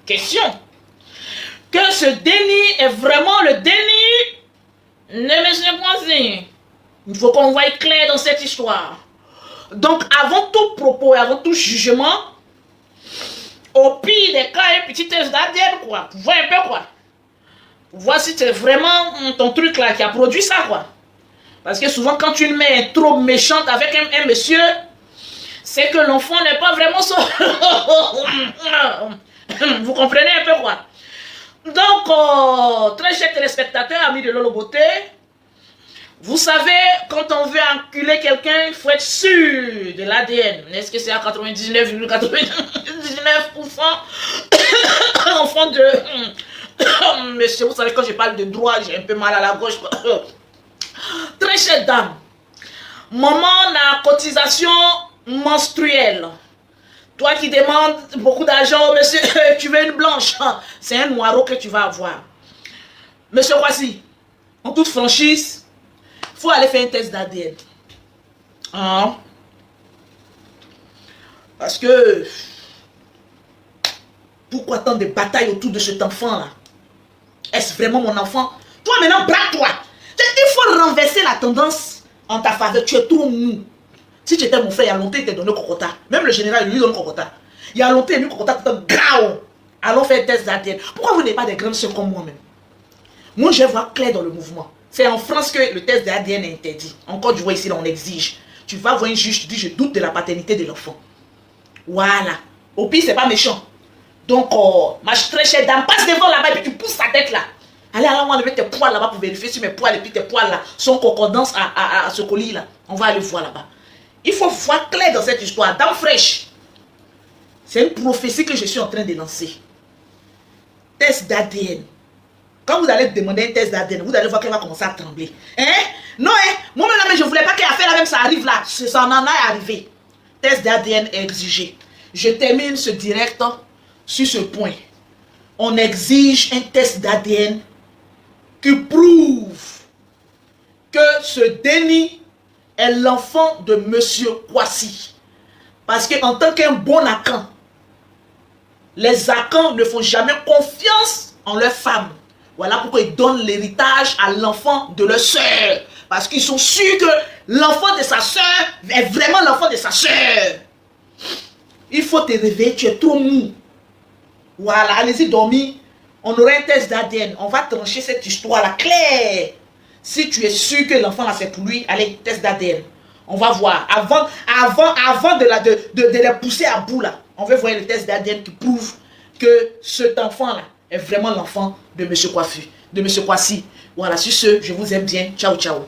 Question. Que ce déni est vraiment le déni de M. Kwasi. Il faut qu'on voie clair dans cette histoire. Donc, avant tout propos et avant tout jugement, au pire des cas, un petit test d'ADN, quoi. Pour voir un peu, quoi. Pour voir si c'est vraiment ton truc, là, qui a produit ça, quoi. Parce que souvent, quand tu mets trop méchante avec un monsieur, c'est que l'enfant n'est pas vraiment son... Vous comprenez un peu, quoi. Donc, très chers téléspectateurs, amis de Lolo Beauté, vous savez, quand on veut enculer quelqu'un, il faut être sûr de l'ADN. Est-ce que c'est à 99,99% enfant de... Monsieur, vous savez, quand je parle de droit, j'ai un peu mal à la gauche. Très chère dame, maman n'a cotisation menstruelle. Toi qui demandes beaucoup d'argent, monsieur, tu veux une blanche. C'est un noiro que tu vas avoir. Monsieur Kwasi, en toute franchise, il faut aller faire un test d'ADN. Hein? Parce que, pourquoi tant de batailles autour de cet enfant-là? Est-ce vraiment mon enfant? Toi maintenant, braque-toi. Il faut renverser la tendance en ta faveur. Tu es trop mou. Si tu étais mon frère, il y a longtemps, il t'a donné Kokota. Même le général, lui donne Kokota. Il y a longtemps, il lui Kokota, tout un grau. Allons faire un test d'ADN. Pourquoi vous n'êtes pas des grandes soeurs comme moi-même? Moi, je vois clair dans le mouvement. C'est en France que le test d'ADN est interdit. Encore du vois ici, là, on exige. Tu vas voir un juge, tu dis, je doute de la paternité de l'enfant. Voilà. Au pire, c'est pas méchant. Donc, ma très chère dame, passe devant là-bas et puis tu pousses sa tête là. Allez, allons enlever tes poils là-bas pour vérifier si mes poils et puis tes poils là sont concordance à ce colis là. On va aller voir là-bas. Il faut voir clair dans cette histoire. Dame fraîche. C'est une prophétie que je suis en train de lancer. Test d'ADN. Quand vous allez demander un test d'ADN, vous allez voir qu'elle va commencer à trembler. Hein? Non, hein? Moi-même, je ne voulais pas qu'elle a fait la même, ça arrive là. Ça en a arrivé. Test d'ADN exigé. Je termine ce direct sur ce point. On exige un test d'ADN qui prouve que ce déni est l'enfant de Monsieur Kwasi. Parce qu'en tant qu'un bon Akan, les Akans ne font jamais confiance en leurs femmes. Voilà pourquoi ils donnent l'héritage à l'enfant de leur soeur. Parce qu'ils sont sûrs que l'enfant de sa soeur est vraiment l'enfant de sa soeur. Il faut te réveiller, tu es trop mou. Voilà, allez-y dormir. On aura un test d'ADN. On va trancher cette histoire-là claire. Si tu es sûr que l'enfant là c'est pour lui, allez, test d'ADN. On va voir. Avant de les pousser à bout là, on va voir le test d'ADN qui prouve que cet enfant-là est vraiment l'enfant de M. Kwasi. Voilà, sur ce, je vous aime bien. Ciao, ciao.